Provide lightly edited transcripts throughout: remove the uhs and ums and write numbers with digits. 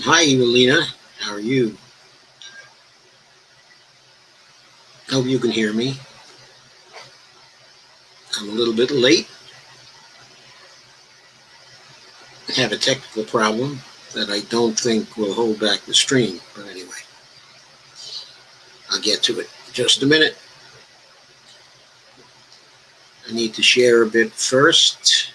Hi, Evelina. How are you? Hope you can hear me. I'm a little bit late. I have a technical problem that I don't think will hold back the stream. But anyway, I'll get to it in just a minute. I need to share a bit first.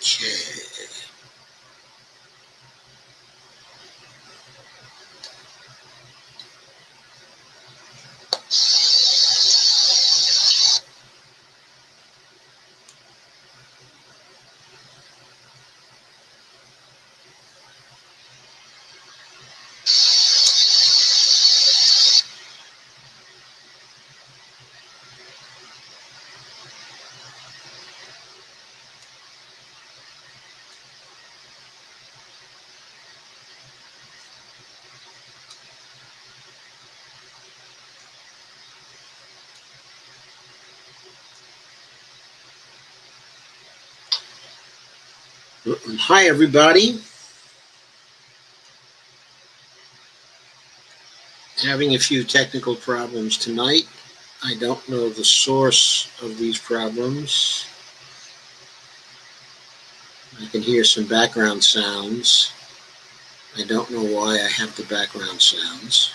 Okay. Hi, everybody. Having a few technical problems tonight. I don't know the source of these problems. I can hear some background sounds. I don't know why I have the background sounds.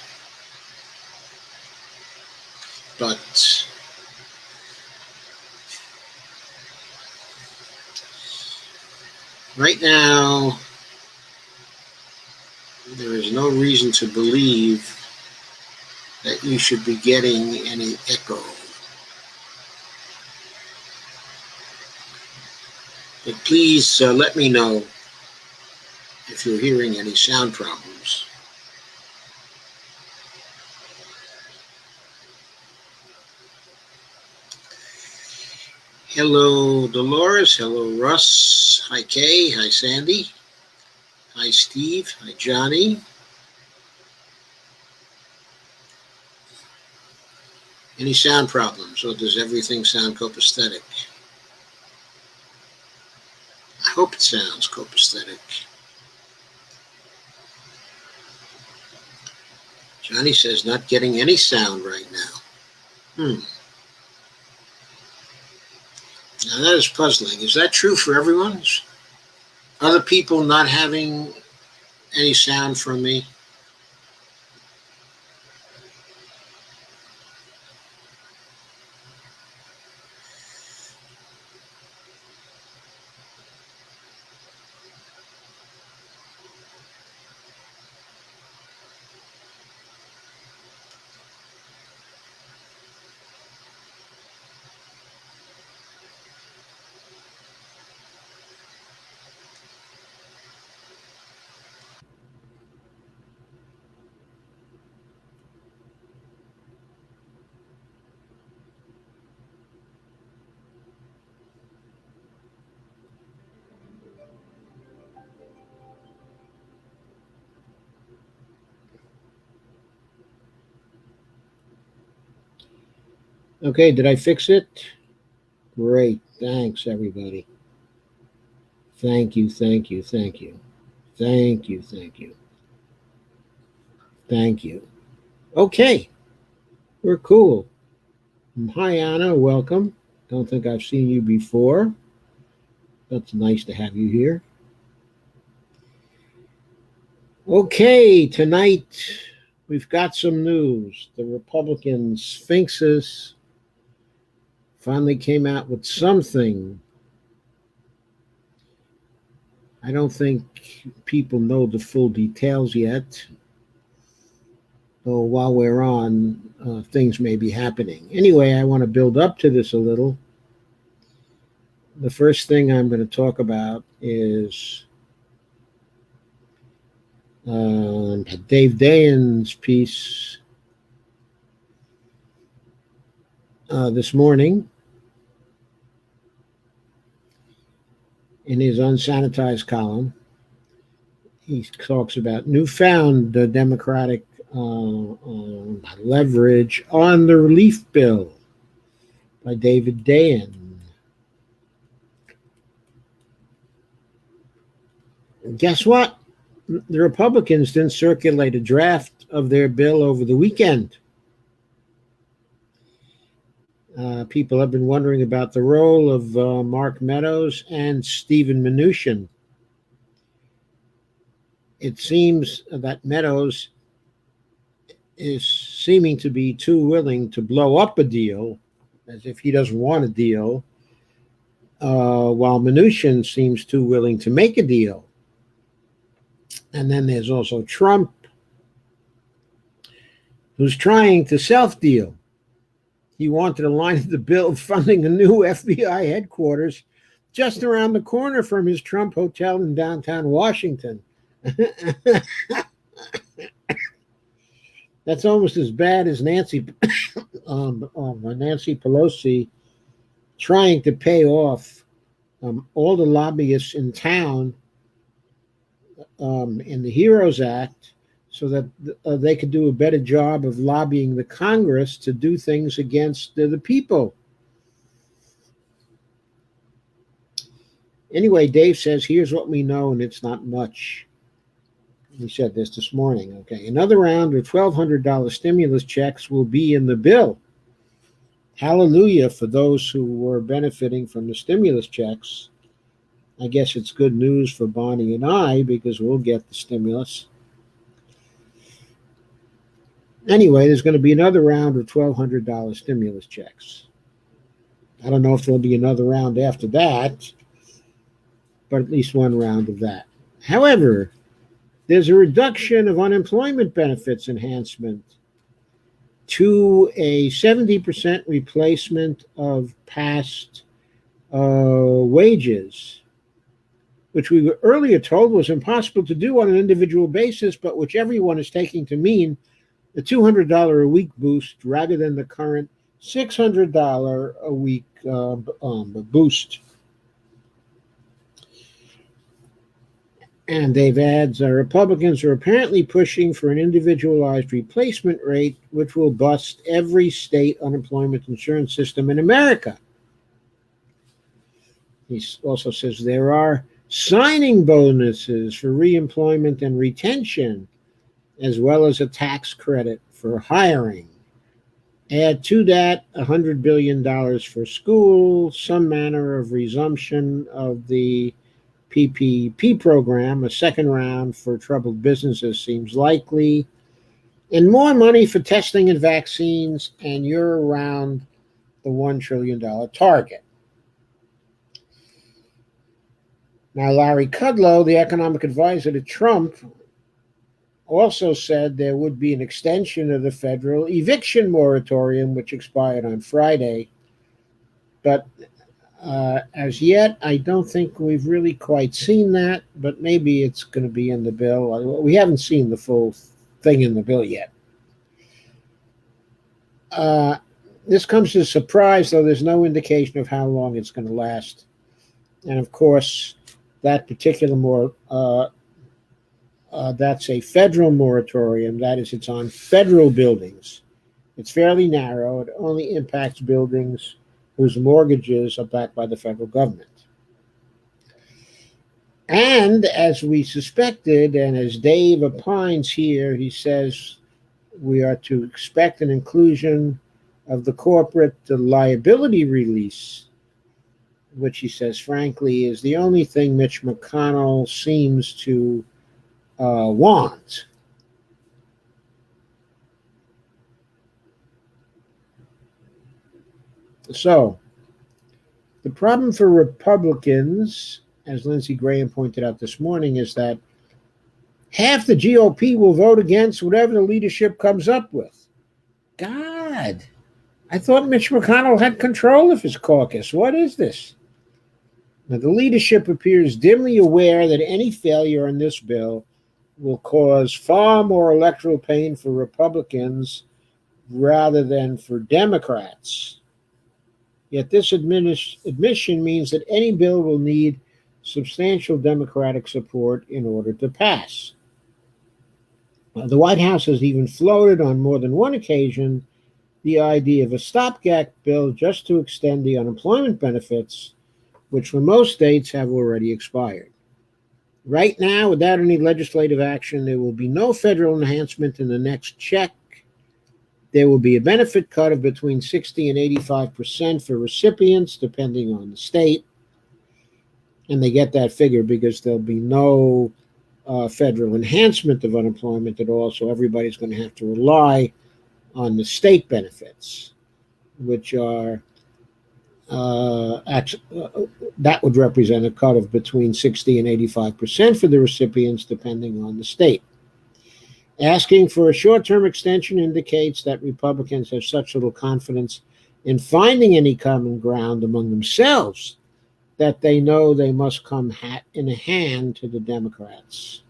But right now, there is no reason to believe that you should be getting any echo. But please let me know if you're hearing any sound problems. Hello, Dolores. Hello, Russ. Hi, Kay. Hi, Sandy. Hi, Steve. Hi, Johnny. Any sound problems, or does everything sound copacetic? I hope it sounds copacetic. Johnny says not getting any sound right now. Now that is puzzling. Is that true for everyone? Other people not having any sound from me? Okay, did I fix it? Great. Thanks, everybody. Thank you, thank you, thank you. Thank you, thank you. Thank you. Okay, we're cool. Hi, Anna. Welcome. Don't think I've seen you before. That's nice to have you here. Okay, tonight we've got some news. The Republican Sphinxes finally came out with something. I don't think people know the full details yet. So while we're on, things may be happening. Anyway, I want to build up to this a little. The first thing I'm going to talk about is Dave Dayen's piece this morning in his unsanitized column. He talks about newfound Democratic leverage on the relief bill by David Dayen. And guess what? The Republicans didn't circulate a draft of their bill over the weekend. People have been wondering about the role of Mark Meadows and Stephen Mnuchin. It seems that Meadows is seeming to be too willing to blow up a deal, as if he doesn't want a deal, while Mnuchin seems too willing to make a deal. And then there's also Trump, who's trying to self-deal. He wanted to line the bill funding a new FBI headquarters just around the corner from his Trump hotel in downtown Washington. That's almost as bad as Nancy Pelosi trying to pay off all the lobbyists in town in the HEROES Act so that they could do a better job of lobbying the Congress to do things against the people. Anyway, Dave says, here's what we know, and it's not much. He said this morning. Okay, another round of $1,200 stimulus checks will be in the bill. Hallelujah for those who were benefiting from the stimulus checks. I guess it's good news for Bonnie and I because we'll get the stimulus. Anyway, there's going to be another round of $1,200 stimulus checks. I don't know if there'll be another round after that, but at least one round of that. However, there's a reduction of unemployment benefits enhancement to a 70% replacement of past wages. which we were earlier told was impossible to do on an individual basis, but which everyone is taking to mean a $200 a week boost rather than the current $600 a week boost. And Dave adds, Republicans are apparently pushing for an individualized replacement rate, which will bust every state unemployment insurance system in America. He also says there are signing bonuses for reemployment and retention, as well as a tax credit for hiring. Add to that $100 billion for schools, some manner of resumption of the PPP program, a second round for troubled businesses seems likely, and more money for testing and vaccines, and you're around the $1 trillion target. Now, Larry Kudlow, the economic advisor to Trump, also said there would be an extension of the federal eviction moratorium, which expired on Friday. But as yet, I don't think we've really quite seen that, but maybe it's going to be in the bill. We haven't seen the full thing in the bill yet. This comes as a surprise, though there's no indication of how long it's going to last. And of course, that particular that's a federal moratorium. That is, it's on federal buildings. It's fairly narrow. It only impacts buildings whose mortgages are backed by the federal government. And as we suspected, and as Dave opines here, he says we are to expect an inclusion of the corporate liability release, which he says, frankly, is the only thing Mitch McConnell seems to want. So, the problem for Republicans, as Lindsey Graham pointed out this morning, is that half the GOP will vote against whatever the leadership comes up with. God, I thought Mitch McConnell had control of his caucus. What is this? Now, the leadership appears dimly aware that any failure on this bill will cause far more electoral pain for Republicans rather than for Democrats. Yet this admission means that any bill will need substantial Democratic support in order to pass. The White House has even floated on more than one occasion the idea of a stopgap bill just to extend the unemployment benefits, which for most states have already expired. Right now, without any legislative action, there will be no federal enhancement in the next check. There will be a benefit cut of between 60 and 85% for recipients, depending on the state. And they get that figure because there'll be no federal enhancement of unemployment at all, so everybody's going to have to rely on the state benefits, which are that would represent a cut of between 60 and 85% for the recipients, depending on the state. Asking for a short-term extension indicates that Republicans have such little confidence in finding any common ground among themselves that they know they must come hat in hand to the Democrats.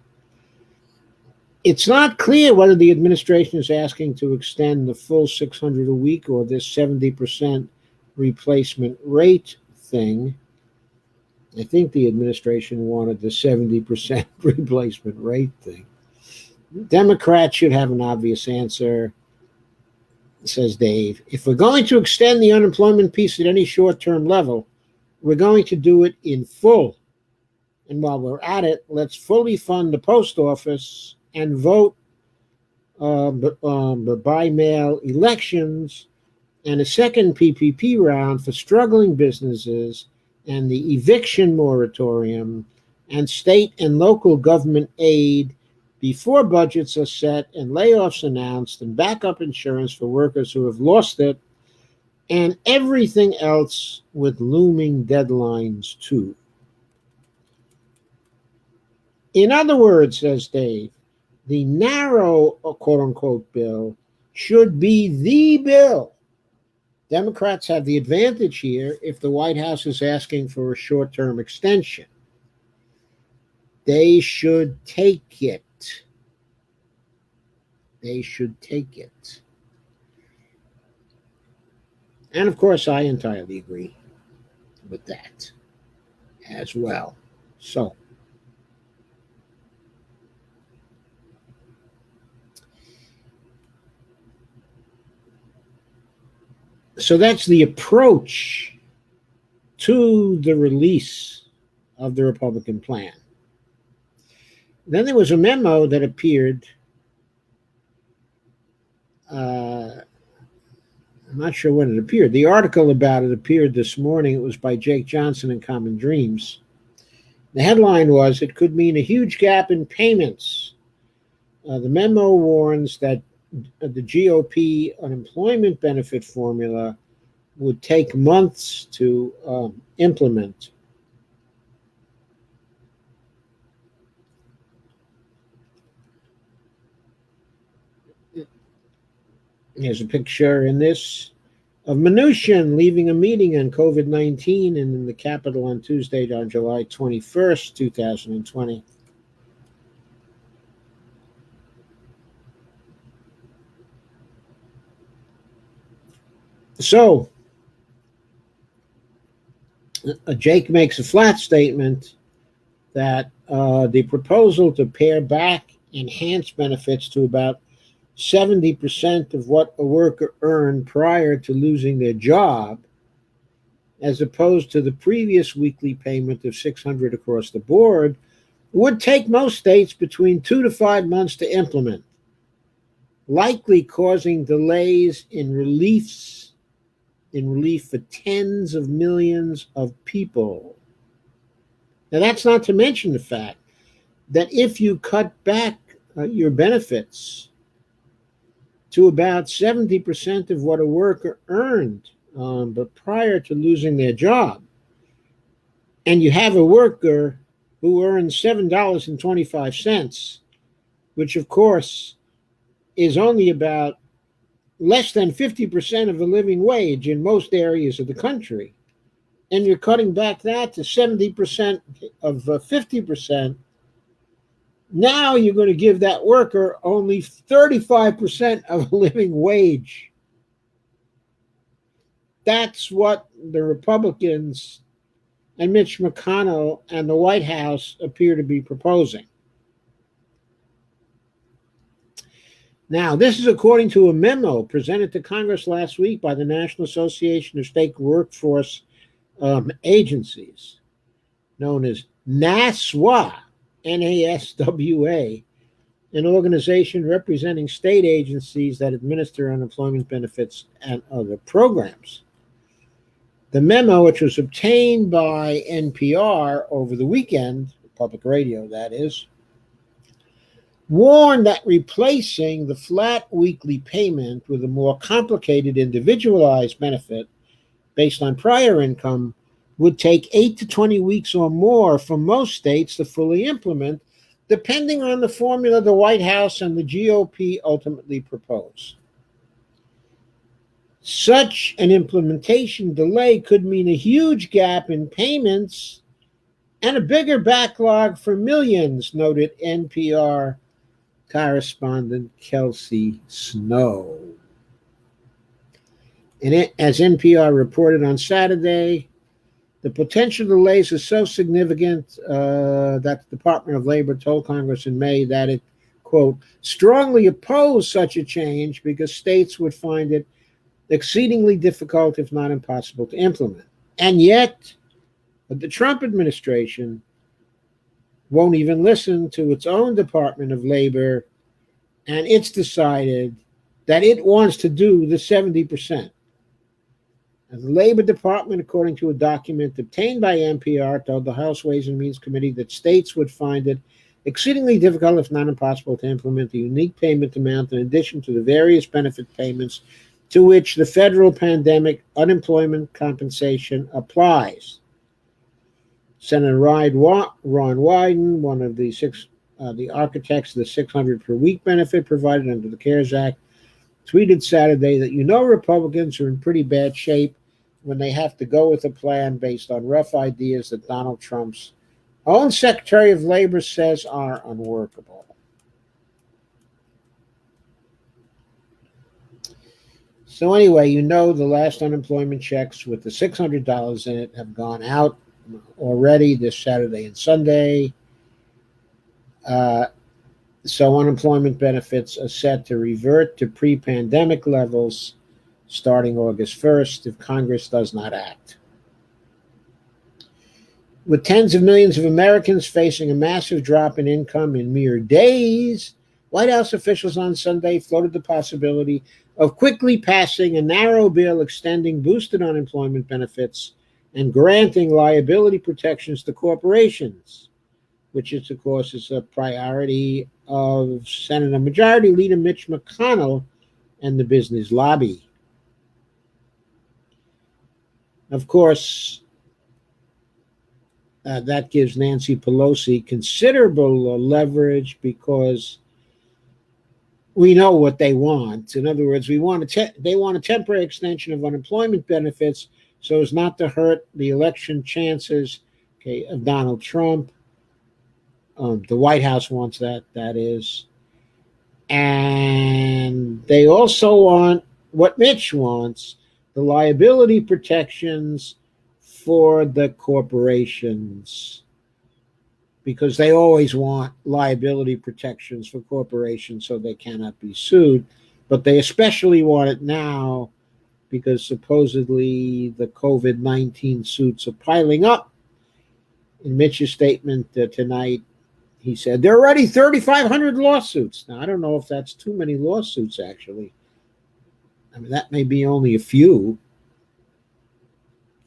It's not clear whether the administration is asking to extend the full $600 a week or this 70% replacement rate thing. I think the administration wanted the 70% replacement rate thing. Democrats should have an obvious answer, says Dave. If we're going to extend the unemployment piece at any short-term level, we're going to do it in full. And while we're at it, let's fully fund the post office and vote by mail elections and a second PPP round for struggling businesses and the eviction moratorium and state and local government aid before budgets are set and layoffs announced and backup insurance for workers who have lost it, and everything else with looming deadlines too. In other words, says Dave, the narrow quote-unquote bill should be the bill. Democrats have the advantage here if the White House is asking for a short-term extension. They should take it. They should take it. And of course, I entirely agree with that as well. So that's the approach to the release of the Republican plan. Then there was a memo that appeared. I'm not sure when it appeared. The article about it appeared this morning. It was by Jake Johnson in Common Dreams. The headline was, "It could mean a huge gap in payments." The memo warns that the GOP unemployment benefit formula would take months to implement. There's a picture in this of Mnuchin leaving a meeting on COVID-19 in the Capitol on Tuesday, on July 21st, 2020. So, Jake makes a flat statement that the proposal to pare back enhanced benefits to about 70% of what a worker earned prior to losing their job, as opposed to the previous weekly payment of $600 across the board, would take most states between 2 to 5 months to implement, likely causing delays in relief for tens of millions of people. Now, that's not to mention the fact that if you cut back your benefits to about 70% of what a worker earned, but prior to losing their job, and you have a worker who earns $7.25, which of course is only about less than 50% of the living wage in most areas of the country, and you're cutting back that to 70% of 50%, now you're going to give that worker only 35% of a living wage. That's what the Republicans and Mitch McConnell and the White House appear to be proposing. Now, this is according to a memo presented to Congress last week by the National Association of State Workforce Agencies, known as NASWA, NASWA, an organization representing state agencies that administer unemployment benefits and other programs. The memo, which was obtained by NPR over the weekend, public radio that is, warned that replacing the flat weekly payment with a more complicated individualized benefit based on prior income would take 8 to 20 weeks or more for most states to fully implement, depending on the formula the White House and the GOP ultimately propose. Such an implementation delay could mean a huge gap in payments and a bigger backlog for millions, noted NPR correspondent Kelsey Snow. And as NPR reported on Saturday, the potential delays are so significant that the Department of Labor told Congress in May that it, quote, strongly opposed such a change because states would find it exceedingly difficult, if not impossible, to implement. And yet, the Trump administration won't even listen to its own Department of Labor, and it's decided that it wants to do the 70%. And the Labor Department, according to a document obtained by NPR, told the House Ways and Means Committee that states would find it exceedingly difficult, if not impossible, to implement the unique payment amount in addition to the various benefit payments to which the federal pandemic unemployment compensation applies. Senator Ron Wyden, one of the architects of the $600 per week benefit provided under the CARES Act, tweeted Saturday that Republicans are in pretty bad shape when they have to go with a plan based on rough ideas that Donald Trump's own Secretary of Labor says are unworkable. So anyway, the last unemployment checks with the $600 in it have gone out already this Saturday and Sunday. So unemployment benefits are set to revert to pre-pandemic levels starting August 1st if Congress does not act. With tens of millions of Americans facing a massive drop in income in mere days, White House officials on Sunday floated the possibility of quickly passing a narrow bill extending boosted unemployment benefits and granting liability protections to corporations, which is, of course, is a priority of Senate Majority Leader Mitch McConnell and the business lobby. Of course, that gives Nancy Pelosi considerable leverage because we know what they want. In other words, they want a temporary extension of unemployment benefits so as not to hurt the election chances, of Donald Trump. The White House wants that is. And they also want what Mitch wants, the liability protections for the corporations, because they always want liability protections for corporations so they cannot be sued. But they especially want it now because supposedly the COVID-19 suits are piling up. In Mitch's statement tonight, he said there are already 3,500 lawsuits. Now, I don't know if that's too many lawsuits, actually. I mean, that may be only a few,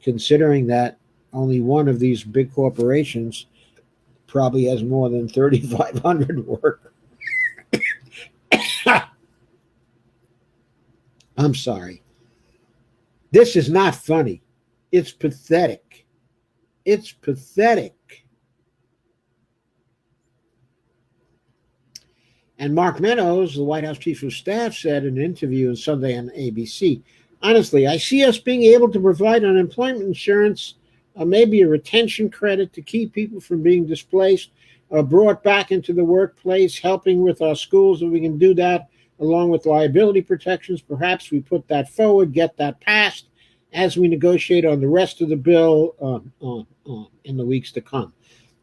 considering that only one of these big corporations probably has more than 3,500 workers. I'm sorry. This is not funny. It's pathetic. It's pathetic. And Mark Meadows, the White House Chief of Staff, said in an interview on Sunday on ABC, honestly, I see us being able to provide unemployment insurance, maybe a retention credit to keep people from being displaced, brought back into the workplace, helping with our schools, if we can do that, along with liability protections. Perhaps we put that forward, get that passed as we negotiate on the rest of the bill in the weeks to come.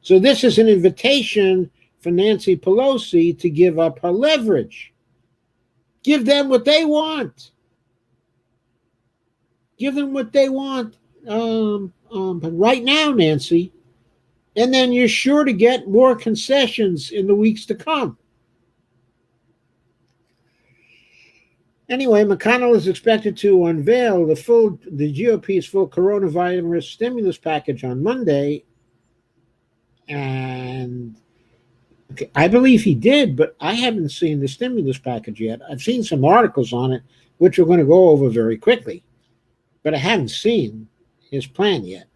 So this is an invitation for Nancy Pelosi to give up her leverage. Give them what they want. Give them what they want right now, Nancy. And then you're sure to get more concessions in the weeks to come. Anyway, McConnell is expected to unveil the GOP's full coronavirus stimulus package on Monday. And I believe he did, but I haven't seen the stimulus package yet. I've seen some articles on it, which we're going to go over very quickly, but I haven't seen his plan yet.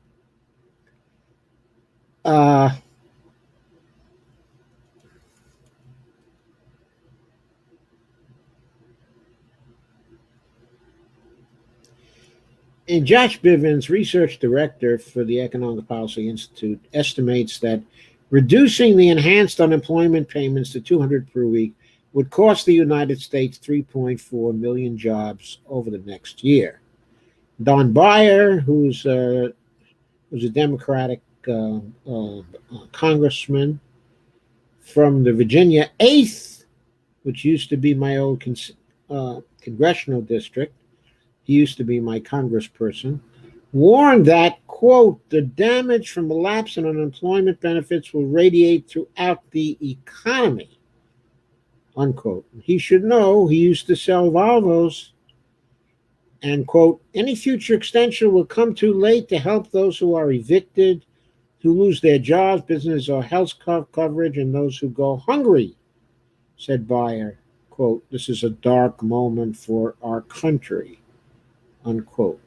And Josh Bivens, research director for the Economic Policy Institute, estimates that reducing the enhanced unemployment payments to $200 per week would cost the United States 3.4 million jobs over the next year. Don Beyer, who's a Democratic congressman from the Virginia 8th, which used to be my old congressional district, he used to be my congressperson, warned that, quote, the damage from the lapse in unemployment benefits will radiate throughout the economy, unquote. He should know, he used to sell Volvos, and, quote, any future extension will come too late to help those who are evicted, who lose their jobs, business or health coverage, and those who go hungry, said Beyer. Quote, this is a dark moment for our country, unquote.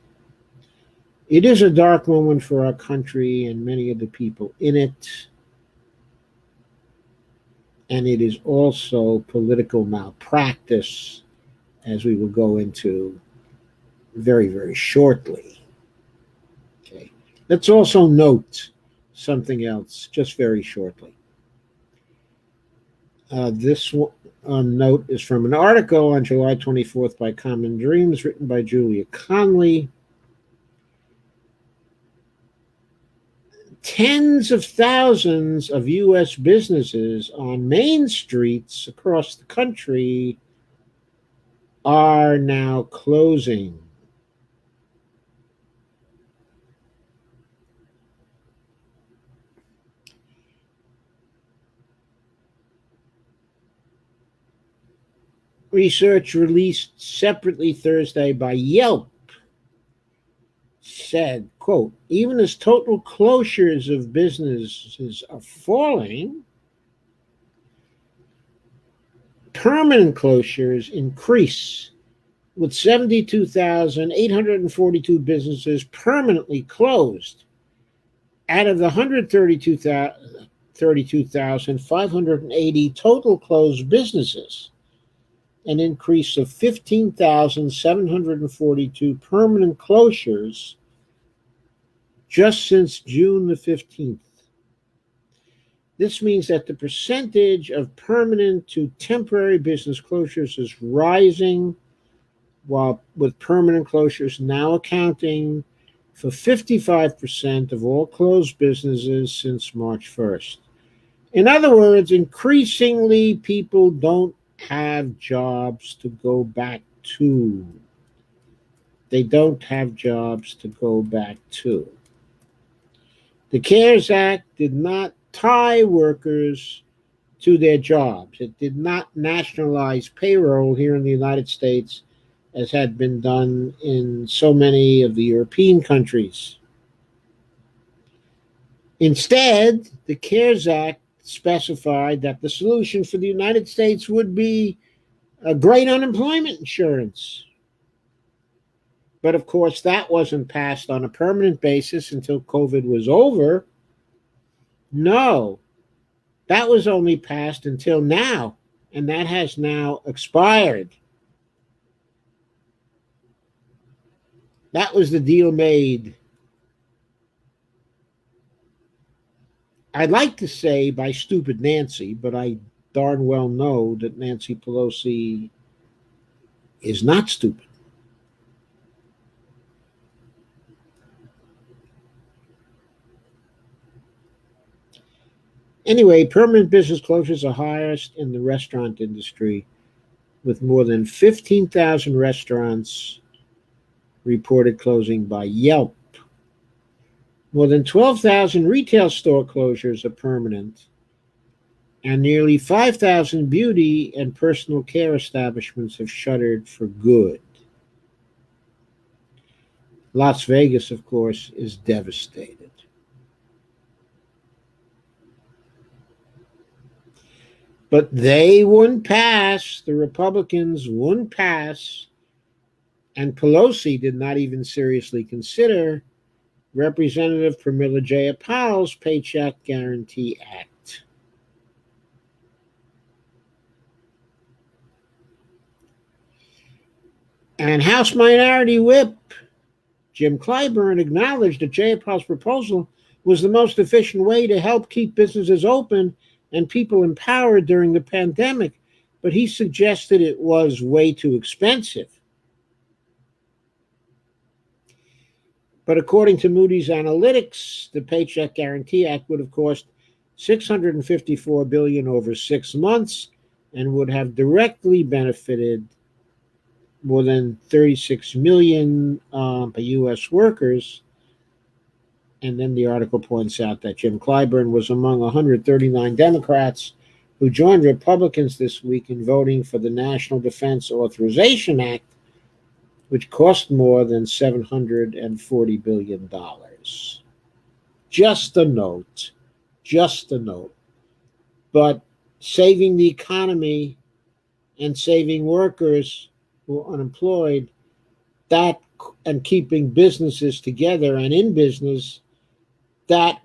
It is a dark moment for our country and many of the people in it. And it is also political malpractice, as we will go into very, very shortly. Okay. Let's also note something else just very shortly. This note is from an article on July 24th by Common Dreams, written by Julia Conley. Tens of thousands of U.S. businesses on main streets across the country are now closing. Research released separately Thursday by Yelp said, quote, even as total closures of businesses are falling, permanent closures increase, with 72,842 businesses permanently closed out of the 132,580 total closed businesses. An increase of 15,742 permanent closures just since June the 15th. This means that the percentage of permanent to temporary business closures is rising, while with permanent closures now accounting for 55% of all closed businesses since March 1st. In other words, increasingly people don't have jobs to go back to. They don't have jobs to go back to. The CARES Act did not tie workers to their jobs. It did not nationalize payroll here in the United States as had been done in so many of the European countries. Instead, the CARES Act specified that the solution for the United States would be a great unemployment insurance. But of course, that wasn't passed on a permanent basis until COVID was over. No, that was only passed until now, and that has now expired. That was the deal made. I'd like to say by stupid Nancy, but I darn well know that Nancy Pelosi is not stupid. Anyway, permanent business closures are highest in the restaurant industry, with more than 15,000 restaurants reported closing by Yelp. More than 12,000 retail store closures are permanent, and nearly 5,000 beauty and personal care establishments have shuttered for good. Las Vegas, of course, is devastated. But they wouldn't pass. The Republicans wouldn't pass. And Pelosi did not even seriously consider Representative Pramila Jayapal's Paycheck Guarantee Act. And House Minority Whip Jim Clyburn acknowledged that Jayapal's proposal was the most efficient way to help keep businesses open and people empowered during the pandemic, but he suggested it was way too expensive. But according to Moody's Analytics, the Paycheck Guarantee Act would have cost $654 billion over 6 months and would have directly benefited more than 36 million U.S. workers. And then the article points out that Jim Clyburn was among 139 Democrats who joined Republicans this week in voting for the National Defense Authorization Act, which cost more than $740 billion. Just a note. But saving the economy and saving workers who are unemployed, that and keeping businesses together and in business, that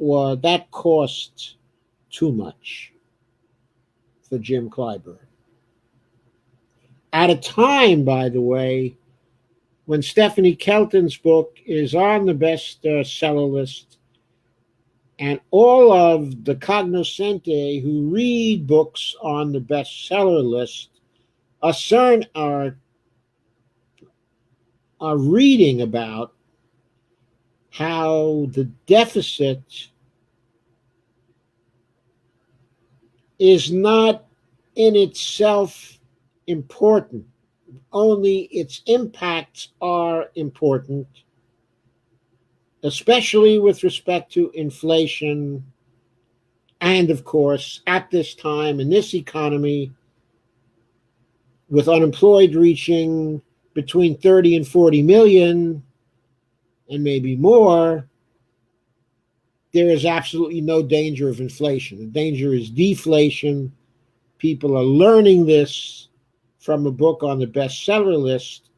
cost too much for Jim Clyburn. At a time, by the way, when Stephanie Kelton's book is on the bestseller list, And all of the cognoscenti who read books on the bestseller list are reading about how the deficit is not in itself important, only its impacts are important, especially with respect to inflation. And of course, at this time in this economy, with unemployed reaching between 30 and 40 million and maybe more, there is absolutely no danger of inflation. The danger is deflation. People are learning this from a book on the bestseller list.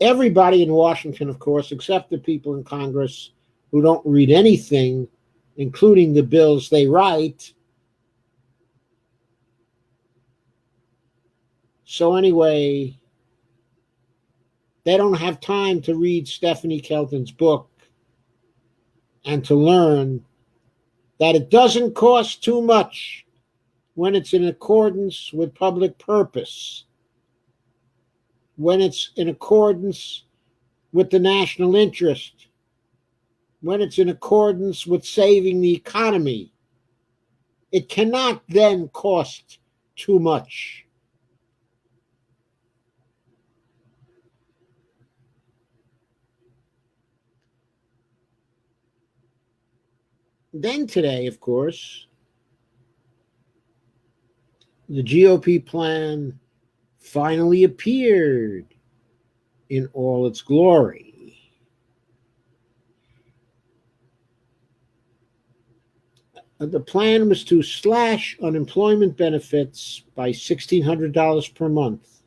Everybody in Washington, of course, except the people in Congress who don't read anything, including the bills they write. So anyway, they don't have time to read Stephanie Kelton's book and to learn that it doesn't cost too much when it's in accordance with public purpose, when it's in accordance with the national interest, when it's in accordance with saving the economy. It cannot then cost too much. Then today, of course, the GOP plan finally appeared in all its glory. The plan was to slash unemployment benefits by $1,600 per month.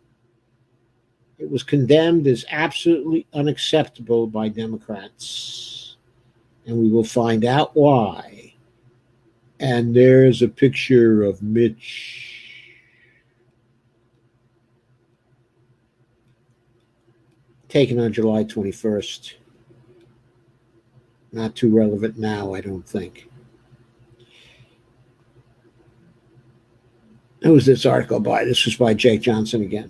It was condemned as absolutely unacceptable by Democrats, and we will find out why. And there's a picture of Mitch. Taken on July 21st. Not too relevant now, I don't think. Who was this article by? This was by Jake Johnson again.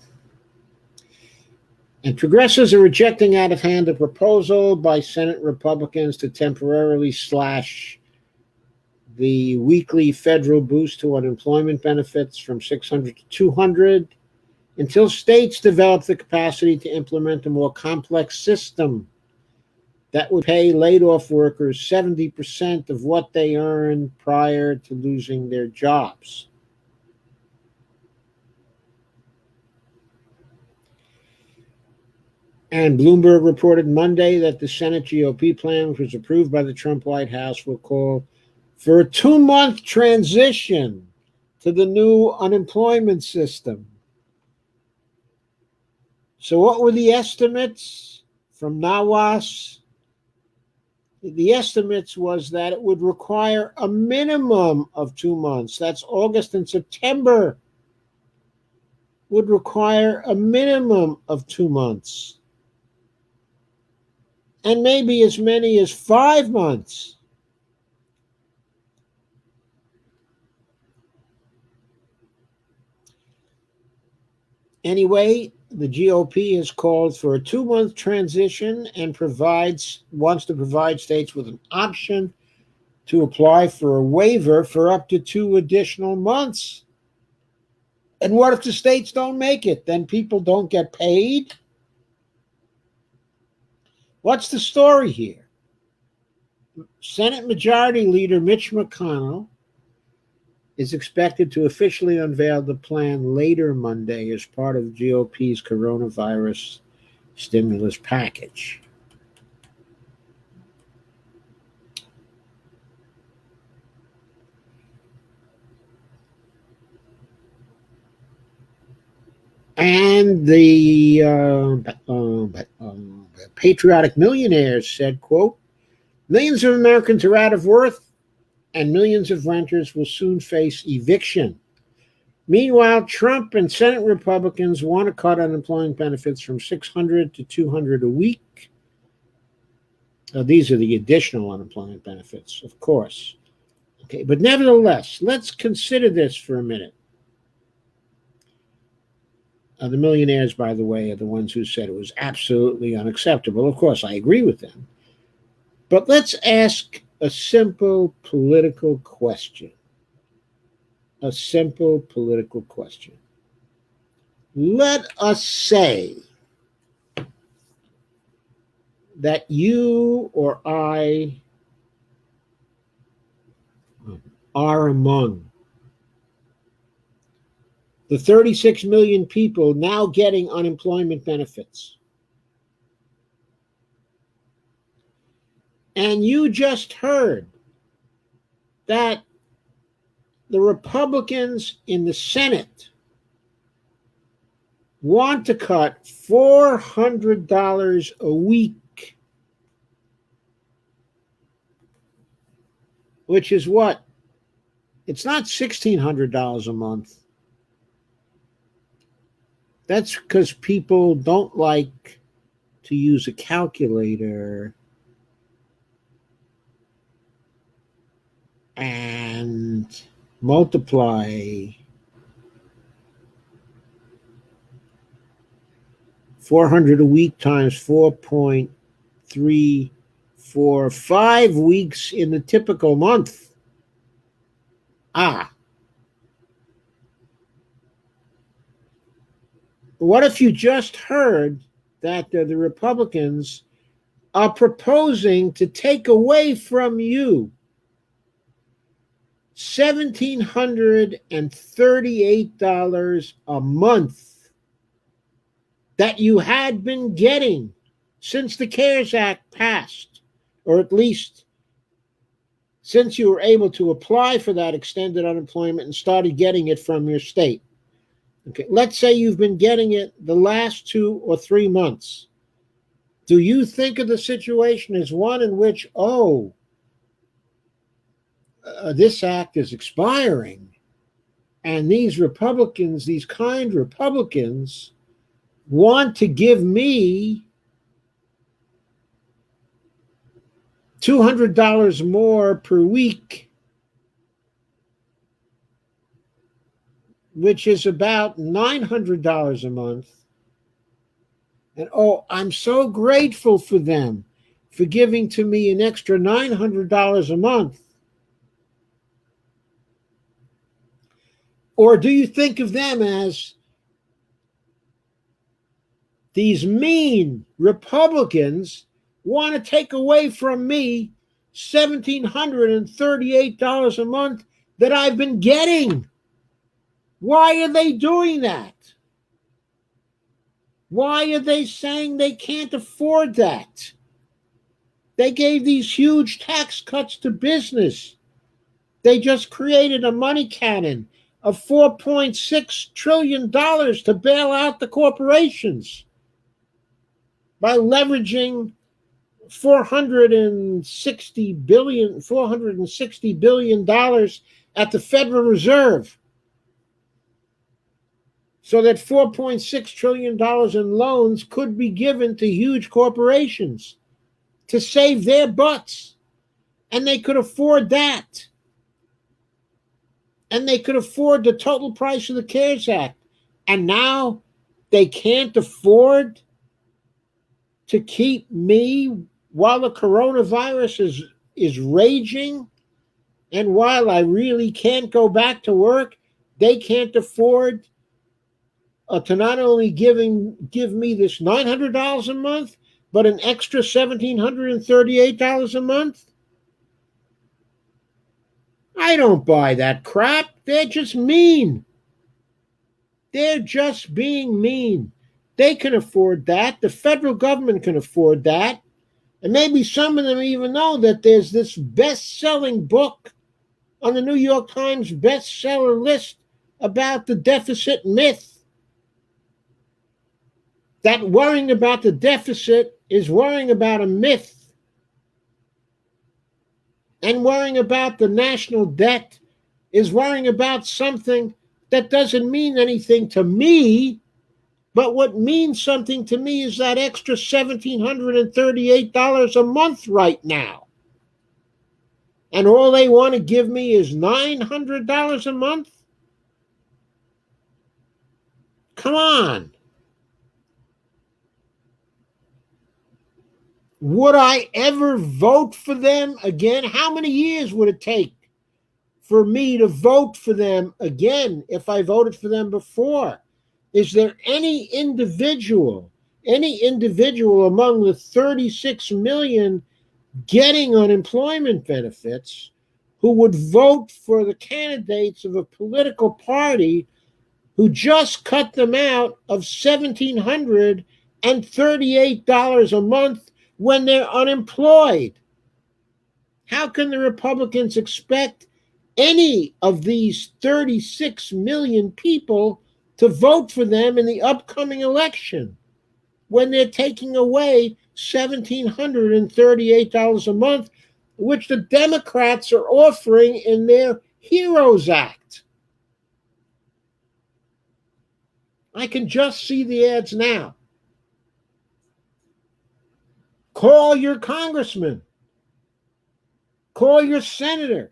And progressives are rejecting out of hand a proposal by Senate Republicans to temporarily slash the weekly federal boost to unemployment benefits from $600 to $200 until states develop the capacity to implement a more complex system that would pay laid-off workers 70% of what they earned prior to losing their jobs. And Bloomberg reported Monday that the Senate GOP plan, which was approved by the Trump White House, will call for a 2-month transition to the new unemployment system. So what were the estimates from NAWAS? The estimates was that it would require a minimum of 2 months. That's August and September. Would require a minimum of 2 months. And maybe as many as 5 months. Anyway, the GOP has called for a 2-month transition and wants to provide states with an option to apply for a waiver for up to 2 additional months. And what if the states don't make it? Then people don't get paid? What's the story here? Senate Majority Leader Mitch McConnell is expected to officially unveil the plan later Monday as part of the GOP's coronavirus stimulus package. And the patriotic millionaires said, quote, "Millions of Americans are out of work and millions of renters will soon face eviction." Meanwhile, Trump and Senate Republicans want to cut unemployment benefits from $600 to $200 a week. These are the additional unemployment benefits, of course. Okay, but nevertheless, let's consider this for a minute. The millionaires, by the way, are the ones who said it was absolutely unacceptable. Of course, I agree with them. But let's ask a simple political question. A simple political question. Let us say that you or I are among the 36 million people now getting unemployment benefits. And you just heard that the Republicans in the Senate want to cut $400 a week, which is what? It's not $1,600 a month. That's because people don't like to use a calculator and multiply 400 a week times 4.345 weeks in the typical month. What if you just heard that the Republicans are proposing to take away from you $1,738 a month that you had been getting since the CARES Act passed, or at least since you were able to apply for that extended unemployment and started getting it from your state. Okay, let's say you've been getting it the last 2 or 3 months. Do you think of the situation as one in which, this act is expiring, and these Republicans, these kind Republicans, want to give me $200 more per week, which is about $900 a month. And I'm so grateful for them for giving to me an extra $900 a month. Or do you think of them as these mean Republicans want to take away from me $1,738 a month that I've been getting? Why are they doing that? Why are they saying they can't afford that? They gave these huge tax cuts to business. They just created a money cannon of $4.6 trillion to bail out the corporations by leveraging $460 billion at the Federal Reserve, so that $4.6 trillion in loans could be given to huge corporations to save their butts. And they could afford that. And they could afford the total price of the CARES Act. And now they can't afford to keep me while the coronavirus is raging. And while I really can't go back to work, they can't afford to not only give me this $900 a month, but an extra $1,738 a month. I don't buy that crap. They're just mean. They're just being mean. They can afford that. The federal government can afford that. And maybe some of them even know that there's this best-selling book on the New York Times bestseller list about the deficit myth. That worrying about the deficit is worrying about a myth. And worrying about the national debt is worrying about something that doesn't mean anything to me. But what means something to me is that extra $1,738 a month right now. and all they want to give me is $900 a month? Come on. Would I ever vote for them again? How many years would it take for me to vote for them again if I voted for them before? Is there any individual among the 36 million getting unemployment benefits who would vote for the candidates of a political party who just cut them out of $1,738 a month when they're unemployed? How can the Republicans expect any of these 36 million people to vote for them in the upcoming election when they're taking away $1,738 a month, which the Democrats are offering in their HEROES Act? I can just see the ads now. Call your congressman. Call your senator.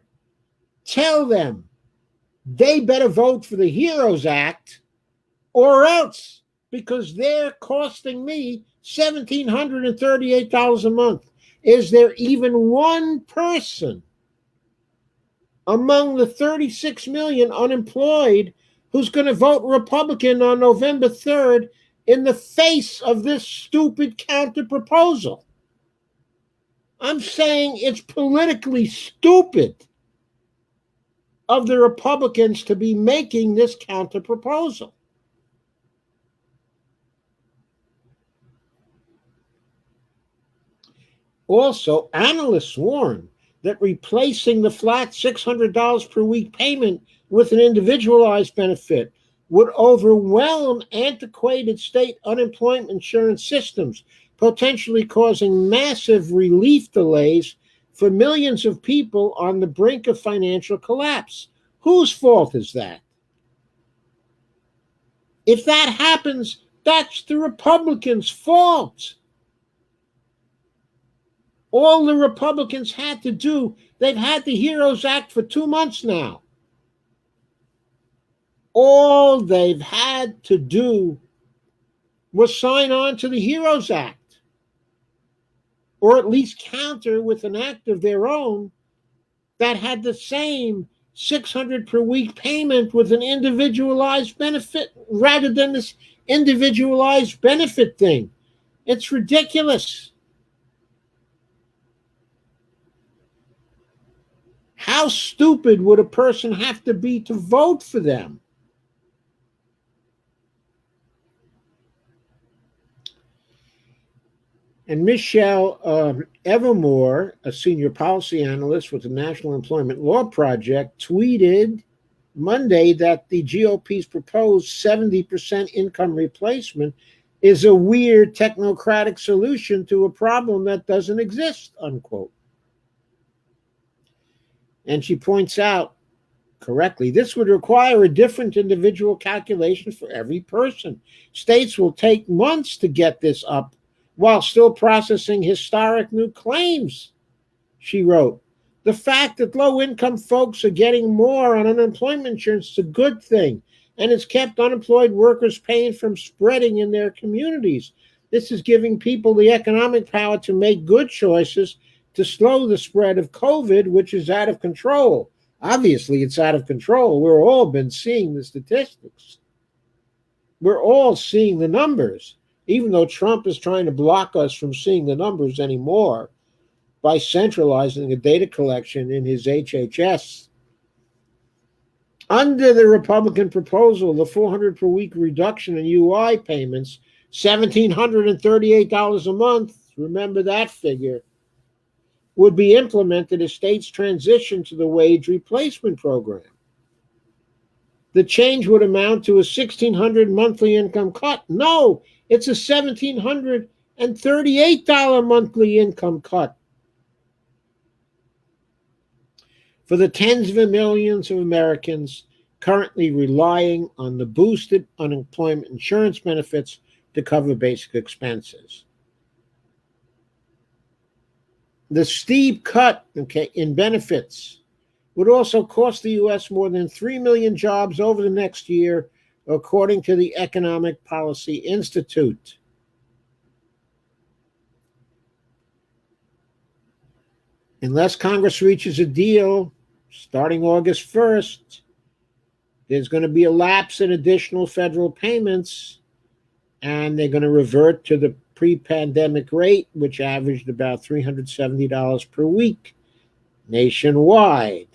Tell them they better vote for the HEROES Act or else, because they're costing me $1,738 a month. Is there even one person among the 36 million unemployed who's going to vote Republican on November 3rd in the face of this stupid counter proposal? I'm saying it's politically stupid of the Republicans to be making this counter proposal. Also, analysts warn that replacing the flat $600 per week payment with an individualized benefit would overwhelm antiquated state unemployment insurance systems, potentially causing massive relief delays for millions of people on the brink of financial collapse. Whose fault is that? If that happens, that's the Republicans' fault. All the Republicans had to do, they've had the HEROES Act for 2 months now. All they've had to do was sign on to the HEROES Act, or at least counter with an act of their own that had the same $600 per week payment with an individualized benefit rather than this individualized benefit thing. It's ridiculous. How stupid would a person have to be to vote for them? And Michelle Evermore, a senior policy analyst with the National Employment Law Project, tweeted Monday that the GOP's proposed 70% income replacement is a weird technocratic solution to a problem that doesn't exist, unquote. And she points out correctly, this would require a different individual calculation for every person. States will take months to get this up while still processing historic new claims, she wrote. The fact that low-income folks are getting more on unemployment insurance is a good thing, and it's kept unemployed workers' pain from spreading in their communities. This is giving people the economic power to make good choices to slow the spread of COVID, which is out of control. Obviously, it's out of control. We've all been seeing the statistics. We're all seeing the numbers, even though Trump is trying to block us from seeing the numbers anymore by centralizing the data collection in his HHS. Under the Republican proposal, the $400 per week reduction in UI payments, $1,738 a month, remember that figure, would be implemented as states transition to the wage replacement program. The change would amount to a $1,600 monthly income cut. No, it's a $1,738 monthly income cut. For the tens of millions of Americans currently relying on the boosted unemployment insurance benefits to cover basic expenses. The steep cut, in benefits would also cost the U.S. more than 3 million jobs over the next year, according to the Economic Policy Institute. Unless Congress reaches a deal starting August 1st, there's going to be a lapse in additional federal payments, and they're going to revert to the pre-pandemic rate, which averaged about $370 per week nationwide.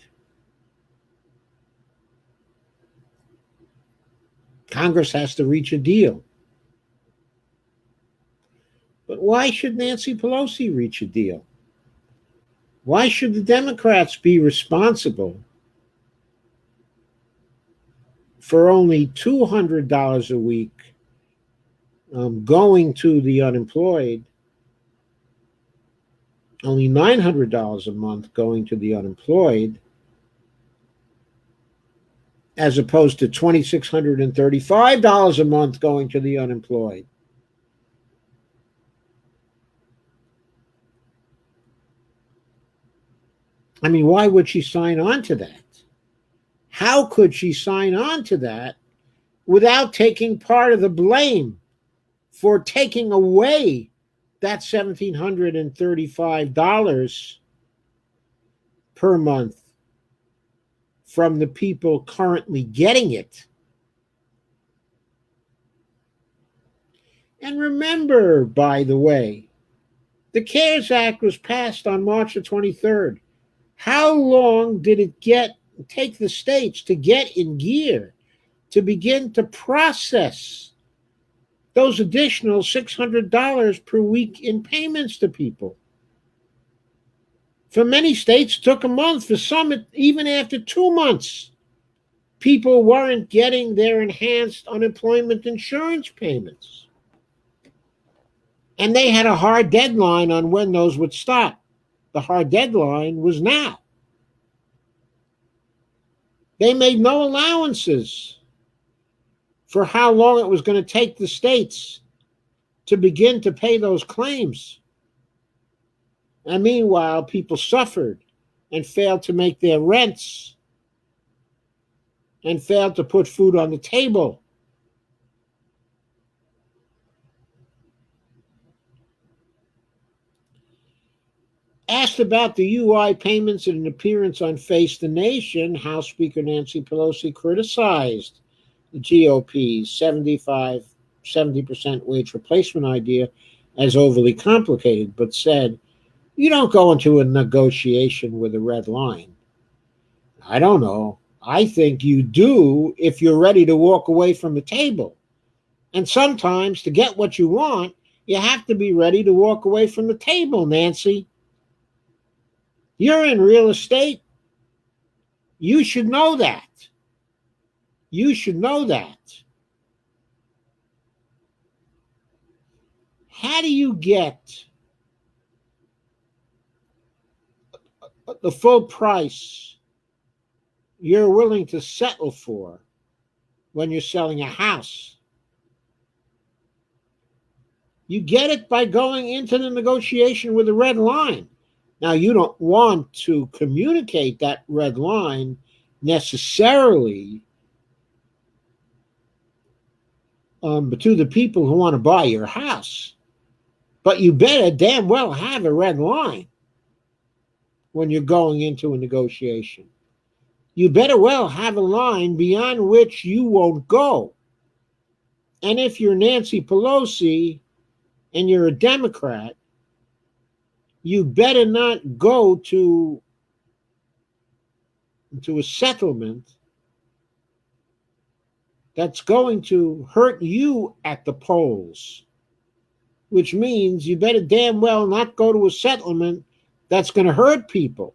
Congress has to reach a deal. But why should Nancy Pelosi reach a deal? Why should the Democrats be responsible for only $200 a week going to the unemployed, only $900 a month going to the unemployed, as opposed to $2,635 a month going to the unemployed? I mean, why would she sign on to that? How could she sign on to that without taking part of the blame for taking away that $1,735 per month from the people currently getting it? And remember, by the way, the CARES Act was passed on March the 23rd. How long did it take the states to get in gear to begin to process those additional $600 per week in payments to people? For many states, it took a month. For some, even after 2 months, people weren't getting their enhanced unemployment insurance payments. And they had a hard deadline on when those would stop. The hard deadline was now. They made no allowances for how long it was going to take the states to begin to pay those claims. And meanwhile, people suffered and failed to make their rents and failed to put food on the table. Asked about the UI payments in an appearance on Face the Nation, House Speaker Nancy Pelosi criticized the GOP's 70% wage replacement idea as overly complicated, but said, "You don't go into a negotiation with a red line." I don't know. I think you do if you're ready to walk away from the table. And sometimes to get what you want, you have to be ready to walk away from the table, Nancy. You're in real estate. You should know that. You should know that. How do you get the full price you're willing to settle for when you're selling a house? You get it by going into the negotiation with a red line. Now, you don't want to communicate that red line necessarily to the people who want to buy your house. But you better damn well have a red line when you're going into a negotiation. You better well have a line beyond which you won't go. And if you're Nancy Pelosi and you're a Democrat, you better not go to a settlement that's going to hurt you at the polls, which means you better damn well not go to a settlement that's going to hurt people.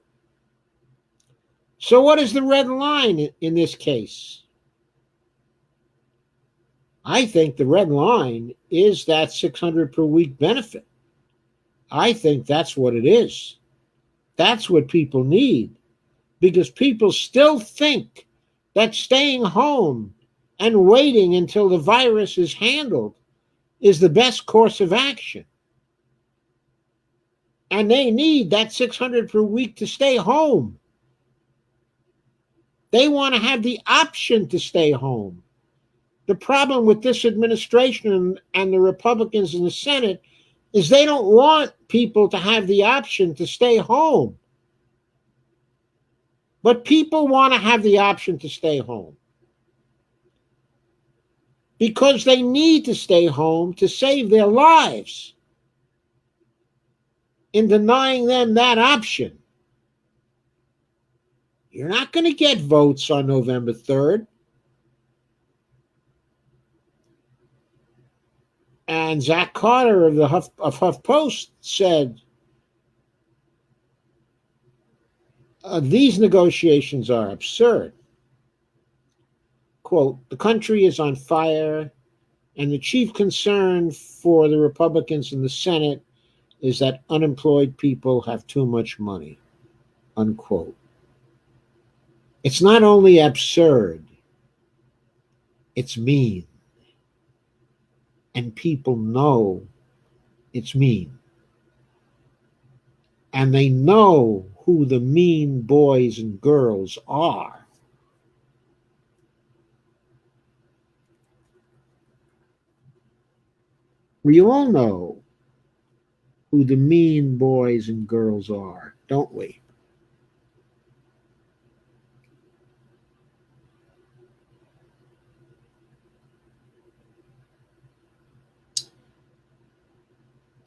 So what is the red line in this case? I think the red line is that $600 per week benefit. I think that's what it is. That's what people need, because people still think that staying home and waiting until the virus is handled is the best course of action. And they need that 600 per week to stay home. They want to have the option to stay home. The problem with this administration and the Republicans in the Senate is they don't want people to have the option to stay home. But people want to have the option to stay home because they need to stay home to save their lives. In denying them that option, you're not going to get votes on November 3rd. And Zach Carter of the HuffPost said, these negotiations are absurd. Quote, the country is on fire, and the chief concern for the Republicans in the Senate is that unemployed people have too much money, unquote. It's not only absurd, it's mean. And people know it's mean. And they know who the mean boys and girls are. We all know who the mean boys and girls are, don't we?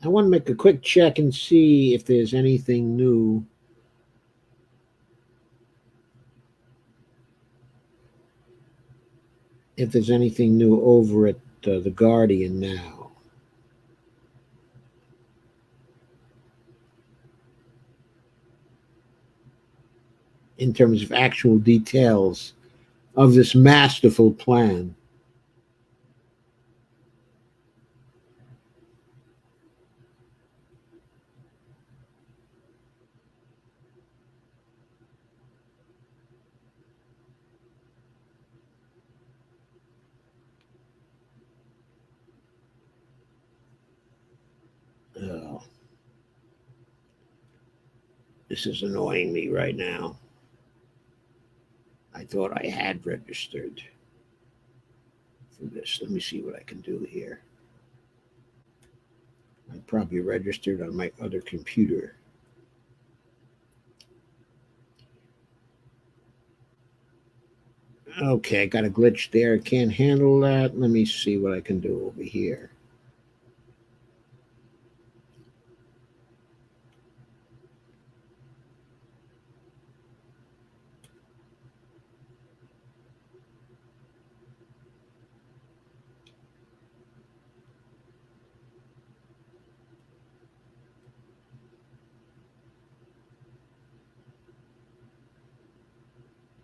I want to make a quick check and see if there's anything new. If there's anything new over at The Guardian now. In terms of actual details of this masterful plan. Oh, this is annoying me right now. I thought I had registered for this. Let me see what I can do here. I probably registered on my other computer. Okay, I got a glitch there. I can't handle that. Let me see what I can do over here.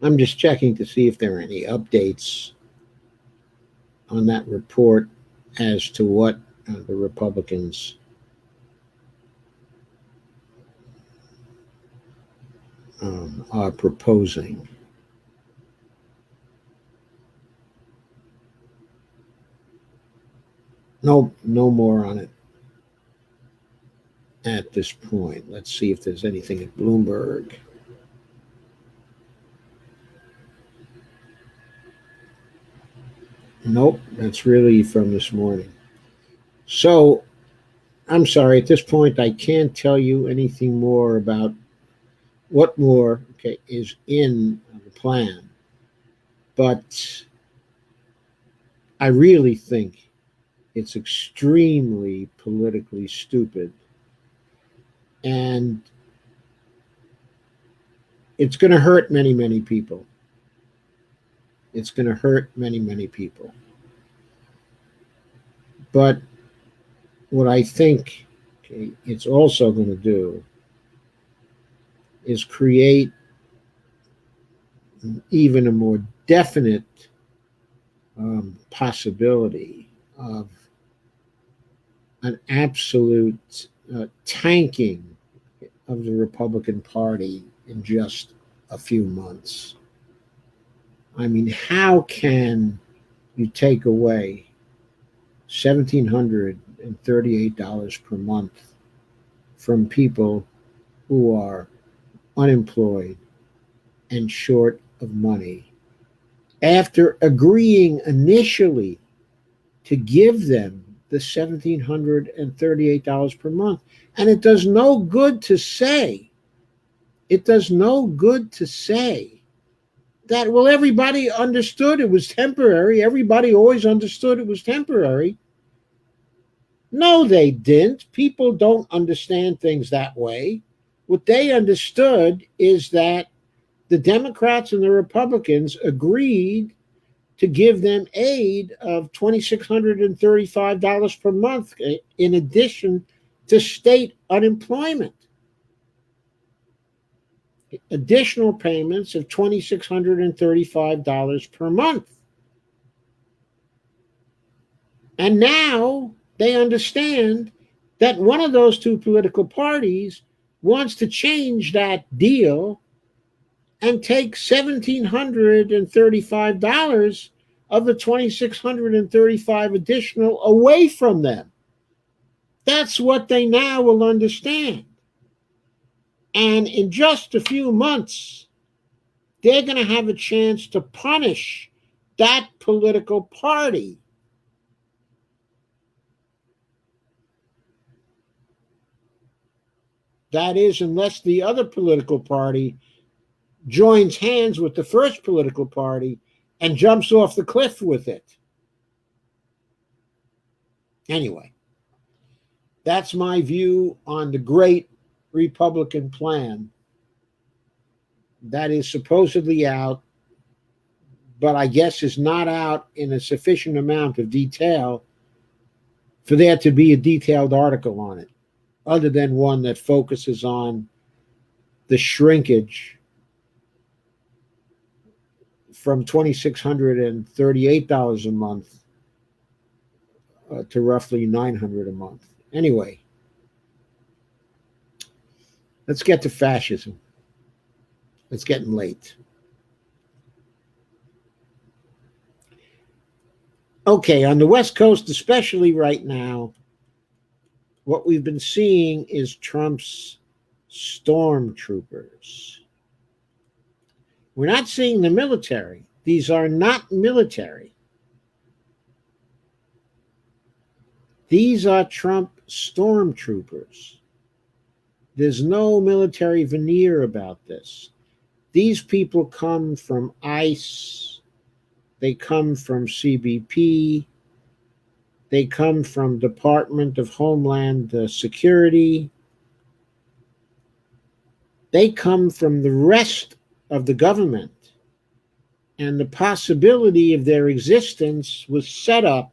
I'm just checking to see if there are any updates on that report as to what the Republicans are proposing. Nope, no more on it at this point. Let's see if there's anything at Bloomberg. Nope, that's really from this morning. So, I'm sorry, at this point, I can't tell you anything more about what more is in the plan. But I really think it's extremely politically stupid. And it's going to hurt many, many people. It's going to hurt many, many people. But what I think it's also going to do is create even a more definite possibility of an absolute tanking of the Republican Party in just a few months. I mean, how can you take away $1,738 per month from people who are unemployed and short of money after agreeing initially to give them the $1,738 per month. And it does no good to say, that, well, everybody understood it was temporary. Everybody always understood it was temporary. No, they didn't. People don't understand things that way. What they understood is that the Democrats and the Republicans agreed to give them aid of $2,635 per month in addition to state unemployment. Additional payments of $2,635 per month. And now they understand that one of those two political parties wants to change that deal and take $1,735 of the $2,635 additional away from them. That's what they now will understand. And in just a few months, they're going to have a chance to punish that political party. That is, unless the other political party joins hands with the first political party and jumps off the cliff with it. Anyway, that's my view on the great Republican plan that is supposedly out, but I guess is not out in a sufficient amount of detail for there to be a detailed article on it, other than one that focuses on the shrinkage from $2,638 a month to roughly $900 a month. Anyway, let's get to fascism. It's getting late. Okay, on the West Coast, especially right now, what we've been seeing is Trump's stormtroopers. We're not seeing the military. These are not military. These are Trump stormtroopers. There's no military veneer about this. These people come from ICE. They come from CBP. They come from Department of Homeland Security. They come from the rest of the government. And the possibility of their existence was set up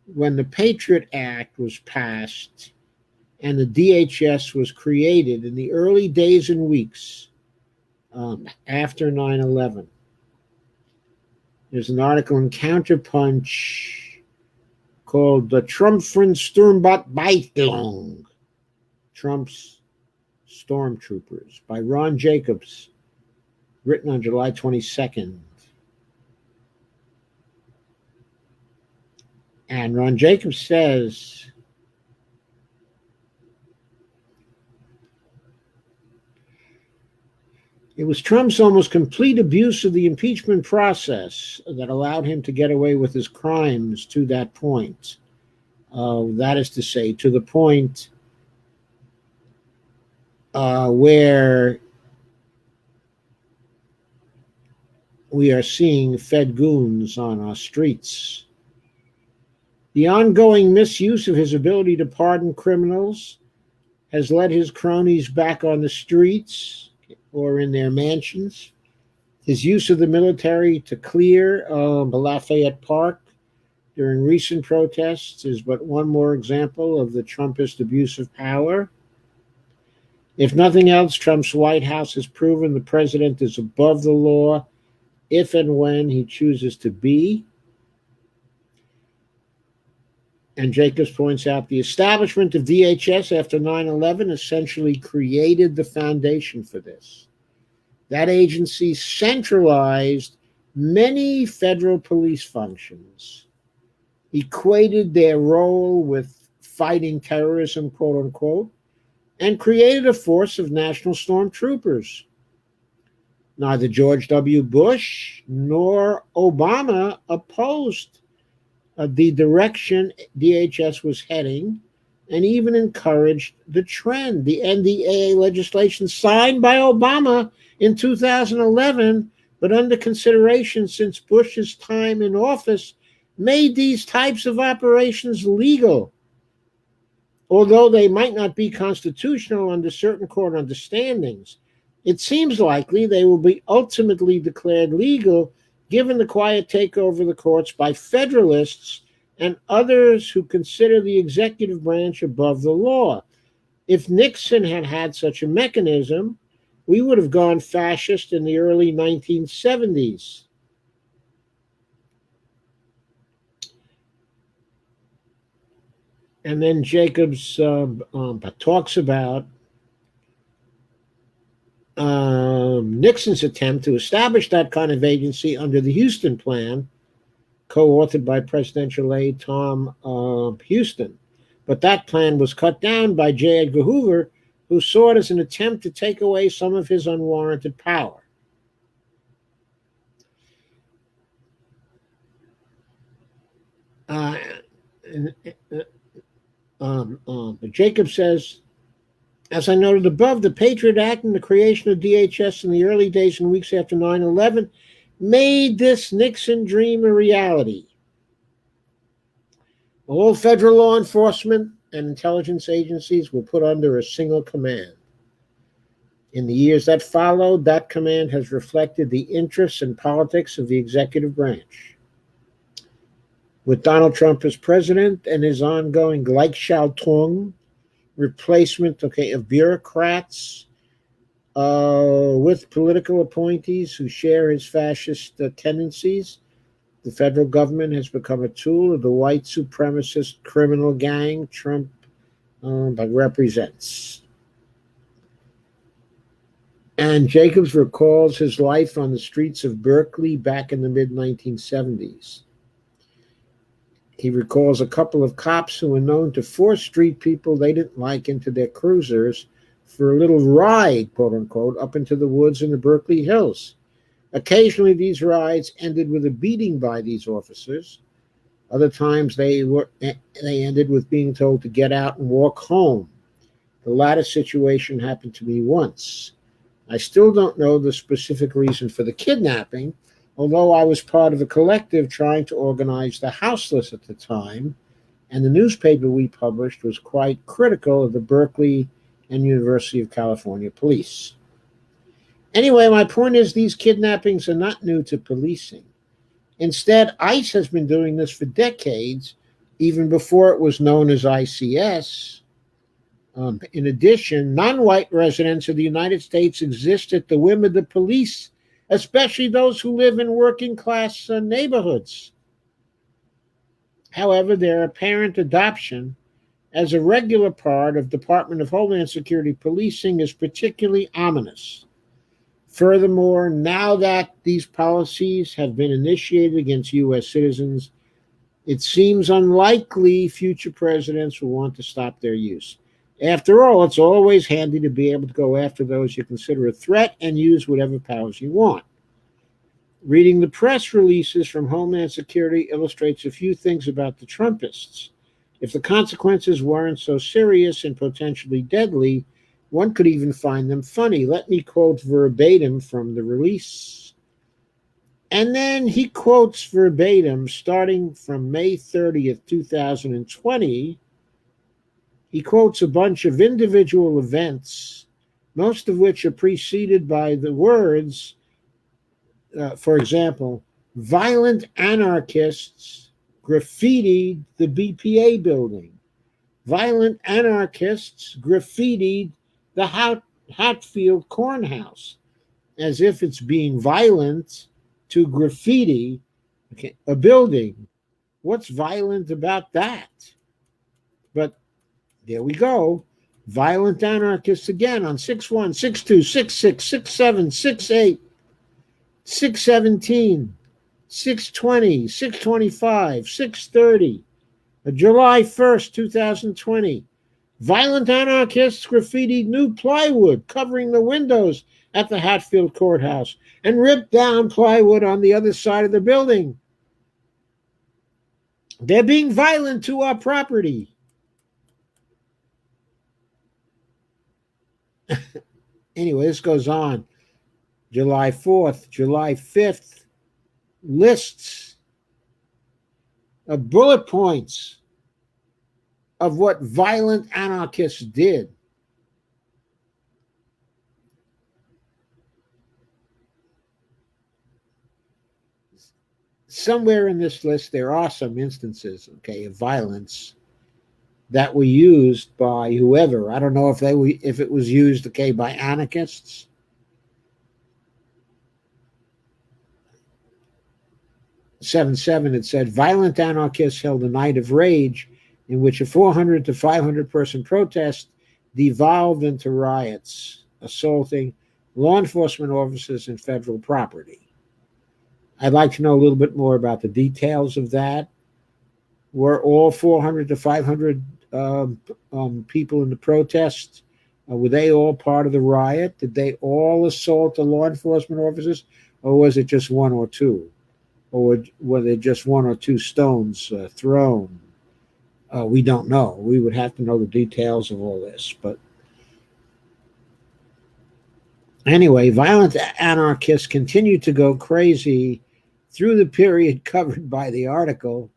when the Patriot Act was passed and the DHS was created in the early days and weeks after 9/11. There's an article in Counterpunch called The Trumpfen Sturmbannbeilung, Trump's Stormtroopers, by Ron Jacobs, written on July 22nd. And Ron Jacobs says, it was Trump's almost complete abuse of the impeachment process that allowed him to get away with his crimes to that point. That is to say, to the point where we are seeing Fed goons on our streets. The ongoing misuse of his ability to pardon criminals has led his cronies back on the streets or in their mansions. His use of the military to clear Lafayette Park during recent protests is but one more example of the Trumpist abuse of power. If nothing else, Trump's White House has proven the president is above the law if and when he chooses to be. And Jacobs points out the establishment of DHS after 9/11 essentially created the foundation for this. That agency centralized many federal police functions, equated their role with fighting terrorism, quote unquote, and created a force of national stormtroopers. Neither George W. Bush nor Obama opposed the direction DHS was heading and even encouraged the trend. The NDAA legislation signed by Obama in 2011, but under consideration since Bush's time in office, made these types of operations legal. Although they might not be constitutional under certain court understandings, it seems likely they will be ultimately declared legal given the quiet takeover of the courts by Federalists and others who consider the executive branch above the law. If Nixon had had such a mechanism, we would have gone fascist in the early 1970s. And then Jacobs talks about Nixon's attempt to establish that kind of agency under the Houston Plan, co-authored by presidential aide Tom Houston. But that plan was cut down by J. Edgar Hoover, who saw it as an attempt to take away some of his unwarranted power. But Jacob says, as I noted above, the Patriot Act and the creation of DHS in the early days and weeks after 9/11 made this Nixon dream a reality. All federal law enforcement and intelligence agencies were put under a single command. In the years that followed, that command has reflected the interests and politics of the executive branch. With Donald Trump as president and his ongoing Gleichschaltung, replacement of bureaucrats with political appointees who share his fascist tendencies, the federal government has become a tool of the white supremacist criminal gang Trump represents. And Jacobs recalls his life on the streets of Berkeley back in the mid-1970s. He recalls a couple of cops who were known to force street people they didn't like into their cruisers for a little ride, quote unquote, up into the woods in the Berkeley Hills. Occasionally, these rides ended with a beating by these officers. Other times, they ended with being told to get out and walk home. The latter situation happened to me once. I still don't know the specific reason for the kidnapping, although I was part of a collective trying to organize the houseless at the time, and the newspaper we published was quite critical of the Berkeley and University of California police. Anyway, my point is these kidnappings are not new to policing. Instead, ICE has been doing this for decades, even before it was known as ICS. In addition, non-white residents of the United States exist at the whim of the police, especially those who live in working-class neighborhoods. However, their apparent adoption as a regular part of Department of Homeland Security policing is particularly ominous. Furthermore, now that these policies have been initiated against U.S. citizens, it seems unlikely future presidents will want to stop their use. After all, it's always handy to be able to go after those you consider a threat and use whatever powers you want. Reading the press releases from Homeland Security illustrates a few things about the Trumpists. If the consequences weren't so serious and potentially deadly, one could even find them funny. Let me quote verbatim from the release. And then he quotes verbatim, starting from May 30th, 2020, he quotes a bunch of individual events, most of which are preceded by the words, for example, violent anarchists graffitied the BPA building. Violent anarchists graffitied the Hatfield Cornhouse, as if it's being violent to graffiti a building. What's violent about that? But there we go. Violent anarchists again on 6-1, 6-2, 6-6, 6-7, 6-8, 6-17, 6-20, 6-25, 6-30, July 1st, 2020. Violent anarchists graffitied new plywood covering the windows at the Hatfield Courthouse and ripped down plywood on the other side of the building. They're being violent to our property. Anyway, this goes on. July 4th, July 5th, lists of bullet points of what violent anarchists did. Somewhere in this list, there are some instances, okay, of violence that were used by whoever. I don't know if it was used, okay, by anarchists. 7/7, it said violent anarchists held a night of rage in which a 400 to 500 person protest devolved into riots, assaulting law enforcement officers and federal property. I'd like to know a little bit more about the details of that. Were all 400 to 500 people in the protest, were they all part of the riot? Did they all assault the law enforcement officers, or was it just one or two? Or were there just one or two stones thrown? We don't know. We would have to know the details of all this. But anyway, violent anarchists continued to go crazy through the period covered by the article.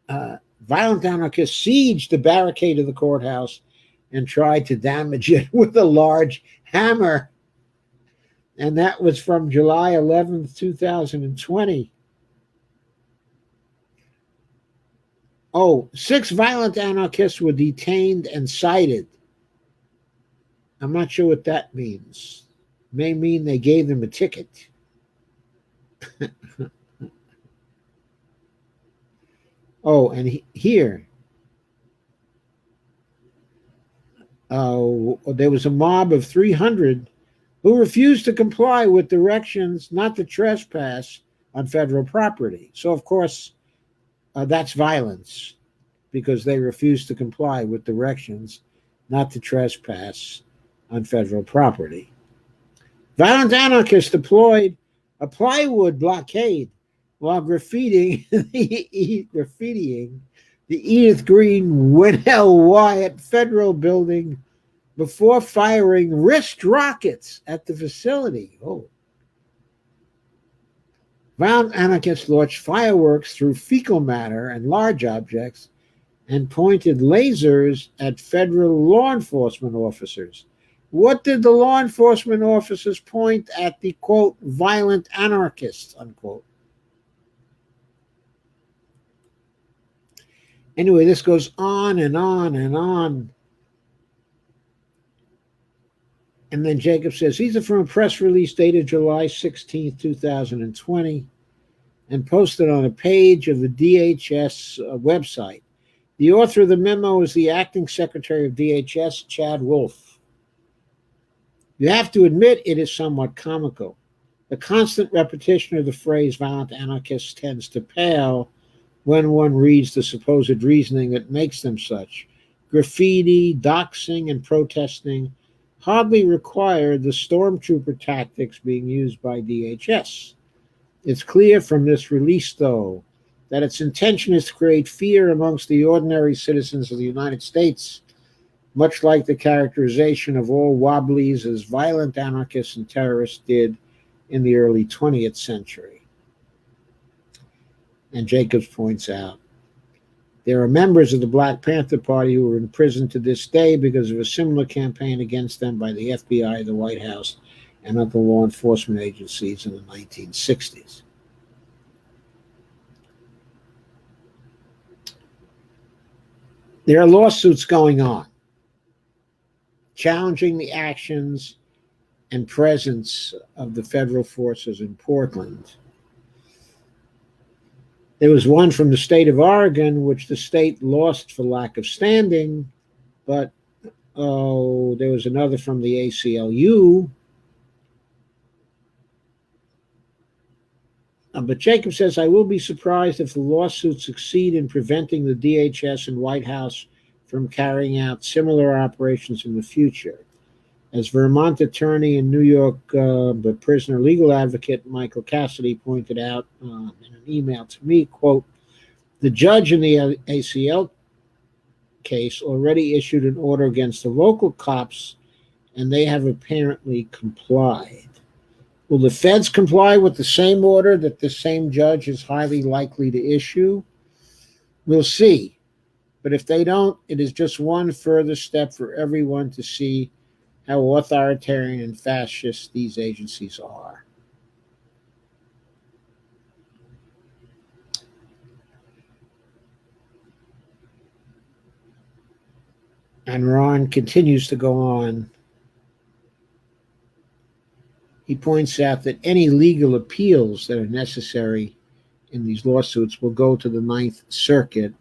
Violent anarchists sieged the barricade of the courthouse and tried to damage it with a large hammer. And that was from July 11th, 2020. Oh, 6 violent anarchists were detained and cited. I'm not sure what that means. It may mean they gave them a ticket. Oh, and here, there was a mob of 300 who refused to comply with directions not to trespass on federal property. So, of course, that's violence because they refused to comply with directions not to trespass on federal property. Violent anarchists deployed a plywood blockade while graffitiing the Edith Green Winnell Wyatt Federal Building before firing wrist rockets at the facility. Oh. Violent anarchists launched fireworks through fecal matter and large objects and pointed lasers at federal law enforcement officers. What did the law enforcement officers point at the, quote, violent anarchists, unquote? Anyway, this goes on and on and on. And then Jacob says, these are from a press release dated July 16th, 2020, and posted on a page of the DHS website. The author of the memo is the acting secretary of DHS, Chad Wolf. You have to admit it is somewhat comical. The constant repetition of the phrase violent anarchists tends to pale when one reads the supposed reasoning that makes them such. Graffiti, doxing, and protesting hardly require the stormtrooper tactics being used by DHS. It's clear from this release, though, that its intention is to create fear amongst the ordinary citizens of the United States, much like the characterization of all wobblies as violent anarchists and terrorists did in the early 20th century. And Jacobs points out, there are members of the Black Panther Party who are in prison to this day because of a similar campaign against them by the FBI, the White House, and other law enforcement agencies in the 1960s. There are lawsuits going on challenging the actions and presence of the federal forces in Portland. There was one from the state of Oregon, which the state lost for lack of standing, but there was another from the ACLU. But Jacob says, I will be surprised if the lawsuits succeed in preventing the DHS and White House from carrying out similar operations in the future. As Vermont attorney and New York prisoner legal advocate Michael Cassidy pointed out in an email to me, quote, the judge in the ACL case already issued an order against the local cops, and they have apparently complied. Will the feds comply with the same order that the same judge is highly likely to issue? We'll see. But if they don't, it is just one further step for everyone to see how authoritarian and fascist these agencies are. And Ron continues to go on. He points out that any legal appeals that are necessary in these lawsuits will go to the Ninth Circuit,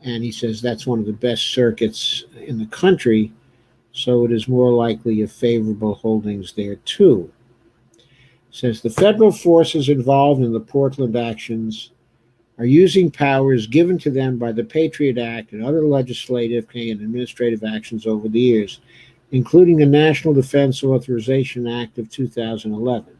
and he says that's one of the best circuits in the country, so it is more likely of favorable holdings there too. Says the federal forces involved in the Portland actions are using powers given to them by the Patriot Act and other legislative and administrative actions over the years, including the National Defense Authorization Act of 2011,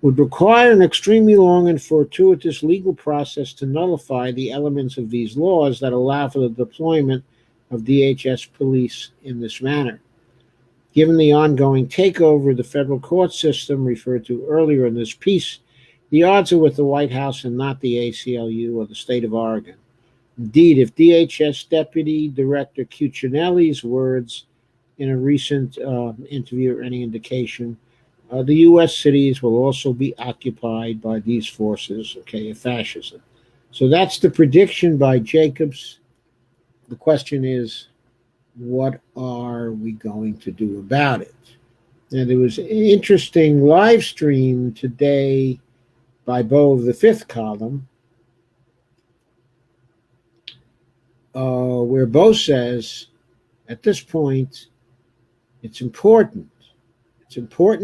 would require an extremely long and fortuitous legal process to nullify the elements of these laws that allow for the deployment of DHS police in this manner. Given the ongoing takeover of the federal court system referred to earlier in this piece, the odds are with the White House and not the ACLU or the state of Oregon. Indeed, if DHS Deputy Director Cuccinelli's words in a recent interview or any indication, the U.S. cities will also be occupied by these forces, of fascism. So that's the prediction by Jacobs. The question is, what are we going to do about it? Now, there was an interesting live stream today by Bo of the Fifth Column, where Bo says, at this point, it's important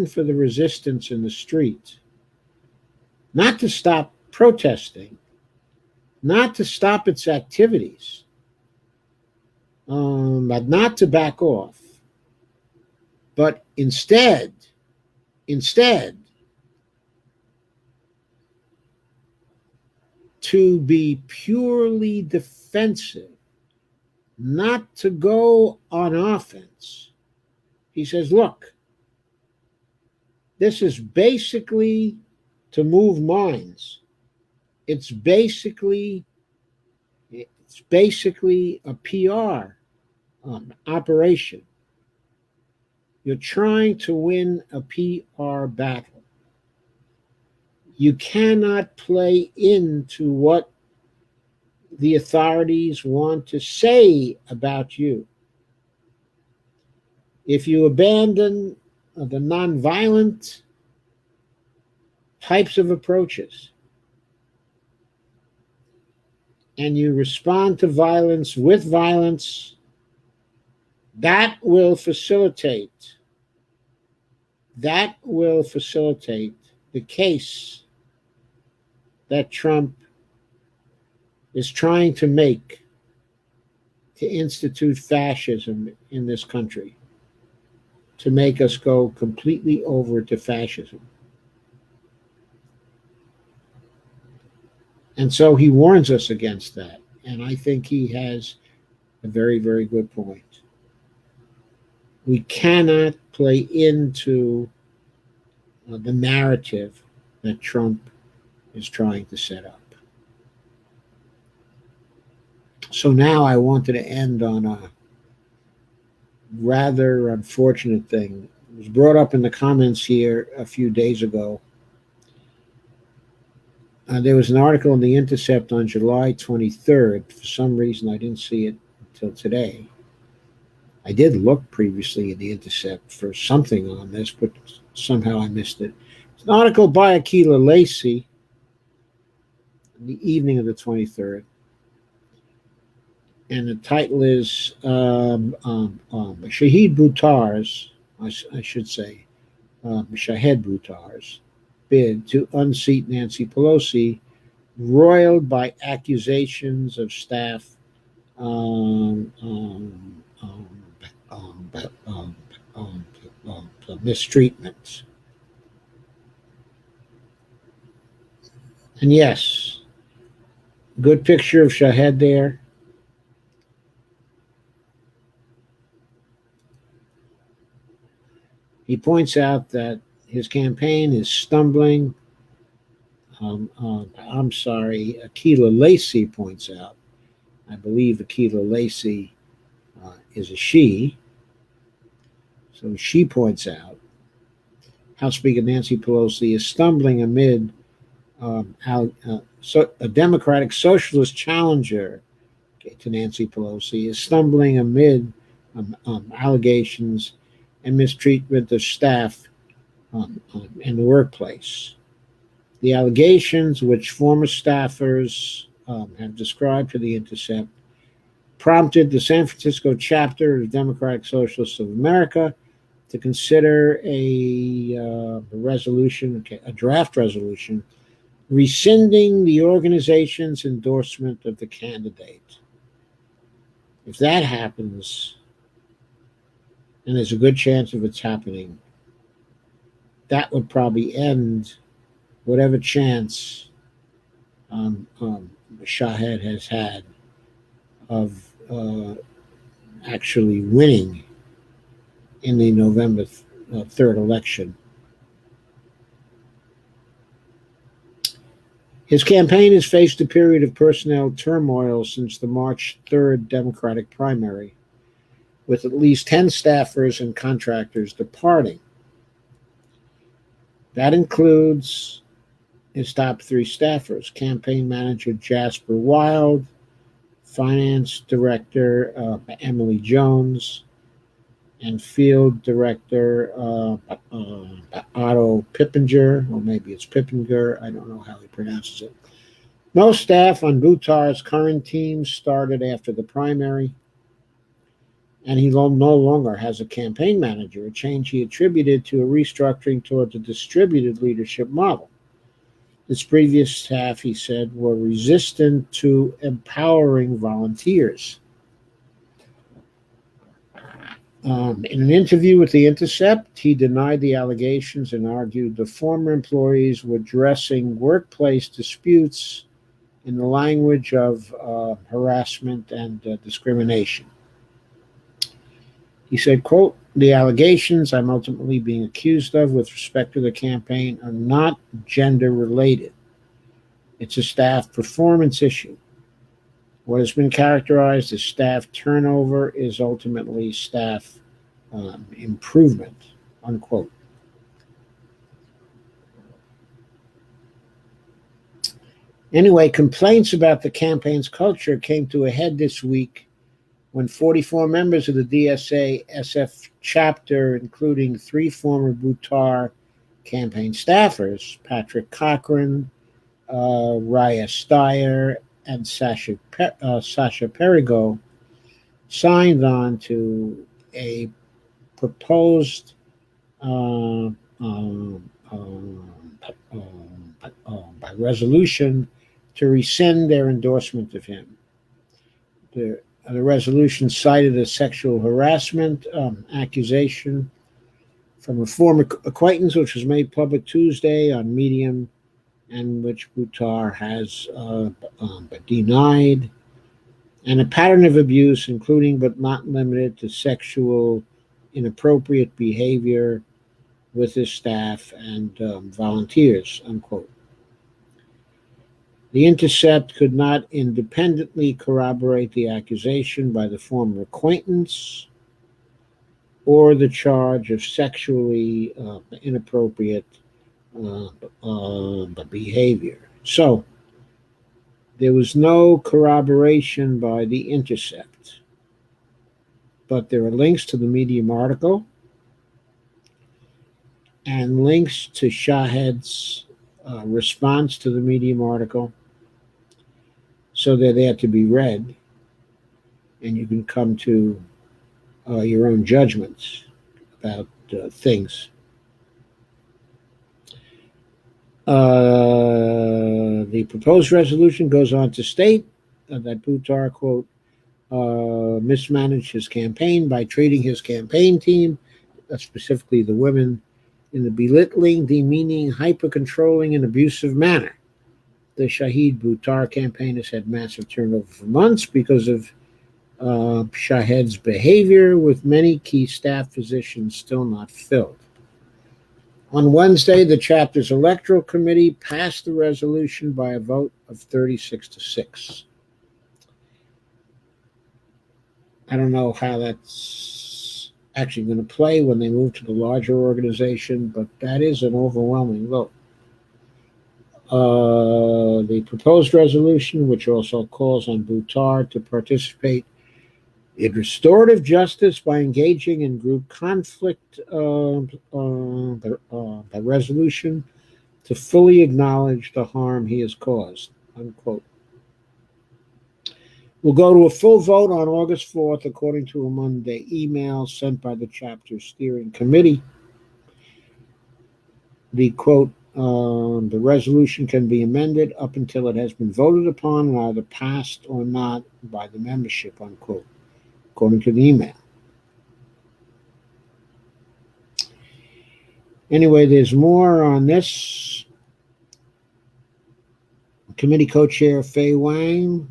for the resistance in the street not to stop protesting, not to stop its activities, but not to back off, but instead, to be purely defensive, not to go on offense. He says, look, this is basically to move minds. It's basically a PR operation. You're trying to win a PR battle. You cannot play into what the authorities want to say about you. If you abandon the nonviolent types of approaches and you respond to violence with violence, that will facilitate the case that Trump is trying to make to institute fascism in this country, to make us go completely over to fascism. And so he warns us against that. And I think he has a very, very good point. We cannot play into the narrative that Trump is trying to set up. So now I wanted to end on a rather unfortunate thing. It was brought up in the comments here a few days ago. There was an article in The Intercept on July 23rd. For some reason, I didn't see it until today. I did look previously at The Intercept for something on this, but somehow I missed it. It's an article by Akilah Lacey in the evening of the 23rd. And the title is Shahid Buttar's, I should say, Shahid Buttar's bid to unseat Nancy Pelosi, roiled by accusations of staff um, um, um, um, um, um, mistreatment. And yes, good picture of Shahid there. He points out that his campaign is stumbling. I'm sorry, Akilah Lacey points out. I believe Akilah Lacey is a she. So she points out House Speaker Nancy Pelosi is stumbling amid a Democratic socialist challenger to Nancy Pelosi is stumbling amid allegations and mistreatment of staff in the workplace. The allegations, which former staffers have described to The Intercept, prompted the San Francisco chapter of the Democratic Socialists of America to consider a draft resolution, rescinding the organization's endorsement of the candidate. If that happens, and there's a good chance of it's happening, that would probably end whatever chance Shahid has had of actually winning in the November 3rd election. His campaign has faced a period of personnel turmoil since the March 3rd Democratic primary, with at least 10 staffers and contractors departing. That includes his top 3 staffers: campaign manager Jasper Wild, finance director Emily Jones, and field director Otto Pippinger, or maybe it's Pippinger, I don't know how he pronounces it. Most staff on Buttar's current team started after the primary, and he no longer has a campaign manager, a change he attributed to a restructuring towards a distributed leadership model. His previous staff, he said, were resistant to empowering volunteers. In an interview with The Intercept, he denied the allegations and argued the former employees were addressing workplace disputes in the language of harassment and discrimination. He said, quote, "The allegations I'm ultimately being accused of with respect to the campaign are not gender related. It's a staff performance issue. What has been characterized as staff turnover is ultimately staff improvement," unquote. Anyway, complaints about the campaign's culture came to a head this week when 44 members of the DSA SF chapter, including 3 former Buttar campaign staffers, Patrick Cochran, Raya Steyer, and Sasha Perigo, signed on to a proposed by resolution to rescind their endorsement of him. The resolution cited a sexual harassment accusation from a former acquaintance, which was made public Tuesday on Medium, and which Buttar has denied, and a pattern of abuse, including but not limited to sexual inappropriate behavior with his staff and volunteers, unquote. The Intercept could not independently corroborate the accusation by the former acquaintance or the charge of sexually inappropriate behavior. So, there was no corroboration by The Intercept, but there are links to the Medium article and links to Shahid's response to the Medium article, so they're there to be read, and you can come to your own judgments about things. The proposed resolution goes on to state that Buttar, quote, mismanaged his campaign by treating his campaign team, specifically the women, in a belittling, demeaning, hyper-controlling, and abusive manner. The Shahid Buttar campaign has had massive turnover for months because of Shahid's behavior, with many key staff positions still not filled. On Wednesday, the chapter's electoral committee passed the resolution by a vote of 36-6. I don't know how that's actually going to play when they move to the larger organization, but that is an overwhelming vote. The proposed resolution, which also calls on Buttar to participate in restorative justice by engaging in group conflict, the resolution to fully acknowledge the harm he has caused, unquote. Will go to a full vote on August 4th, according to a Monday email sent by the chapter steering committee. The quote, the resolution can be amended up until it has been voted upon and either passed or not by the membership, unquote, according to the email. Anyway, there's more on this. Committee co-chair Fei Wang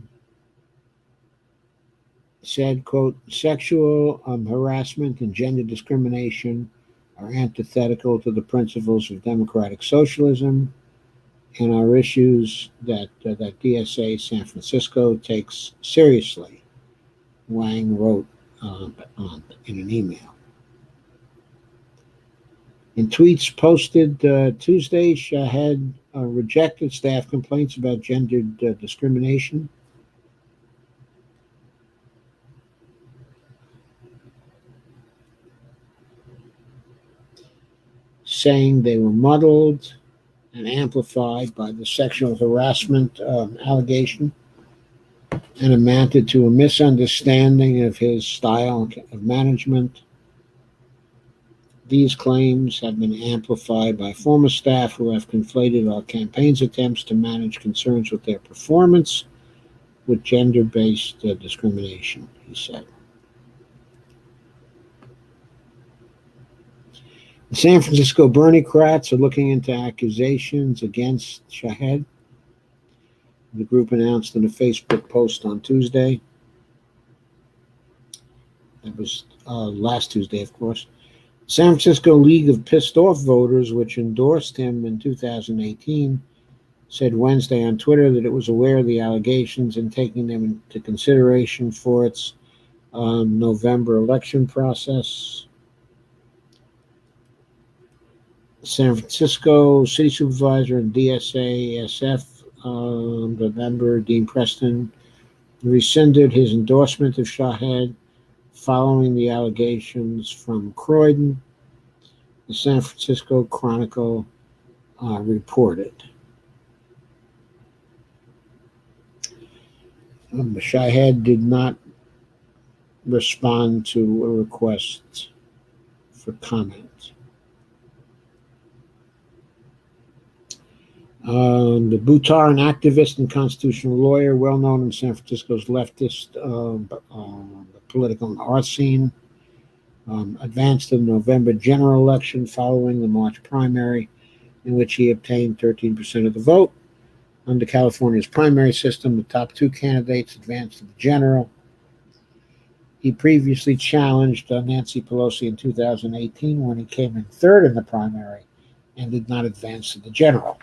said, quote, sexual harassment and gender discrimination are antithetical to the principles of democratic socialism and are issues that DSA San Francisco takes seriously, Wang wrote in an email. In tweets posted Tuesday, Shahid rejected staff complaints about gendered discrimination. Saying they were muddled and amplified by the sexual harassment allegation and amounted to a misunderstanding of his style of management. These claims have been amplified by former staff who have conflated our campaign's attempts to manage concerns with their performance with gender-based discrimination, he said. The San Francisco Bernie-crats are looking into accusations against Shahid. The group announced in a Facebook post on Tuesday. That was last Tuesday, of course. San Francisco League of Pissed Off Voters, which endorsed him in 2018, said Wednesday on Twitter that it was aware of the allegations and taking them into consideration for its November election process. San Francisco City Supervisor and DSA-SF member Dean Preston rescinded his endorsement of Shahid following the allegations from Croydon, the San Francisco Chronicle reported. Shahid did not respond to a request for comment. The Buttar, an activist and constitutional lawyer, well known in San Francisco's leftist political and art scene, advanced to the November general election following the March primary, in which he obtained 13% of the vote. Under California's primary system, the top two candidates advanced to the general. He previously challenged Nancy Pelosi in 2018 when he came in third in the primary and did not advance to the general.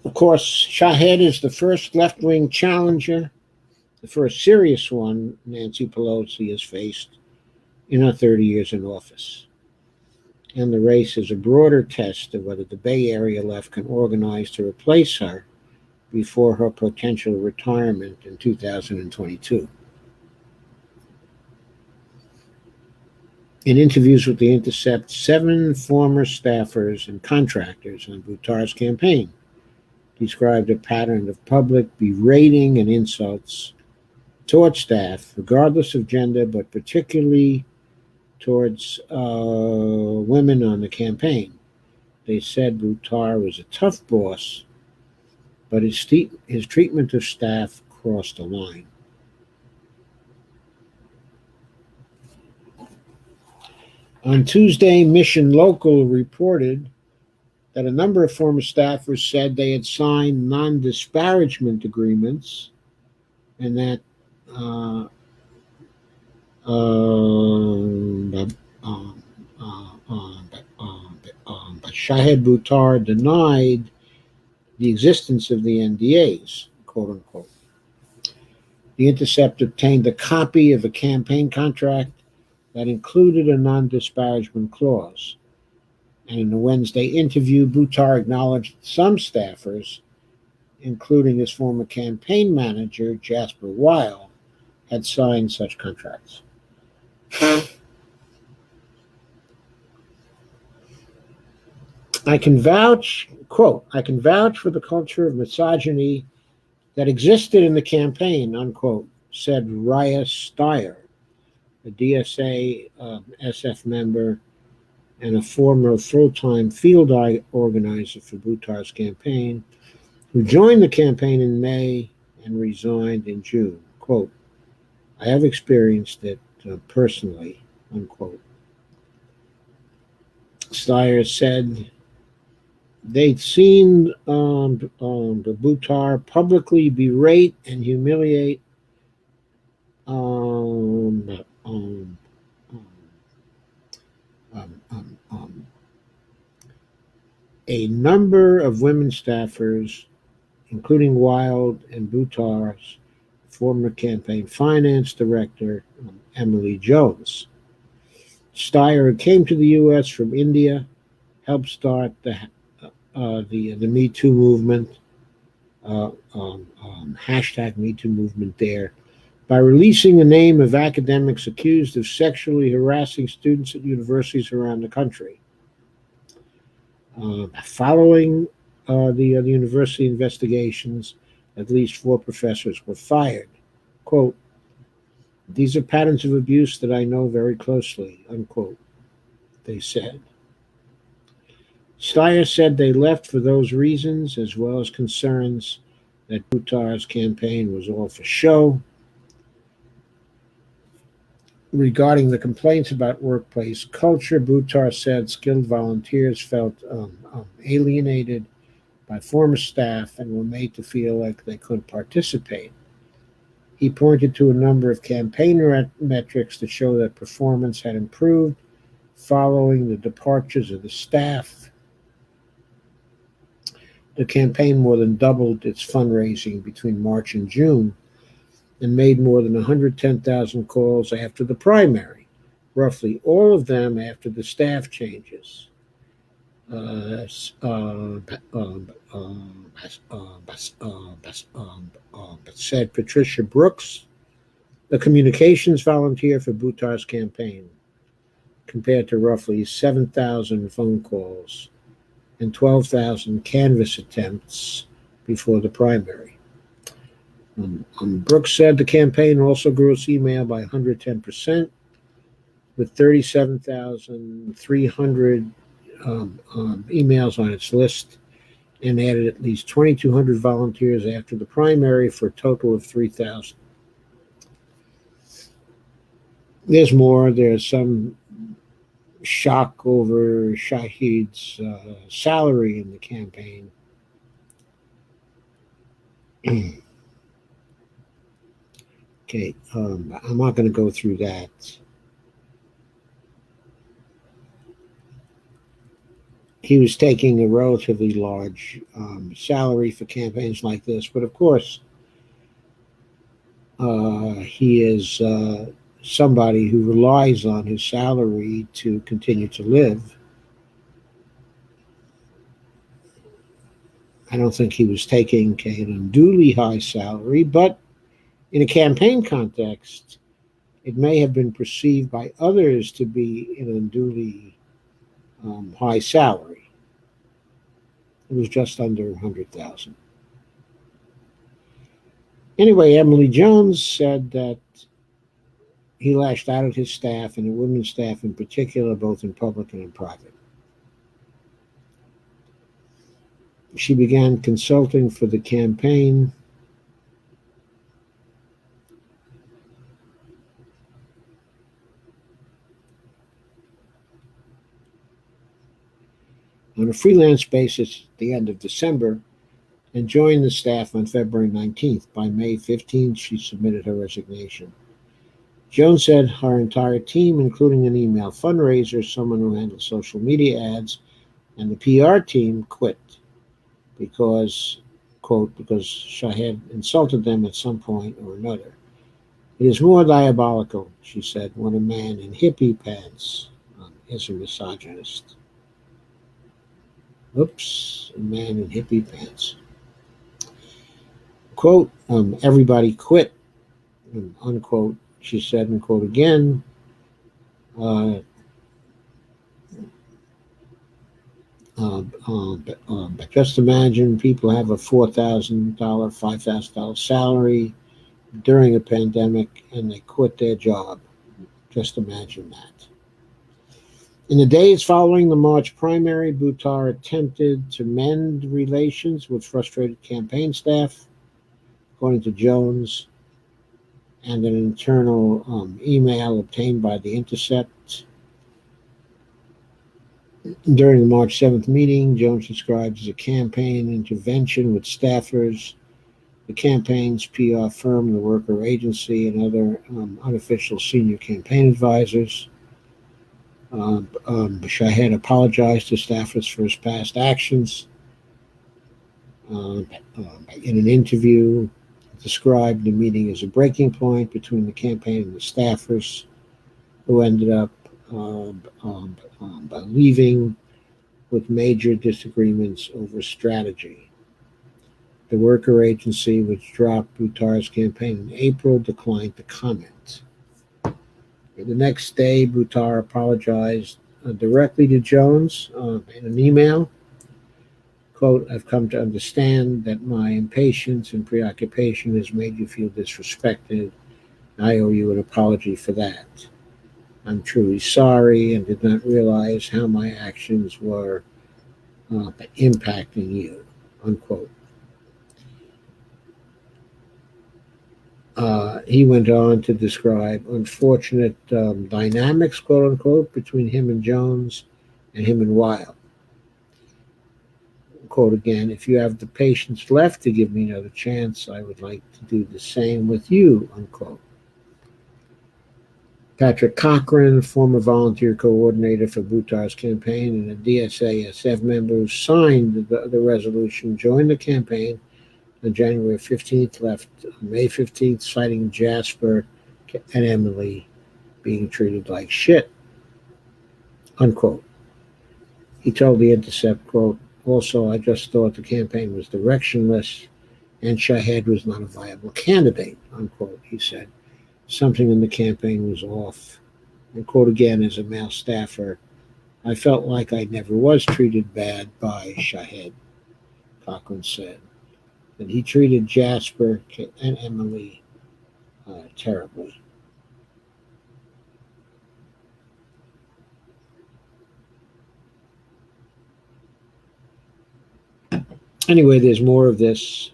Of course, Shahid is the first left-wing challenger, the first serious one Nancy Pelosi has faced in her 30 years in office. And the race is a broader test of whether the Bay Area left can organize to replace her before her potential retirement in 2022. In interviews with The Intercept, 7 former staffers and contractors on Buttar's campaign described a pattern of public berating and insults toward staff, regardless of gender, but particularly towards women on the campaign. They said Buttar was a tough boss, but his treatment of staff crossed a line. On Tuesday, Mission Local reported that a number of former staffers said they had signed non-disparagement agreements and that uh, but but Shahid Buttar denied the existence of the NDAs, quote unquote. The Intercept obtained a copy of a campaign contract that included a non-disparagement clause. And in a Wednesday interview, Buttar acknowledged some staffers, including his former campaign manager, Jasper Weil, had signed such contracts. I can vouch, quote, I can vouch for the culture of misogyny that existed in the campaign, unquote, said Raya Steyer, a DSA SF member and a former full-time field organizer for Buttar's campaign, who joined the campaign in May and resigned in June. Quote, I have experienced it personally, unquote. Steyer said they'd seen the Buttar publicly berate and humiliate a number of women staffers, including Wild and Buttar's former campaign finance director, Emily Jones. Steyer ccame to the U.S. from India, helped start the Me Too movement, hashtag Me Too movement there, by releasing the name of academics accused of sexually harassing students at universities around the country. Following the university investigations, at least 4 professors were fired. Quote, these are patterns of abuse that I know very closely, unquote, they said. Steyer said they left for those reasons, as well as concerns that Buttar's campaign was all for show. Regarding the complaints about workplace culture, Buttar said skilled volunteers felt alienated by former staff and were made to feel like they couldn't participate. He pointed to a number of campaign metrics that show that performance had improved following the departures of the staff. The campaign more than doubled its fundraising between March and June and made more than 110,000 calls after the primary, roughly all of them after the staff changes. But said Patricia Brooks, the communications volunteer for Buttar's campaign, compared to roughly 7,000 phone calls and 12,000 canvass attempts before the primary. Brooks said the campaign also grew its email by 110%, with 37,300 emails on its list, and added at least 2,200 volunteers after the primary for a total of 3,000. There's more. There's some shock over Shahid's salary in the campaign. Okay, I'm not going to go through that. He was taking a relatively large salary for campaigns like this, but of course, he is somebody who relies on his salary to continue to live. I don't think he was taking an unduly high salary, but in a campaign context, it may have been perceived by others to be an unduly high salary. It was just under 100,000. Anyway, Emily Jones said that he lashed out at his staff and the women's staff in particular, both in public and in private. She began consulting for the campaign. On a freelance basis at the end of December and joined the staff on February 19th. By May 15th, she submitted her resignation. Jones said her entire team, including an email fundraiser, someone who handled social media ads, and the PR team quit because, quote, because Shahid insulted them at some point or another. It is more diabolical, she said, when a man in hippie pants is a misogynist. Oops, a man in hippie pants. Quote, everybody quit, unquote, she said, and quote again, but just imagine people have a $4,000, $5,000 salary during a pandemic and they quit their job. Just imagine that. In the days following the March primary, Buttar attempted to mend relations with frustrated campaign staff, according to Jones, and an internal email obtained by The Intercept. During the March 7th meeting, Jones described as a campaign intervention with staffers, the campaign's PR firm, the worker agency, and other unofficial senior campaign advisors. Shahid apologized to staffers for his past actions. In an interview, described the meeting as a breaking point between the campaign and the staffers, who ended up leaving with major disagreements over strategy. The worker agency, which dropped Buttar's campaign in April, declined to comment. The next day, Buttar apologized directly to Jones in an email. Quote, I've come to understand that my impatience and preoccupation has made you feel disrespected. I owe you an apology for that. I'm truly sorry and did not realize how my actions were impacting you, unquote. He went on to describe unfortunate dynamics, quote unquote, between him and Jones and him and Weil. Quote again, if you have the patience left to give me another chance, I would like to do the same with you, unquote. Patrick Cochran, former volunteer coordinator for Buttar's campaign and a DSA-SF member who signed the resolution, joined the campaign on January 15th, left on May 15th, citing Jasper and Emily being treated like shit, unquote. He told The Intercept, quote, also, I just thought the campaign was directionless and Shahid was not a viable candidate, unquote, he said. Something in the campaign was off. And quote again, as a male staffer, I felt like I never was treated bad by Shahid, Cochran said. And he treated Jasper and Emily terribly. Anyway, there's more of this,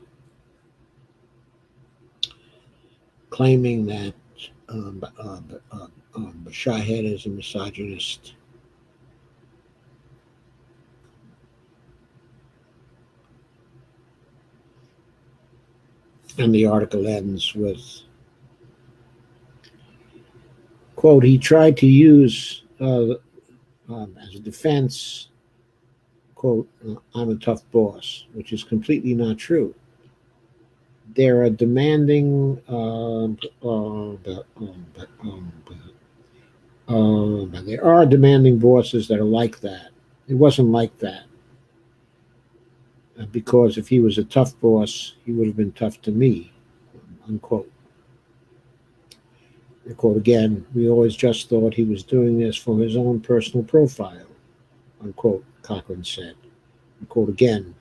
claiming that Shahid is a misogynist. And the article ends with, quote, he tried to use as a defense, quote, I'm a tough boss, which is completely not true. There are demanding, there are demanding bosses that are like that. It wasn't like that. Because if he was a tough boss, he would have been tough to me, unquote. And quote again, we always just thought he was doing this for his own personal profile, unquote, Cochran said. And quote again,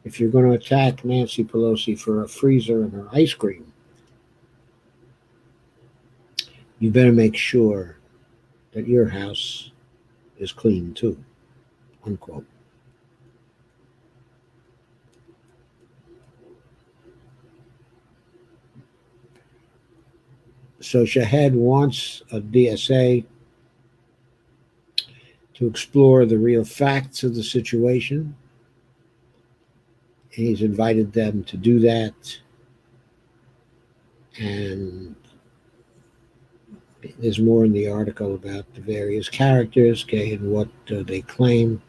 if you're going to attack Nancy Pelosi for a freezer and her ice cream, you better make sure that your house is clean too, unquote. So Shahid wants a DSA to explore the real facts of the situation. He's invited them to do that. And there's more in the article about the various characters, okay, and what they claim.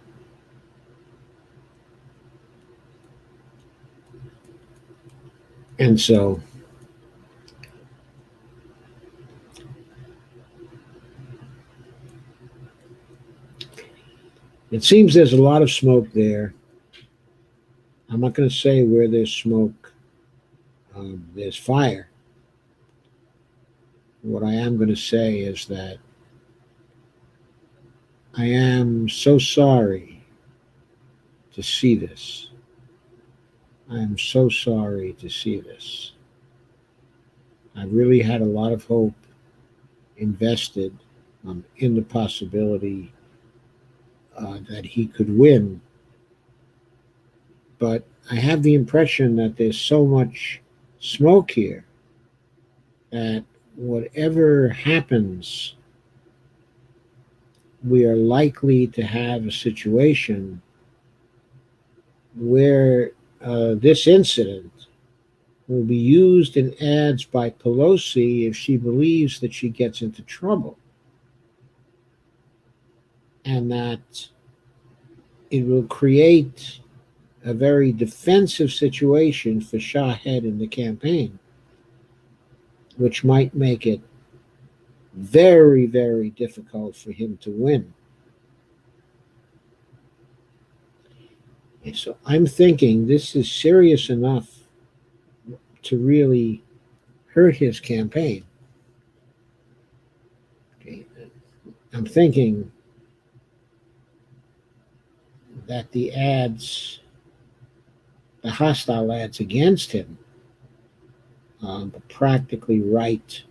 And so it seems there's a lot of smoke there. I'm not going to say where there's smoke, there's fire. What I am going to say is that I am so sorry to see this. I am so sorry to see this. I really had a lot of hope invested in the possibility that he could win. But I have the impression that there's so much smoke here that whatever happens, we are likely to have a situation where this incident will be used in ads by Pelosi if she believes that she gets into trouble, and that it will create a very defensive situation for Shahid in the campaign, which might make it very, very difficult for him to win. And so I'm thinking this is serious enough to really hurt his campaign. Okay. I'm thinking that the ads, the hostile ads against him, practically write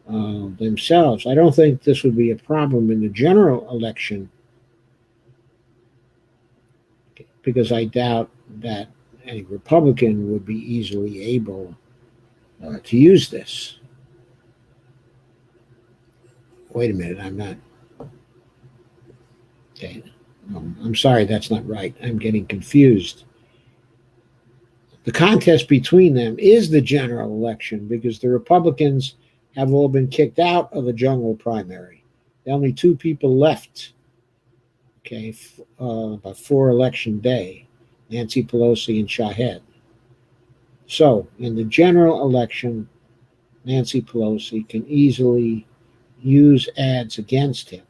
themselves. I don't think this would be a problem in the general election because I doubt that any Republican would be easily able to use this. Wait a minute, I'm not. Okay. I'm sorry, that's not right. I'm getting confused. The contest between them is the general election because the Republicans have all been kicked out of the general primary. There are only two people left, okay, before election day, Nancy Pelosi and Shahid. So in the general election, Nancy Pelosi can easily use ads against him,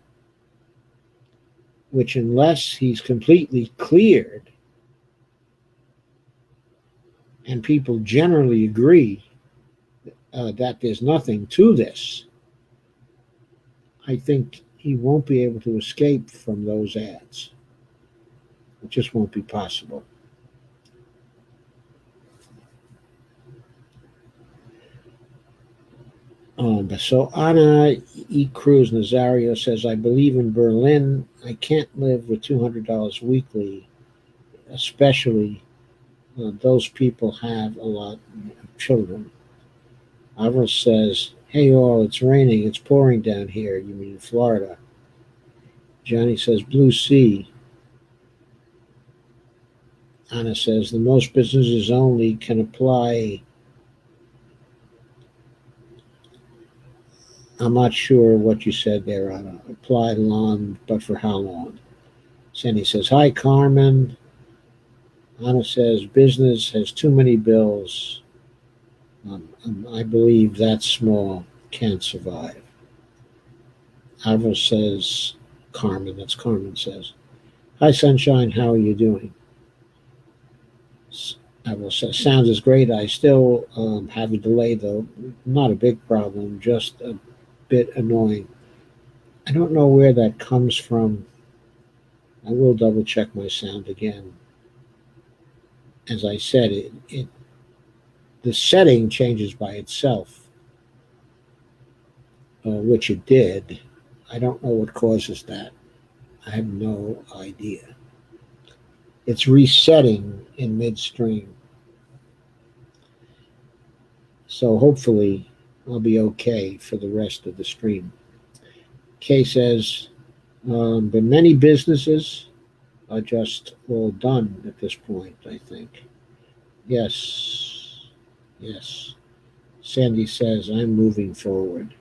which unless he's completely cleared, and people generally agree that there's nothing to this, I think he won't be able to escape from those ads. It just won't be possible. So Anna E. Cruz Nazario says, I believe in Berlin. I can't live with $200 weekly, especially those people have a lot of children. Avros says, hey all, it's raining, it's pouring down here. You mean Florida? Johnny says, Blue Sea. Anna says, the most businesses only can apply. I'm not sure what you said there, Anna. Apply long, but for how long? Sandy says, hi, Carmen. Anna says, business has too many bills. I believe that small can't survive. Alva says, Carmen, that's Carmen says, hi, Sunshine, how are you doing? Alva says, sounds is great. I still have a delay, though. Not a big problem, just a bit annoying. I don't know where that comes from. I will double check my sound again. As I said, the setting changes by itself. which it did. I don't know what causes that. I have no idea. It's resetting in midstream. So hopefully I'll be okay for the rest of the stream. Kay says, but many businesses are just all done at this point, I think. Yes, yes. Sandy says, I'm moving forward.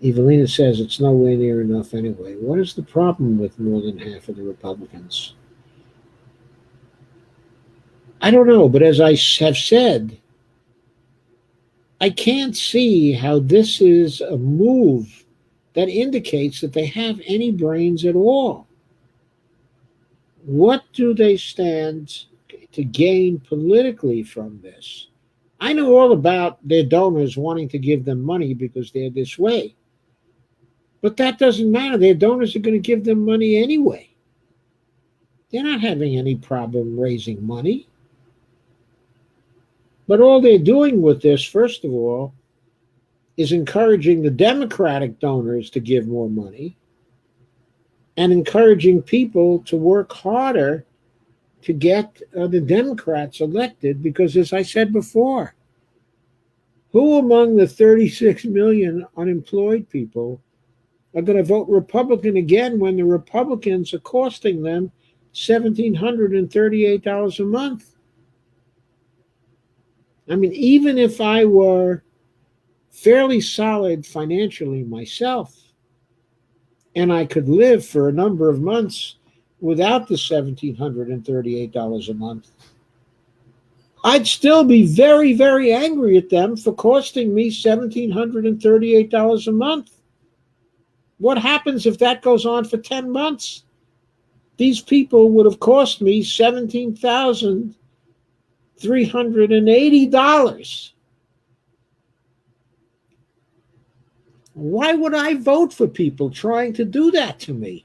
Evelina says, it's nowhere near enough anyway. What is the problem with more than half of the Republicans? I don't know, but as I have said, I can't see how this is a move that indicates that they have any brains at all. What do they stand to gain politically from this? I know all about their donors wanting to give them money because they're this way. But that doesn't matter. Their donors are going to give them money anyway. They're not having any problem raising money. But all they're doing with this, first of all, is encouraging the Democratic donors to give more money and encouraging people to work harder to get the Democrats elected because, as I said before, who among the 36 million unemployed people are going to vote Republican again when the Republicans are costing them $1,738 a month? I mean, even if I were fairly solid financially myself and I could live for a number of months without the $1,738 a month, I'd still be very, very angry at them for costing me $1,738 a month. What happens if that goes on for 10 months? These people would have cost me $17,380. Why would I vote for people trying to do that to me?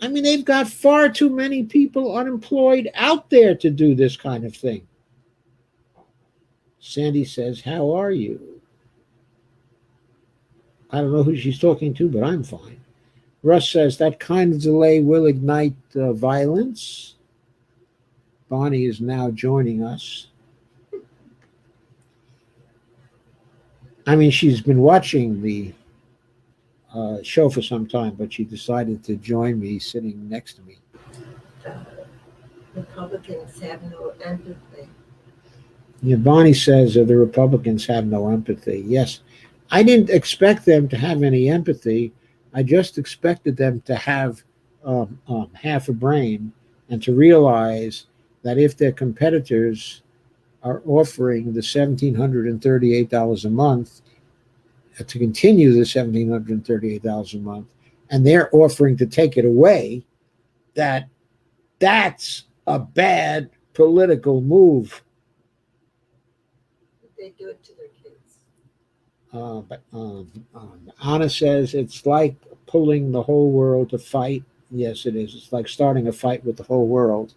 I mean, they've got far too many people unemployed out there to do this kind of thing. Sandy says, how are you? I don't know who she's talking to, but I'm fine. Russ says, that kind of delay will ignite violence. Bonnie is now joining us. I mean, she's been watching the show for some time, but she decided to join me sitting next to me. Republicans have no empathy. Yeah, Bonnie says the Republicans have no empathy. Yes, I didn't expect them to have any empathy. I just expected them to have half a brain and to realize that if their competitors are offering the $1,738 a month to continue the $1,738 a month, and they're offering to take it away, that's a bad political move. They do it to their kids. But Anna says it's like pulling the whole world to fight. Yes, it is. It's like starting a fight with the whole world.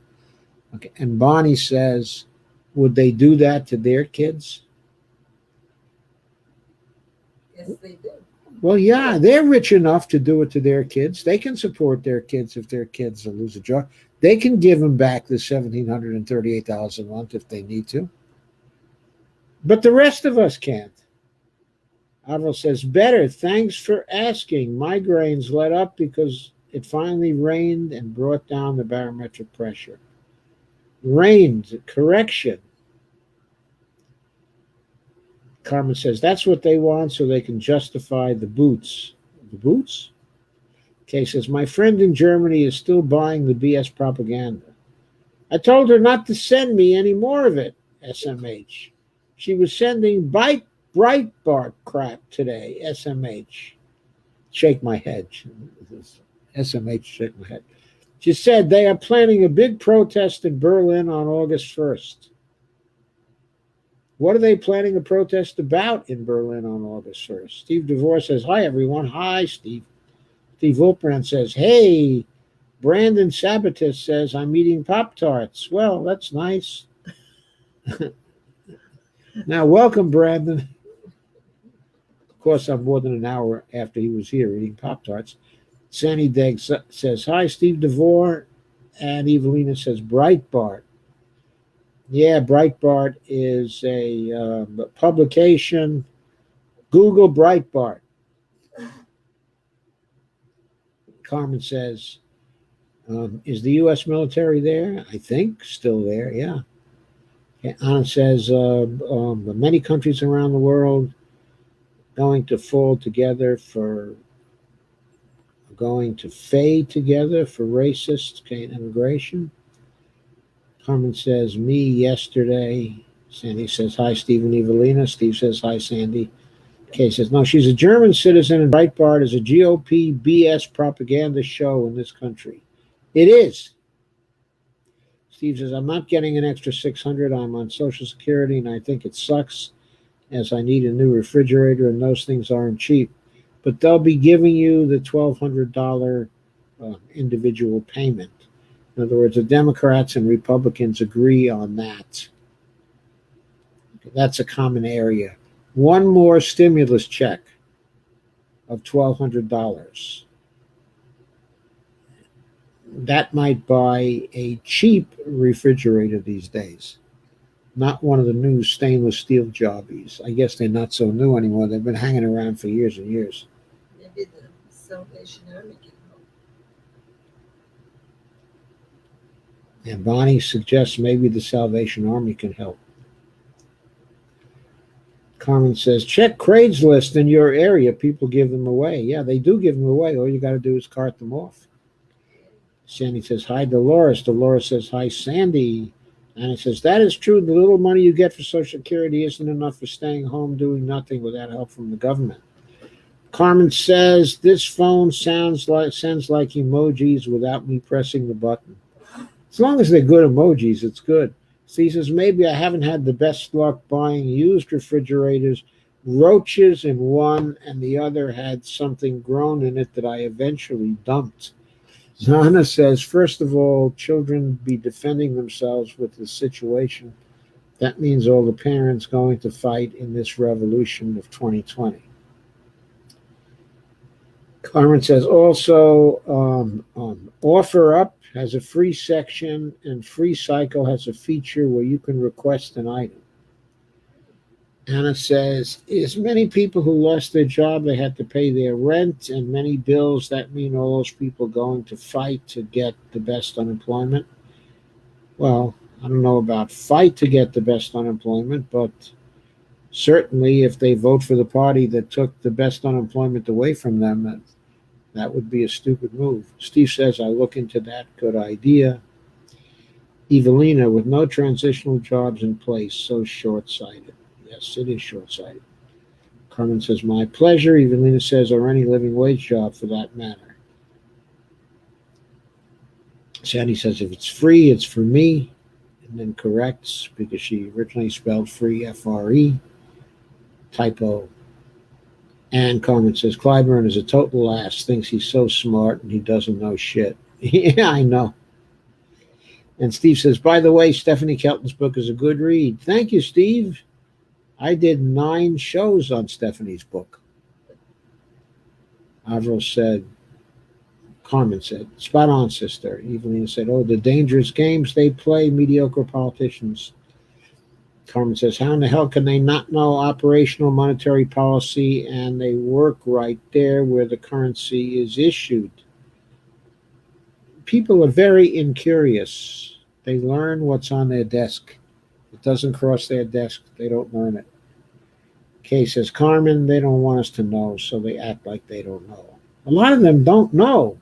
Okay. And Bonnie says, would they do that to their kids? Yes, they do. Well, yeah, they're rich enough to do it to their kids. They can support their kids if their kids lose a job. They can give them back the $1,738 a month if they need to. But the rest of us can't. Avril says, better. Thanks for asking. Migraines let up because it finally rained and brought down the barometric pressure. Rained, correction. Carmen says, that's what they want so they can justify the boots. The boots? Kay says, my friend in Germany is still buying the BS propaganda. I told her not to send me any more of it, SMH. She was sending Breitbart crap today, SMH. Shake my head. SMH, shake my head. She said they are planning a big protest in Berlin on August 1st. What are they planning a protest about in Berlin on August 1st? Steve DeVore says, hi, everyone. Hi, Steve. Steve Wolfbrand says, hey. Brandon Sabatis says, I'm eating Pop-Tarts. Well, that's nice. Now, welcome, Brandon. Of course, I'm more than an hour after he was here eating Pop Tarts. Sandy Degg says, "Hi, Steve DeVore." And Evelina says, "Breitbart." Yeah, Breitbart is a publication. Google Breitbart. Carmen says, "Is the U.S. military there?" I think still there, yeah. Anna says, "Many countries around the world going to fall together for going to fade together for racist immigration." Carmen says, "Me yesterday." Sandy says, "Hi, Steve and Evelina." Steve says, "Hi, Sandy." Kay says, "No, she's a German citizen, and Breitbart is a GOP BS propaganda show in this country." It is. Steve says, "I'm not getting an extra 600. I'm on Social Security, and I think it sucks as I need a new refrigerator, and those things aren't cheap. But they'll be giving you the $1,200 individual payment." In other words, the Democrats and Republicans agree on that. That's a common area. One more stimulus check of $1,200. That might buy a cheap refrigerator these days. Not one of the new stainless steel jobbies. I guess they're not so new anymore. They've been hanging around for years and years. Maybe the Salvation Army can help. And Bonnie suggests maybe the Salvation Army can help. Carmen says, "Check Craigslist in your area. People give them away." Yeah, they do give them away. All you got to do is cart them off. Sandy says, "Hi, Dolores." Dolores says, "Hi, Sandy." And it says, "That is true. The little money you get for Social Security isn't enough for staying home doing nothing without help from the government." Carmen says, "This phone sends like emojis without me pressing the button." As long as they're good emojis, it's good. So he says, "Maybe I haven't had the best luck buying used refrigerators. Roaches in one, and the other had something grown in it that I eventually dumped." Zana says, "First of all, children be defending themselves with the situation. That means all the parents going to fight in this revolution of 2020. Carmen says, "Also, OfferUp has a free section, and Free Cycle has a feature where you can request an item." Anna says, "Is many people who lost their job, they had to pay their rent and many bills. That mean all those people going to fight to get the best unemployment?" Well, I don't know about fight to get the best unemployment, but certainly if they vote for the party that took the best unemployment away from them, that would be a stupid move. Steve says, "I look into that. Good idea." Evelina, "With no transitional jobs in place, so short sighted." Yes, it is short sighted. Carmen says, "My pleasure." Evelina says, "Or any living wage job for that matter." Sandy says, "If it's free, it's for me." And then corrects because she originally spelled free FRE. Typo. And Carmen says, "Clyburn is a total ass, thinks he's so smart and he doesn't know shit." Yeah, I know. And Steve says, "By the way, Stephanie Kelton's book is a good read." Thank you, Steve. I did 9 shows on Stephanie's book. Avril said, Carmen said, "Spot on, sister." Evelyn said, "Oh, the dangerous games they play, mediocre politicians." Carmen says, "How in the hell can they not know operational monetary policy and they work right there where the currency is issued?" People are very incurious. They learn what's on their desk. If it doesn't cross their desk, they don't learn it. Kay says, "Carmen, they don't want us to know, so they act like they don't know." A lot of them don't know.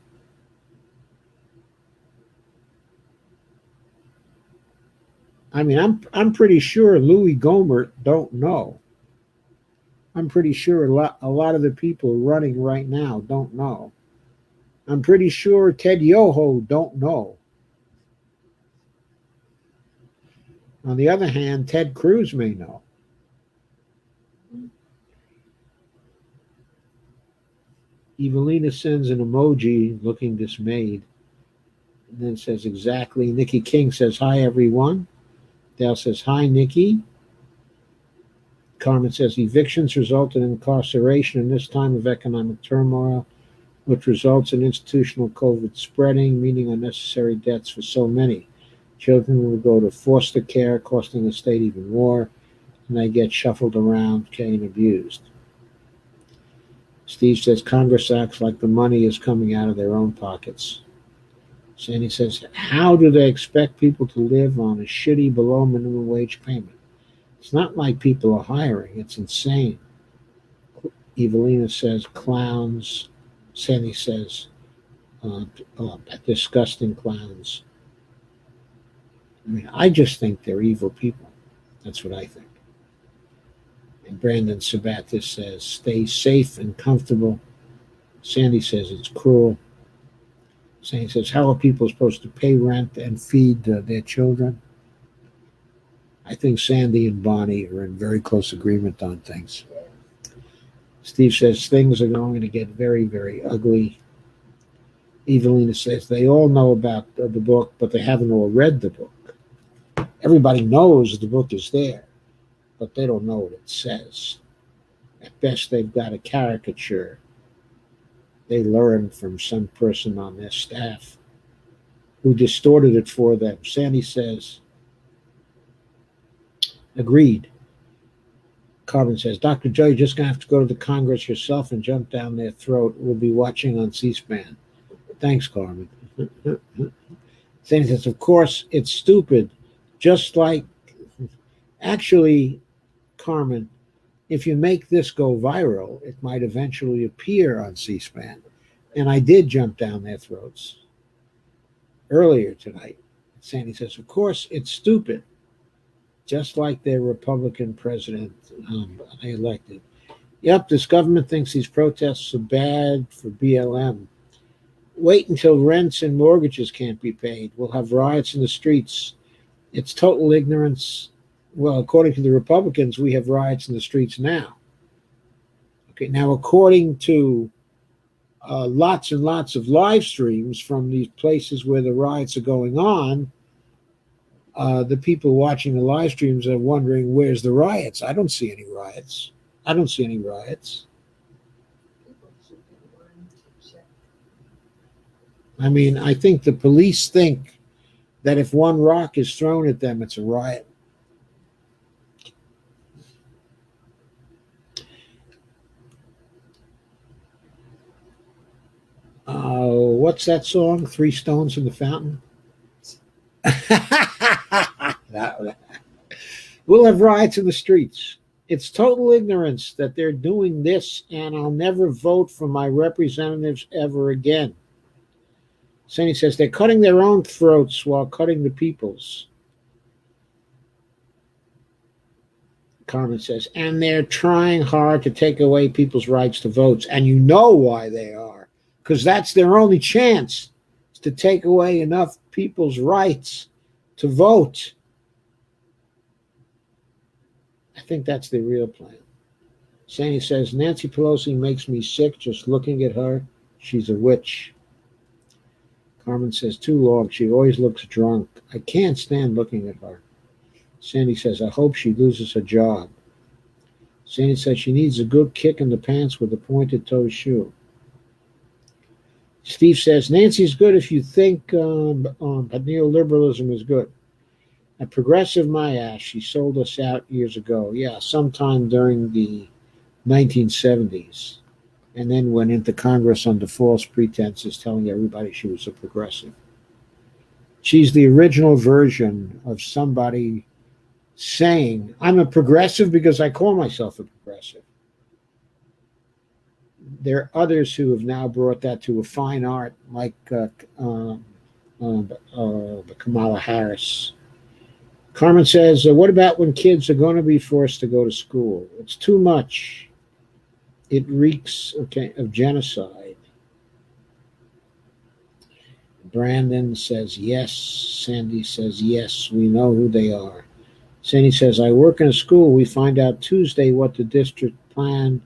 I mean, I'm pretty sure Louis Gohmert don't know. I'm pretty sure a lot of the people running right now don't know. I'm pretty sure Ted Yoho don't know. On the other hand, Ted Cruz may know. Evelina sends an emoji looking dismayed and then says, "Exactly." Nikki King says, "Hi, everyone." Dale says, "Hi, Nikki." Carmen says evictions result in incarceration in this time of economic turmoil, which results in institutional COVID spreading, meaning unnecessary deaths for so many. Children will go to foster care, costing the state even more, and they get shuffled around, and abused. Steve says Congress acts like the money is coming out of their own pockets. Sandy says, how do they expect people to live on a shitty below minimum wage payment? It's not like people are hiring. It's insane. Evelina says, clowns. Sandy says, disgusting clowns. I mean, I just think they're evil people. That's what I think. And Brandon Sabatis says, stay safe and comfortable. Sandy says, it's cruel. Sandy says, how are people supposed to pay rent and feed their children? I think Sandy and Bonnie are in very close agreement on things. Steve says, things are going to get very, very ugly. Evelina says, they all know about the book, but they haven't all read the book. Everybody knows the book is there, but they don't know what it says. At best, they've got a caricature they learned from some person on their staff who distorted it for them. Sandy says, agreed. Carmen says, Dr. Joe, you're just going to have to go to the Congress yourself and jump down their throat. We'll be watching on C-SPAN. Thanks, Carmen. Sandy says, of course, it's stupid. Just like, actually, Carmen, if you make this go viral, it might eventually appear on C-SPAN. And I did jump down their throats earlier tonight. Sandy says, of course, it's stupid. Just like their Republican president they elected. Yep, this government thinks these protests are bad for BLM. Wait until rents and mortgages can't be paid. We'll have riots in the streets. It's total ignorance. Well, according to the Republicans, we have riots in the streets now. Okay, now according to lots and lots of live streams from these places where the riots are going on, the people watching the live streams are wondering, where's the riots? I don't see any riots. I don't see any riots. I mean, I think the police think that if one rock is thrown at them, it's a riot. What's that song? Three Stones in the Fountain? We'll have riots in the streets. It's total ignorance that they're doing this, and I'll never vote for my representatives ever again. Sandy says they're cutting their own throats while cutting the people's. Carmen says, and they're trying hard to take away people's rights to vote. And you know why they are, because that's their only chance, is to take away enough people's rights to vote. I think that's the real plan. Sandy says, Nancy Pelosi makes me sick just looking at her. She's a witch. Carmen says, too long. She always looks drunk. I can't stand looking at her. Sandy says, I hope she loses her job. Sandy says she needs a good kick in the pants with a pointed toe shoe. Steve says, Nancy's good if you think neoliberalism is good. A progressive, my ass, she sold us out years ago. Yeah, sometime during the 1970s. And then went into Congress under false pretenses, telling everybody she was a progressive. She's the original version of somebody saying, I'm a progressive because I call myself a progressive. There are others who have now brought that to a fine art, like Kamala Harris. Carmen says, what about when kids are going to be forced to go to school? It's too much. It reeks of genocide. Brandon says, yes. Sandy says, yes, we know who they are. Sandy says, I work in a school. We find out Tuesday what the district plan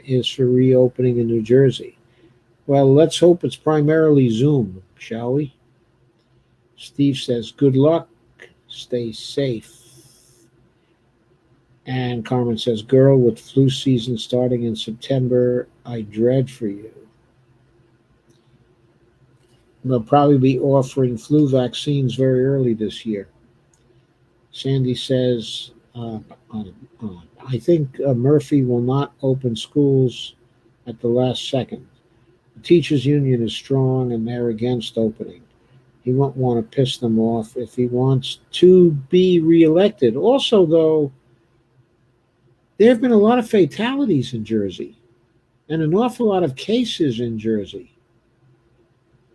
is for reopening in New Jersey. Well, let's hope it's primarily Zoom, shall we? Steve says, good luck. Stay safe. And Carmen says, girl, with flu season starting in September, I dread for you. They'll probably be offering flu vaccines very early this year. Sandy says, I think Murphy will not open schools at the last second. The teachers' union is strong and they're against opening. He won't want to piss them off if he wants to be reelected. Also, though, there have been a lot of fatalities in Jersey and an awful lot of cases in Jersey.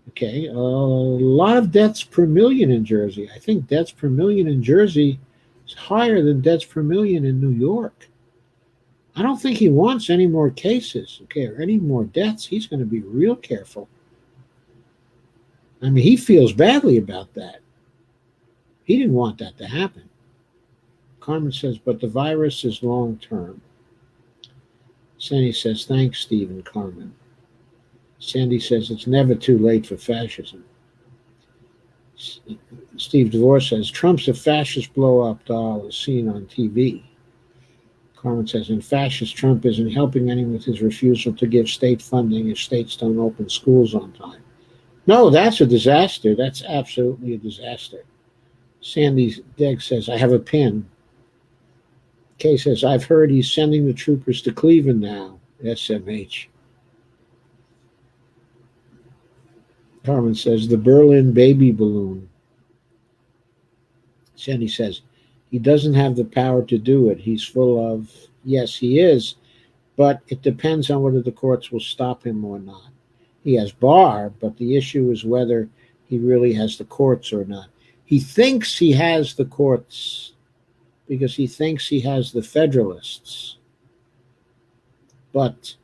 Okay, a lot of deaths per million in Jersey. I think deaths per million in Jersey is higher than deaths per million in New York. I don't think he wants any more cases, okay, or any more deaths. He's going to be real careful. I mean, he feels badly about that. He didn't want that to happen. Carmen says, but the virus is long term. Sandy says, thanks, Steve and Carmen. Sandy says, it's never too late for fascism. Steve DeVore says, Trump's a fascist blow-up doll as seen on TV. Carmen says, and fascist Trump isn't helping anyone with his refusal to give state funding if states don't open schools on time. No, that's a disaster. That's absolutely a disaster. Sandy Degg says, I have a pin. Kay says, I've heard he's sending the troopers to Cleveland now. SMH. Carmen says, the Berlin baby balloon. Sandy says, he doesn't have the power to do it. He's full of, yes, he is, but it depends on whether the courts will stop him or not. He has Barr, but the issue is whether he really has the courts or not. He thinks he has the courts because he thinks he has the Federalists. But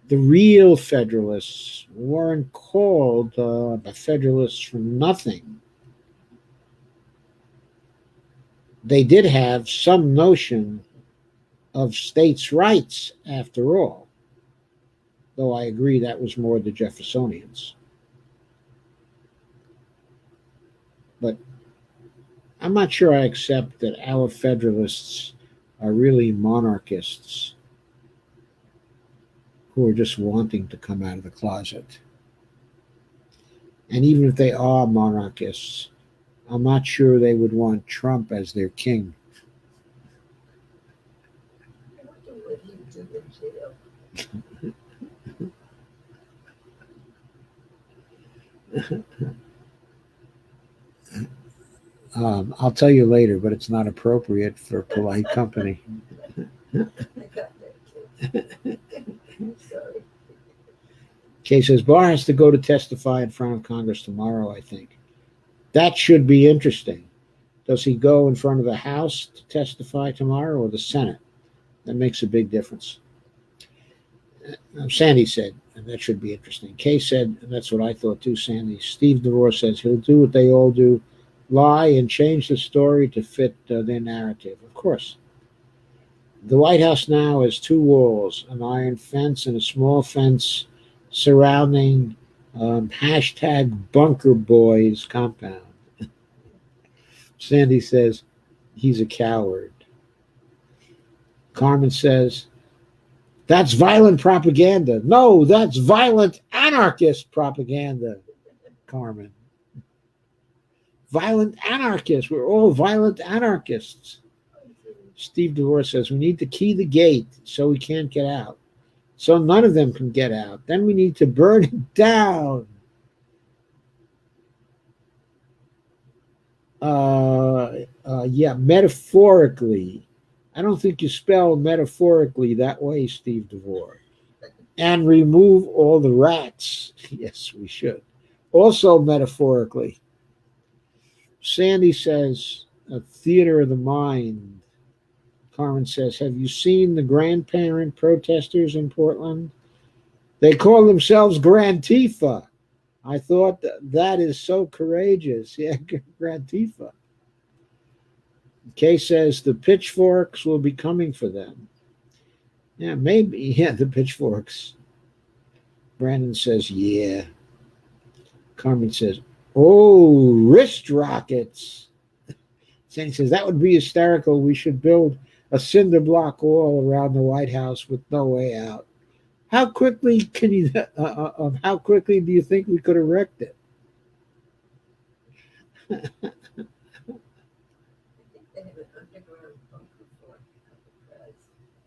the real Federalists weren't called the Federalists for nothing. They did have some notion of states' rights, after all, though I agree that was more the Jeffersonians. But I'm not sure I accept that our Federalists are really monarchists who are just wanting to come out of the closet. And even if they are monarchists, I'm not sure they would want Trump as their king. I wonder what he would do in jail. I'll tell you later, but it's not appropriate for polite company. I got that too. Sorry. Kay says, Barr has to go to testify in front of Congress tomorrow, I think. That should be interesting. Does he go in front of the House to testify tomorrow or the Senate? That makes a big difference. Sandy said, and that should be interesting. Kay said, and that's what I thought too, Sandy. Steve DeVore says he'll do what they all do, lie and change the story to fit their narrative. Of course. The White House now has two walls, an iron fence and a small fence surrounding hashtag Bunker Boys compound. Sandy says he's a coward. Carmen says, that's violent propaganda. No, that's violent anarchist propaganda, Carmen. Violent anarchists. We're all violent anarchists. Steve DeVore says, we need to key the gate so we can't get out. So none of them can get out. Then we need to burn it down. Yeah, metaphorically. I don't think you spell metaphorically that way, Steve DeVore. And remove all the rats. Yes, we should. Also metaphorically. Sandy says, a theater of the mind. Carmen says, have you seen the grandparent protesters in Portland? They call themselves Grantifa. I thought that is so courageous. Yeah, Grantifa. Kay says the pitchforks will be coming for them. Yeah, maybe. Yeah, the pitchforks. Brandon says, yeah. Carmen says, oh, wrist rockets. Sandy says, that would be hysterical. We should build a cinder block wall around the White House with no way out. How quickly can you? How quickly do you think we could erect it? I think they have an underground bunker for the press.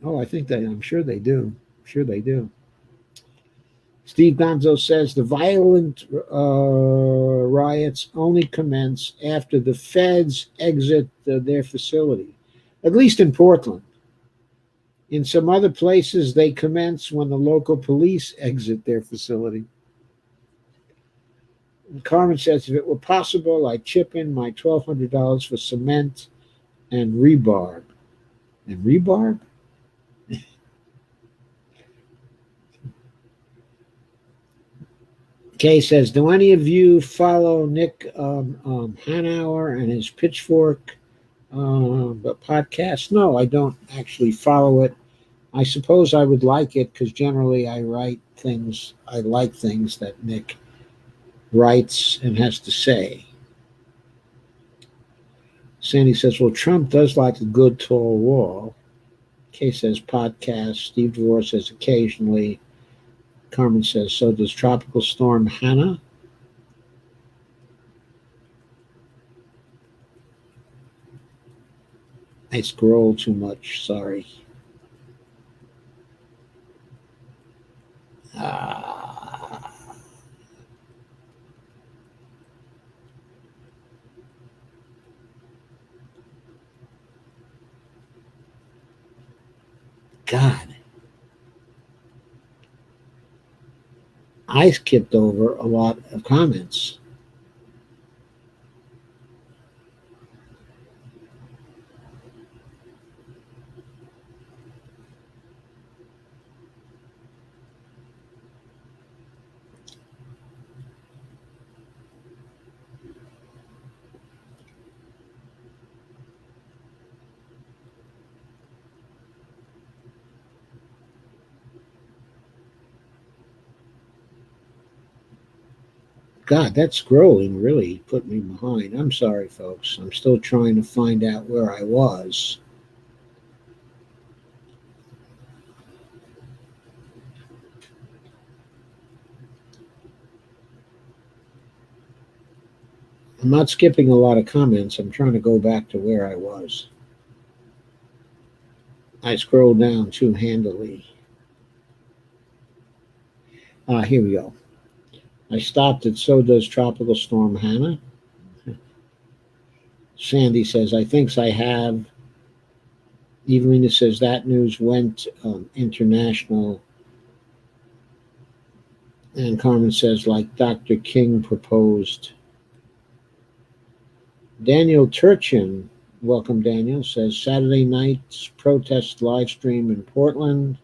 Oh, I think that. I'm sure they do. I'm sure they do. Steve Gonzo says the violent riots only commence after the feds exit their facility, at least in Portland. In some other places, they commence when the local police exit their facility. And Carmen says, if it were possible, I'd chip in my $1,200 for cement and rebarb. And rebarb? Kay says, do any of you follow Nick Hanauer and his Pitchfork podcast? No, I don't actually follow it. I suppose I would like it because generally I like things that Nick writes and has to say. Sandy says, well, Trump does like a good tall wall. Kay says podcast. Steve DeVore says occasionally. Carmen says, so does Tropical Storm Hannah? I scroll too much, sorry. God. I skipped over a lot of comments. God, that scrolling really put me behind. I'm sorry, folks. I'm still trying to find out where I was. I'm not skipping a lot of comments. I'm trying to go back to where I was. I scrolled down too handily. Here we go. I stopped at so does Tropical Storm Hannah. Sandy says, I think I have. Evelina says that news went international. And Carmen says, like Dr. King proposed. Daniel Turchin, welcome Daniel, says Saturday night's protest live stream in Portland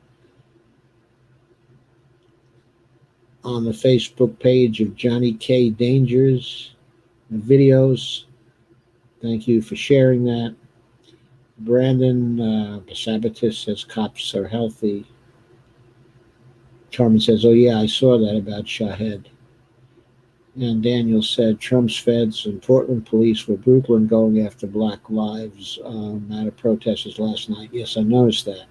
on the Facebook page of Johnny K. Dangers videos. Thank you for sharing that. Brandon Sabatis says cops are healthy. Carmen says, oh yeah, I saw that about Shahid. And Daniel said Trump's feds and Portland police were brutal in going after Black Lives Matter protesters last night. Yes, I noticed that.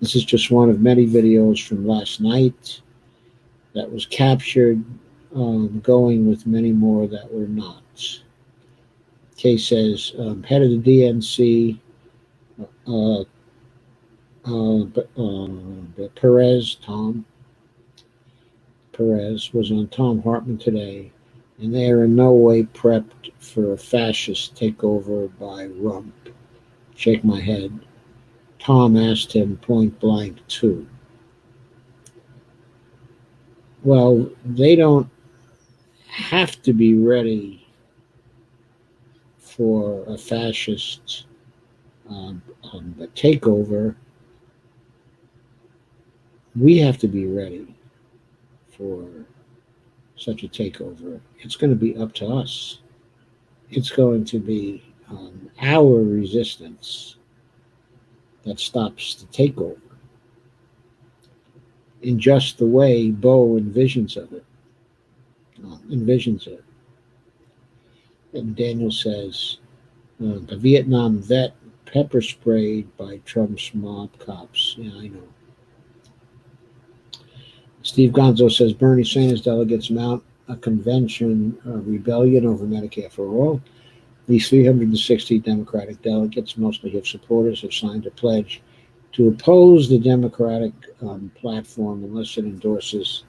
This is just one of many videos from last night that was captured, going with many more that were not. Kay says, head of the DNC, Tom Perez was on Tom Hartman today, and they are in no way prepped for a fascist takeover by Rump. Shake my head. Tom asked him point blank, too. Well, they don't have to be ready for a fascist takeover. We have to be ready for such a takeover. It's going to be up to us. It's going to be our resistance that stops the takeover in just the way Bo envisions it. And Daniel says, the Vietnam vet pepper sprayed by Trump's mob cops. Yeah, I know. Steve Gonzo says Bernie Sanders delegates mount a convention rebellion over Medicare for all. These 360 Democratic delegates, mostly his supporters, have signed a pledge to oppose the Democratic platform unless it endorses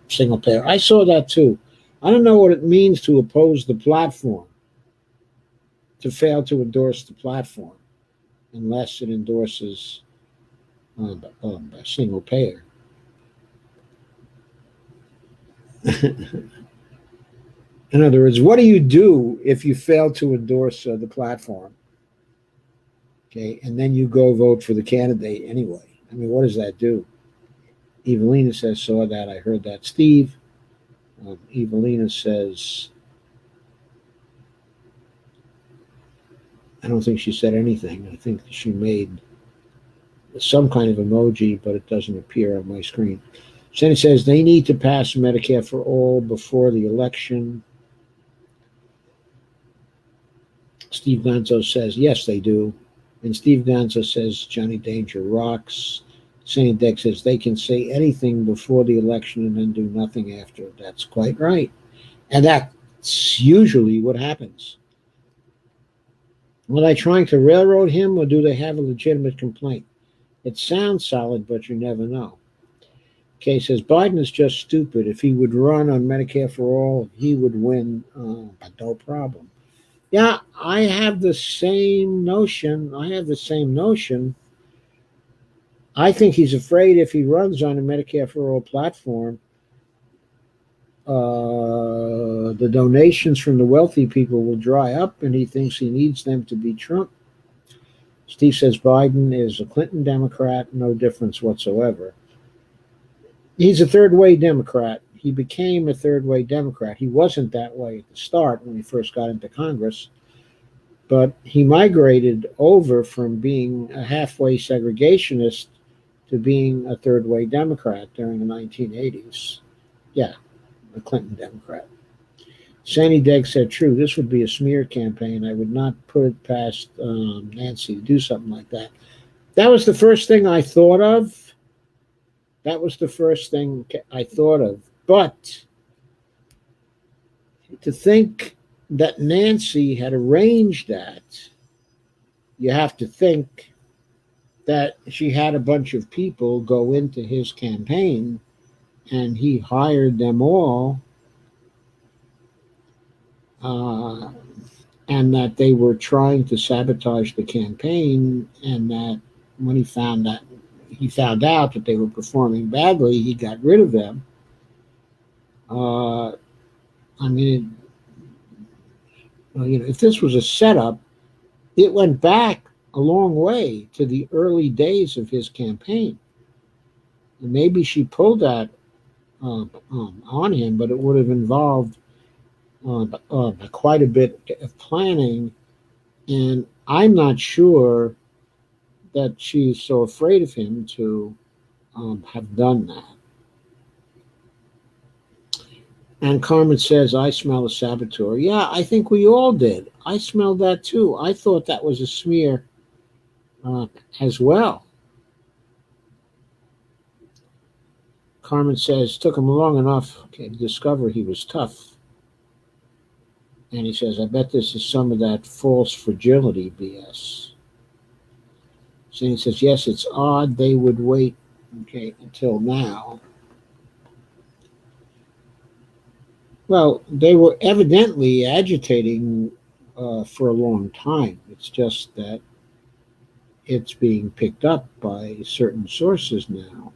single payer. I saw that too. I don't know what it means to oppose the platform, to fail to endorse the platform, unless it endorses a single payer. In other words, what do you do if you fail to endorse the platform? Okay, and then you go vote for the candidate anyway. I mean, what does that do? Evelina says, saw that, I heard that. Steve, Evelina says, I don't think she said anything. I think she made some kind of emoji, but it doesn't appear on my screen. Sandy says they need to pass Medicare for all before the election. Steve Gonzo says, yes, they do. And Steve Gonzo says Johnny Danger rocks. Sandy Deck says they can say anything before the election and then do nothing after. That's quite right. And that's usually what happens. Are they trying to railroad him or do they have a legitimate complaint? It sounds solid, but you never know. Kay says Biden is just stupid. If he would run on Medicare for all, he would win, but no problem. Yeah, I have the same notion. I think he's afraid if he runs on a Medicare for all platform, the donations from the wealthy people will dry up, and he thinks he needs them to beat Trump. Steve says Biden is a Clinton Democrat, no difference whatsoever. He's a third way Democrat. He became a third way Democrat. He wasn't that way at the start when he first got into Congress, but he migrated over from being a halfway segregationist to being a third way Democrat during the 1980s. Yeah, a Clinton Democrat. Sandy Degg said, true, this would be a smear campaign. I would not put it past Nancy to do something like that. That was the first thing I thought of. But to think that Nancy had arranged that, you have to think that she had a bunch of people go into his campaign and he hired them all, and that they were trying to sabotage the campaign, and that when he found out that they were performing badly, he got rid of them. I mean, if this was a setup, it went back a long way to the early days of his campaign. And maybe she pulled that on him, but it would have involved quite a bit of planning. And I'm not sure that she's so afraid of him to have done that. And Carmen says, I smell a saboteur. Yeah, I think we all did. I smelled that too. I thought that was a smear as well. Carmen says, took him long enough to discover he was tough. And he says, I bet this is some of that false fragility BS. Sandy says, yes, it's odd they would wait, until now. Well, they were evidently agitating for a long time. It's just that it's being picked up by certain sources now.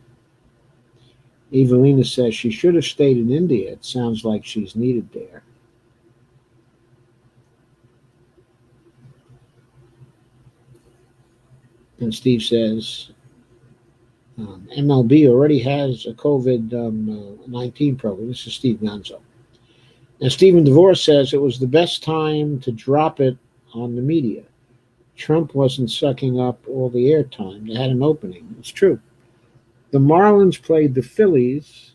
Evelina says she should have stayed in India. It sounds like she's needed there. And Steve says MLB already has a COVID-19 program. This is Steve Gonzo. And Stephen DeVore says it was the best time to drop it on the media. Trump wasn't sucking up all the airtime. They had an opening. It's true. The Marlins played the Phillies.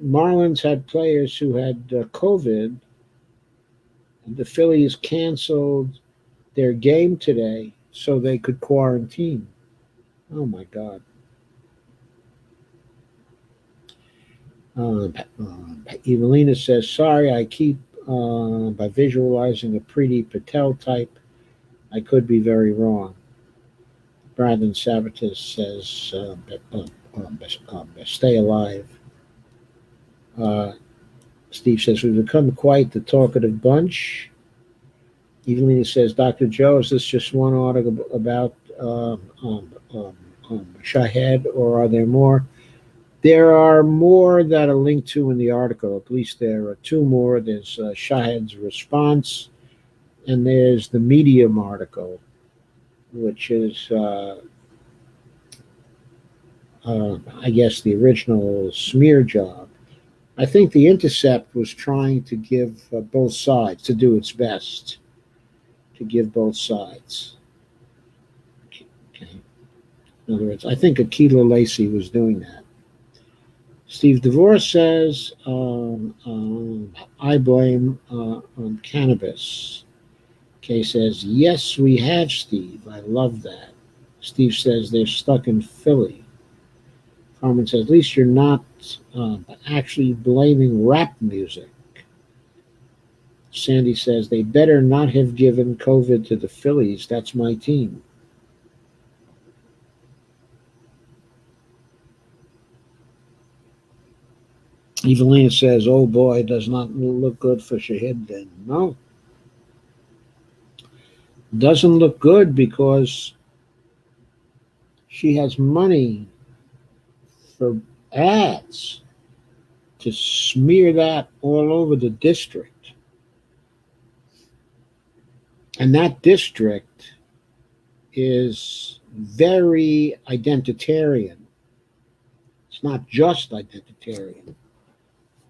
Marlins had players who had COVID. The Phillies canceled their game today so they could quarantine. Oh my God. Evelina says, sorry, I keep by visualizing a pretty Patel type. I could be very wrong. Brandon Sabatis says, stay alive. Uh, Steve says, we've become quite the talkative bunch. Evelina says, Dr. Joe, is this just one article about Shahid, or are there more? There are more that are linked to in the article. At least there are two more. There's Shahid's response, and there's the Medium article, which is, I guess, the original smear job. I think The Intercept was trying to give both sides, to do its best to give both sides. Okay. In other words, I think Akilah Lacey was doing that. Steve DeVore says, I blame on cannabis. Kay says, yes, we have, Steve. I love that. Steve says they're stuck in Philly. Carmen says, at least you're not actually blaming rap music. Sandy says, they better not have given COVID to the Phillies. That's my team. Evelina says, oh boy, does not look good for Shahid then. No. Doesn't look good because she has money for ads to smear that all over the district. And that district is very identitarian. It's not just identitarian,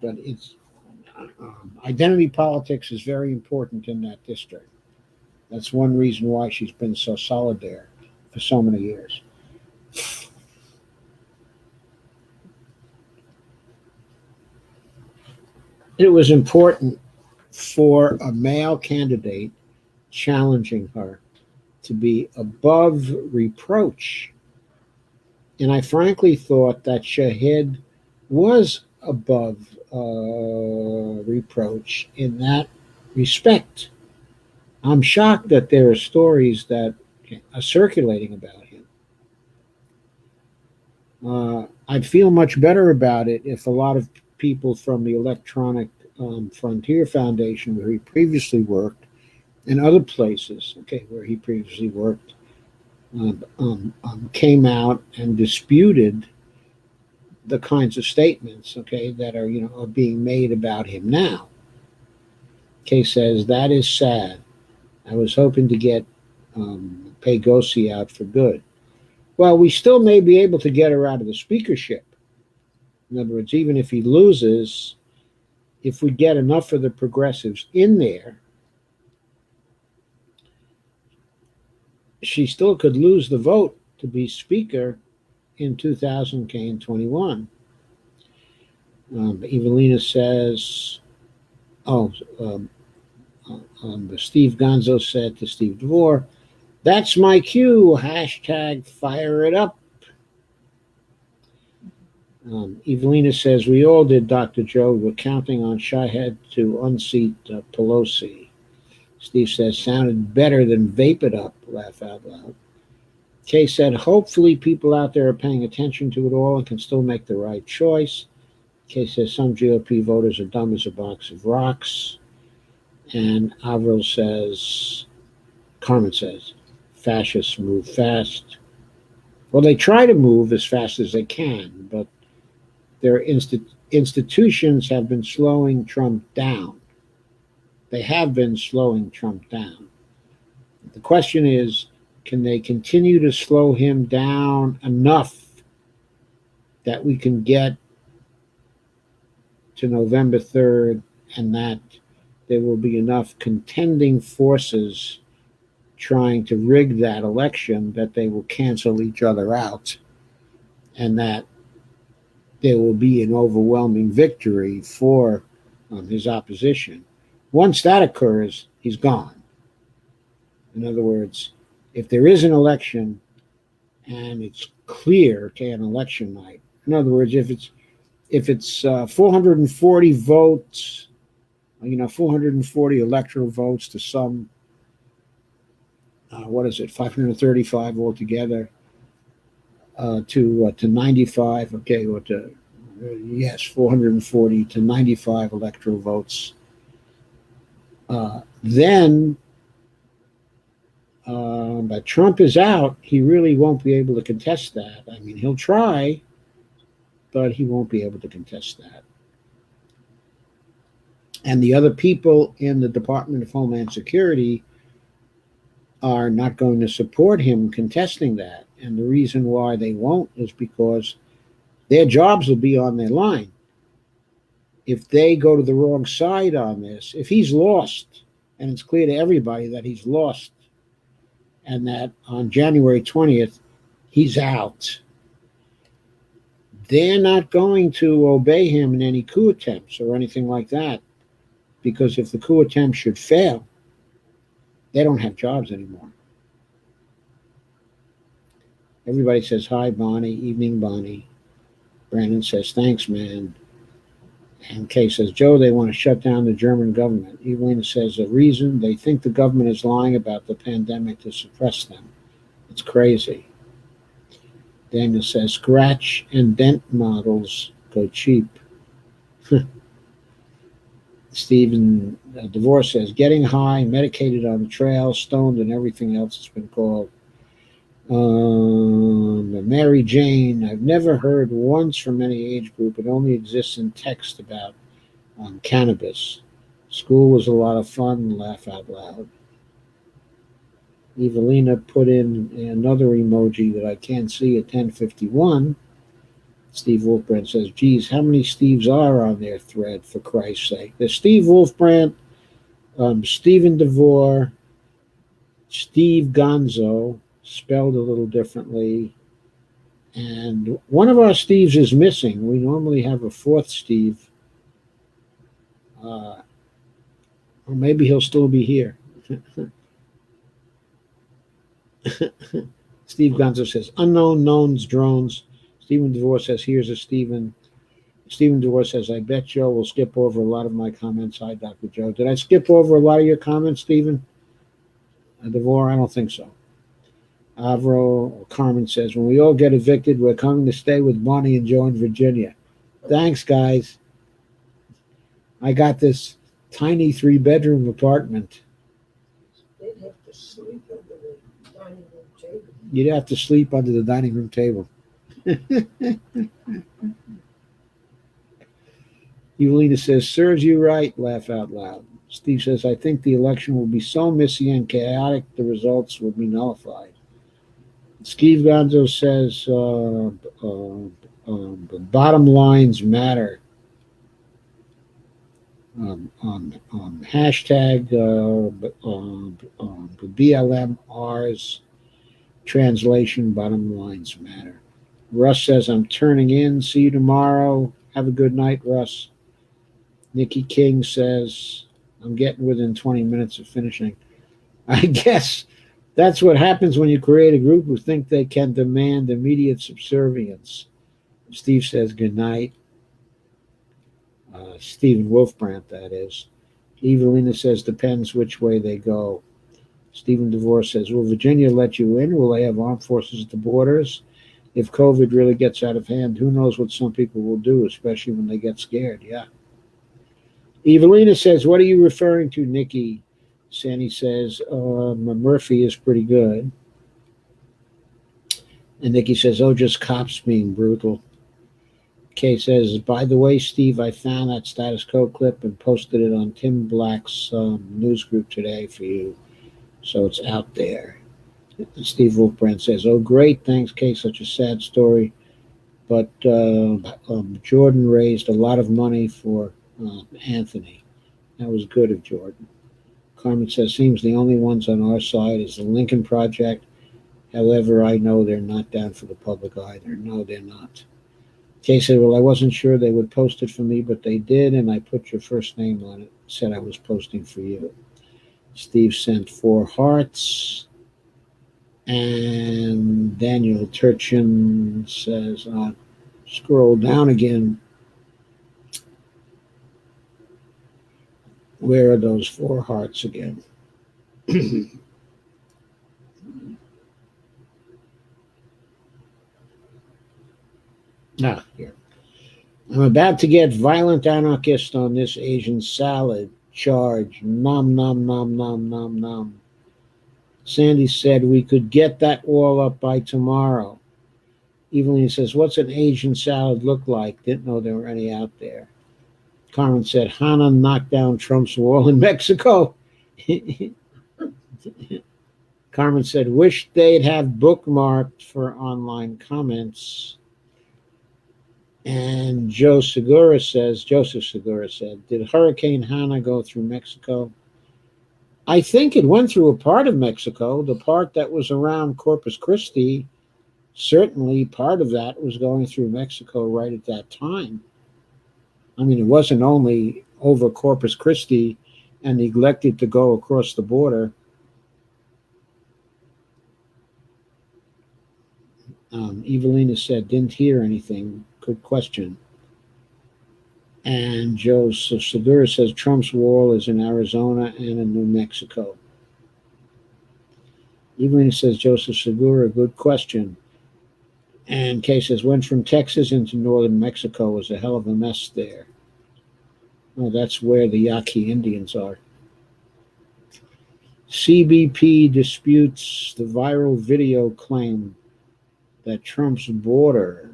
but it's identity politics is very important in that district. That's one reason why she's been so solid there for so many years. It was important for a male candidate challenging her to be above reproach. And I frankly thought that Shahid was above reproach in that respect. I'm shocked that there are stories that are circulating about him. I'd feel much better about it if a lot of people from the Electronic Frontier Foundation, where he previously worked, and other places, where he previously worked, came out and disputed the kinds of statements, that are being made about him now. Kay says, that is sad. I was hoping to get Pegosi out for good. Well, we still may be able to get her out of the speakership. In other words, even if he loses, if we get enough of the progressives in there, she still could lose the vote to be speaker in 2021. Evelina says, Steve Gonzo said to Steve DeVore, that's my cue, #fire it up. Evelina says, we all did, Dr. Joe. We're counting on Shahid to unseat Pelosi. Steve says, sounded better than vape it up, laugh out loud. Kay said, hopefully people out there are paying attention to it all and can still make the right choice. Kay says, some GOP voters are dumb as a box of rocks. And Avril says, Carmen says, fascists move fast. Well, they try to move as fast as they can, but their institutions have been slowing Trump down. They have been slowing Trump down. The question is, can they continue to slow him down enough that we can get to November 3rd and that there will be enough contending forces trying to rig that election that they will cancel each other out and that there will be an overwhelming victory for his opposition. Once that occurs, he's gone. In other words, if there is an election and it's clear, okay, an election night. In other words, if it's 440 votes, 440 electoral votes to some, what is it, 535 altogether, to 95, okay, or to yes, 440 to 95 electoral votes. Then, but Trump is out. He really won't be able to contest that. I mean, he'll try, but he won't be able to contest that. And the other people in the Department of Homeland Security are not going to support him contesting that. And the reason why they won't is because their jobs will be on their line. If they go to the wrong side on this, if he's lost, and it's clear to everybody that he's lost, and that on January 20th, he's out, they're not going to obey him in any coup attempts or anything like that. Because if the coup attempt should fail, they don't have jobs anymore. Everybody says, hi, Bonnie. Evening, Bonnie. Brandon says, thanks, man. And Kay says, Joe, they want to shut down the German government. Evelina says, a reason, they think the government is lying about the pandemic to suppress them. It's crazy. Daniel says, scratch and dent models go cheap. Stephen DeVore says, getting high, medicated on the trail, stoned, and everything else has been called. Mary Jane, I've never heard once from any age group. It only exists in text about cannabis. School was a lot of fun, laugh out loud. Evelina put in another emoji that I can't see at 10:51. Steve Wolfbrand says, geez, how many Steves are on their thread, for Christ's sake? There's Steve Wolfbrand, Stephen DeVore, Steve Gonzo, spelled a little differently, and one of our Steves is missing. We normally have a fourth Steve, or maybe he'll still be here. Steve Gonzo says, unknown knowns drones. Stephen DeVore says, here's a Stephen. Stephen DeVore says, I bet Joe will skip over a lot of my comments. Hi, Dr. Joe. Did I skip over a lot of your comments, Stephen? DeVore, I don't think so. Avro Carmen says, when we all get evicted, we're coming to stay with Bonnie and Joe in Virginia. Thanks, guys. I got this tiny 3-bedroom apartment. They'd have to sleep under the dining room table. You'd have to sleep under the dining room table. Evelina says, serves you right, laugh out loud. Steve says, I think the election will be so messy and chaotic, the results will be nullified. Steve Gonzo says, the bottom lines matter. Hashtag BLMR's translation, bottom lines matter. Russ says, I'm turning in. See you tomorrow. Have a good night, Russ. Nikki King says, I'm getting within 20 minutes of finishing. I guess that's what happens when you create a group who think they can demand immediate subservience. Steve says, good night. Stephen Wolfbrandt, that is. Evelina says, depends which way they go. Stephen DeVore says, will Virginia let you in? Will they have armed forces at the borders? If COVID really gets out of hand, who knows what some people will do, especially when they get scared. Yeah. Evelina says, what are you referring to, Nikki? Sandy says, Murphy is pretty good. And Nikki says, oh, just cops being brutal. Kay says, by the way, Steve, I found that status quo clip and posted it on Tim Black's news group today for you. So it's out there. Steve Wolfbrand says, oh, great. Thanks, Kay. Such a sad story. But Jordan raised a lot of money for Anthony. That was good of Jordan. Carmen says, seems the only ones on our side is the Lincoln Project. However, I know they're not down for the public either. No, they're not. Kay said, well, I wasn't sure they would post it for me, but they did, and I put your first name on it. Said I was posting for you. Steve sent 4 hearts. And Daniel Turchin says, scroll down again. Where are those 4 hearts again? Here. I'm about to get violent anarchist on this Asian salad charge. Nom, nom, nom, nom, nom, nom. Sandy said we could get that wall up by tomorrow. Evelyn says, what's an Asian salad look like? Didn't know there were any out there. Carmen said, Hannah knocked down Trump's wall in Mexico. Carmen said, wish they'd have bookmarked for online comments. And Joseph Segura said, did Hurricane Hannah go through Mexico? I think it went through a part of Mexico, the part that was around Corpus Christi. Certainly part of that was going through Mexico right at that time. I mean, it wasn't only over Corpus Christi and neglected to go across the border. Evelina said, didn't hear anything. Good question. And Joseph Segura says, Trump's wall is in Arizona and in New Mexico. Evelina says, Joseph Segura, good question. And Kay says, went from Texas into northern Mexico. Was a hell of a mess there. Well, that's where the Yaqui Indians are. CBP disputes the viral video claim that Trump's border,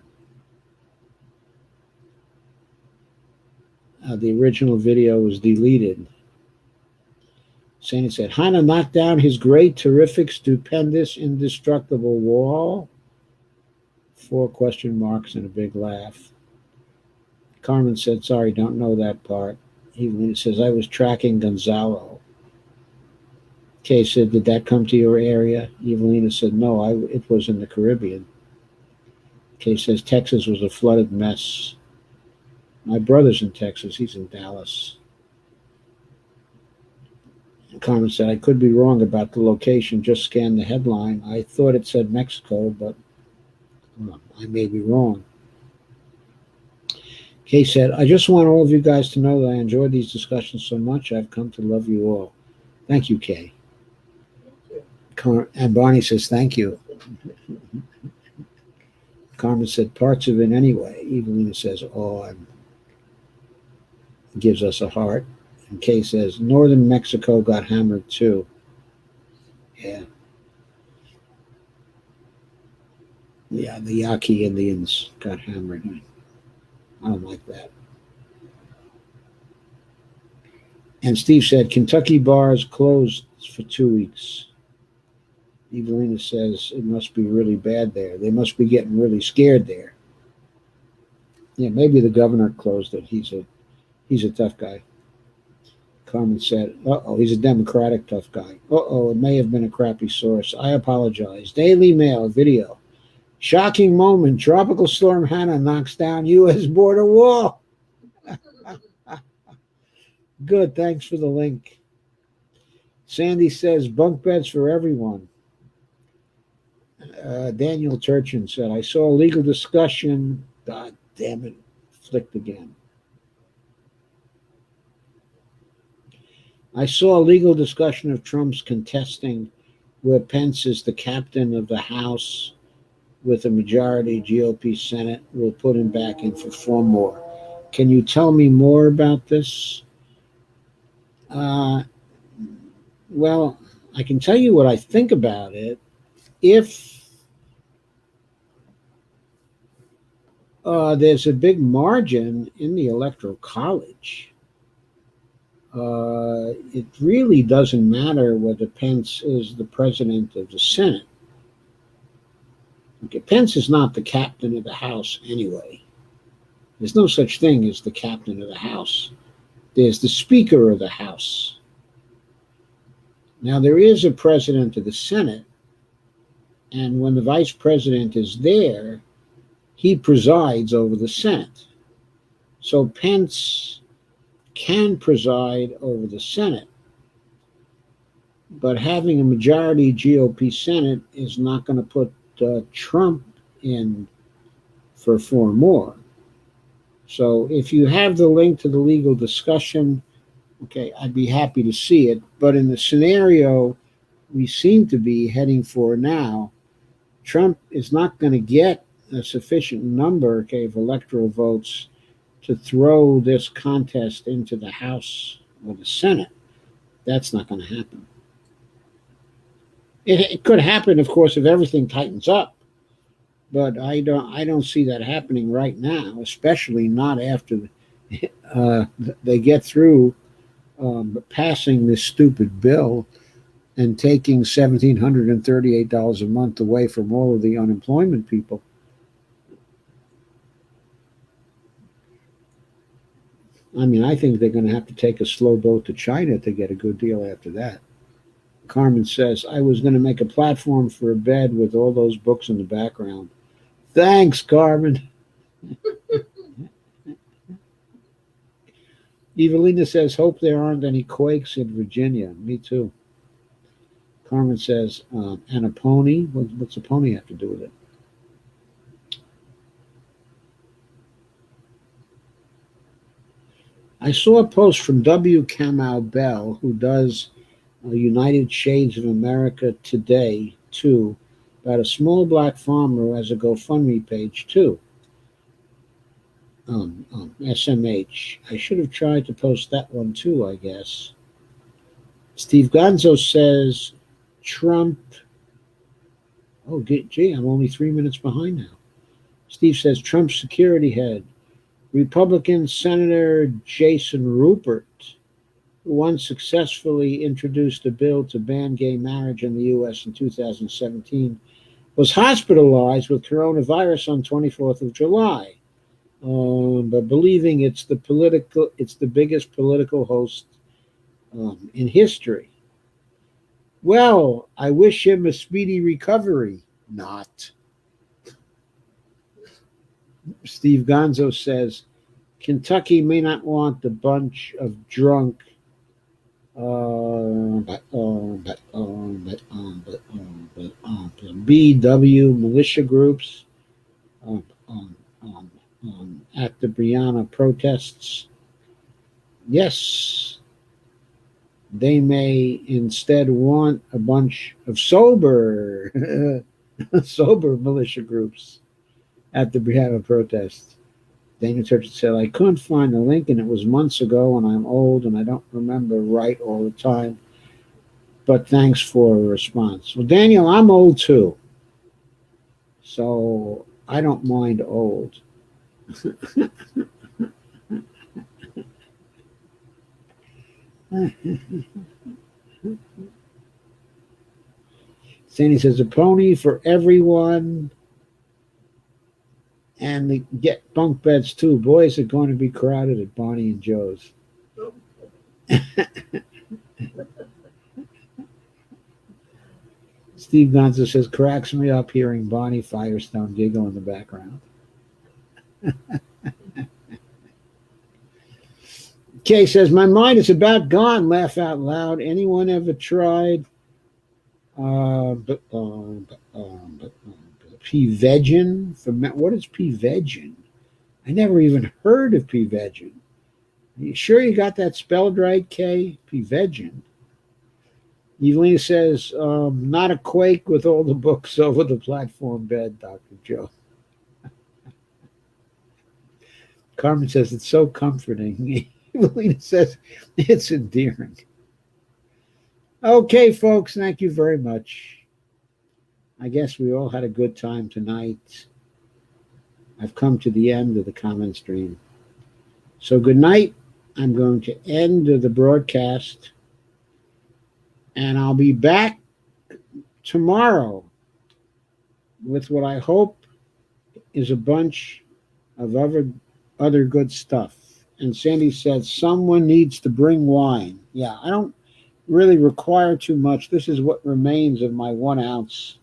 the original video was deleted. Sandy said, Hannah knocked down his great, terrific, stupendous, indestructible wall. 4 question marks and a big laugh. Carmen said, sorry, don't know that part. Evelina says, I was tracking Gonzalo. Kay said, did that come to your area? Evelina said, no, it was in the Caribbean. Kay says, Texas was a flooded mess. My brother's in Texas. He's in Dallas. And Carmen said, I could be wrong about the location. Just scanned the headline. I thought it said Mexico, but I may be wrong. Kay said, I just want all of you guys to know that I enjoyed these discussions so much. I've come to love you all. Thank you, Kay. And Bonnie says, thank you. Carmen said, parts of it anyway. Evelina says, gives us a heart. And Kay says, northern Mexico got hammered too. Yeah. Yeah, the Yaqui Indians got hammered. I don't like that. And Steve said, Kentucky bars closed for 2 weeks. Evelina says, it must be really bad there. They must be getting really scared there. Yeah, maybe the governor closed it. He's a tough guy. Carmen said, he's a Democratic tough guy. It may have been a crappy source. I apologize. Daily Mail video. Shocking moment. Tropical storm Hannah knocks down U.S. border wall. Good. Thanks for the link. Sandy says, bunk beds for everyone. Daniel Turchin said, I saw a legal discussion. God damn it. Flicked again. I saw a legal discussion of Trump's contesting where Pence is the captain of the House with a majority GOP Senate will put him back in for 4 more. Can you tell me more about this? Well, I can tell you what I think about it. If there's a big margin in the Electoral College, it really doesn't matter whether Pence is the president of the Senate. Okay, Pence is not the captain of the House anyway. There's no such thing as the captain of the House. There's the Speaker of the House. Now, there is a president of the Senate, and when the vice president is there, he presides over the Senate. So Pence can preside over the Senate. But having a majority GOP Senate is not going to put Trump in for 4 more. So if you have the link to the legal discussion, okay, I'd be happy to see it. But in the scenario we seem to be heading for now, Trump is not going to get a sufficient number, okay, of electoral votes to throw this contest into the House or the Senate. That's not going to happen. It could happen, of course, if everything tightens up, but I don't see that happening right now, especially not after they get through passing this stupid bill and taking $1,738 a month away from all of the unemployment people. I mean, I think they're going to have to take a slow boat to China to get a good deal after that. Carmen says, I was going to make a platform for a bed with all those books in the background. Thanks, Carmen. Evelina says, hope there aren't any quakes in Virginia. Me too. Carmen says, and a pony? What's a pony have to do with it? I saw a post from W. Kamau Bell, who does United Shades of America Today, too, about a small black farmer who has a GoFundMe page, too. SMH. I should have tried to post that one, too, I guess. Steve Gonzo says, Trump. Oh, gee, I'm only 3 minutes behind now. Steve says, Trump's security head, Republican Senator Jason Rupert, who once successfully introduced a bill to ban gay marriage in the U.S. in 2017, was hospitalized with coronavirus on 24th of July, but believing it's the biggest political hoax in history. Well, I wish him a speedy recovery. Not. Steve Gonzo says, Kentucky may not want a bunch of drunk BW militia groups at the Brianna protests. Yes, they may instead want a bunch of sober militia groups at the Brianna protests. Daniel Church said, I couldn't find the link, and it was months ago, and I'm old, and I don't remember right all the time. But thanks for a response. Well, Daniel, I'm old too. So I don't mind old. Sandy says, a pony for everyone. And they get bunk beds too. Boys are going to be crowded at Bonnie and Joe's. Steve Gonzo says, cracks me up hearing Bonnie Firestone giggle in the background. Kay says, my mind is about gone. Laugh out loud. Anyone ever tried P-Vegin? What is P-Vegin? I never even heard of P-Vegin. Are you sure you got that spelled right, Kay? P-Vegin. Evelina says, not a quake with all the books over the platform bed, Dr. Joe. Carmen says, it's so comforting. Evelina says, it's endearing. Okay, folks, thank you very much. I guess we all had a good time tonight. I've come to the end of the comment stream. So good night. I'm going to end the broadcast, and I'll be back tomorrow with what I hope is a bunch of other good stuff. And Sandy said, someone needs to bring wine. Yeah, I don't really require too much. This is what remains of my 1 ounce.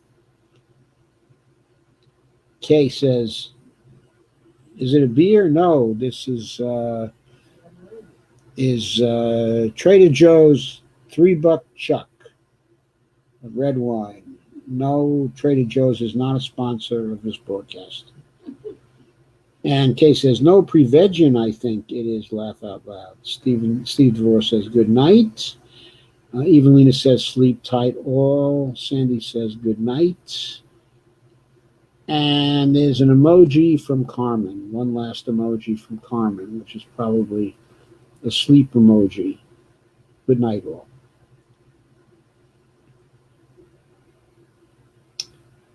Kay says, is it a beer? No, this is Trader Joe's $3 Chuck. Red wine. No, Trader Joe's is not a sponsor of this broadcast. And Kay says, no Prevegan, I think it is, laugh out loud. Steve DeVore says, good night. Evelina says, sleep tight all. Sandy says, good night. And there's an emoji from Carmen, one last emoji from Carmen, which is probably a sleep emoji. Good night, all.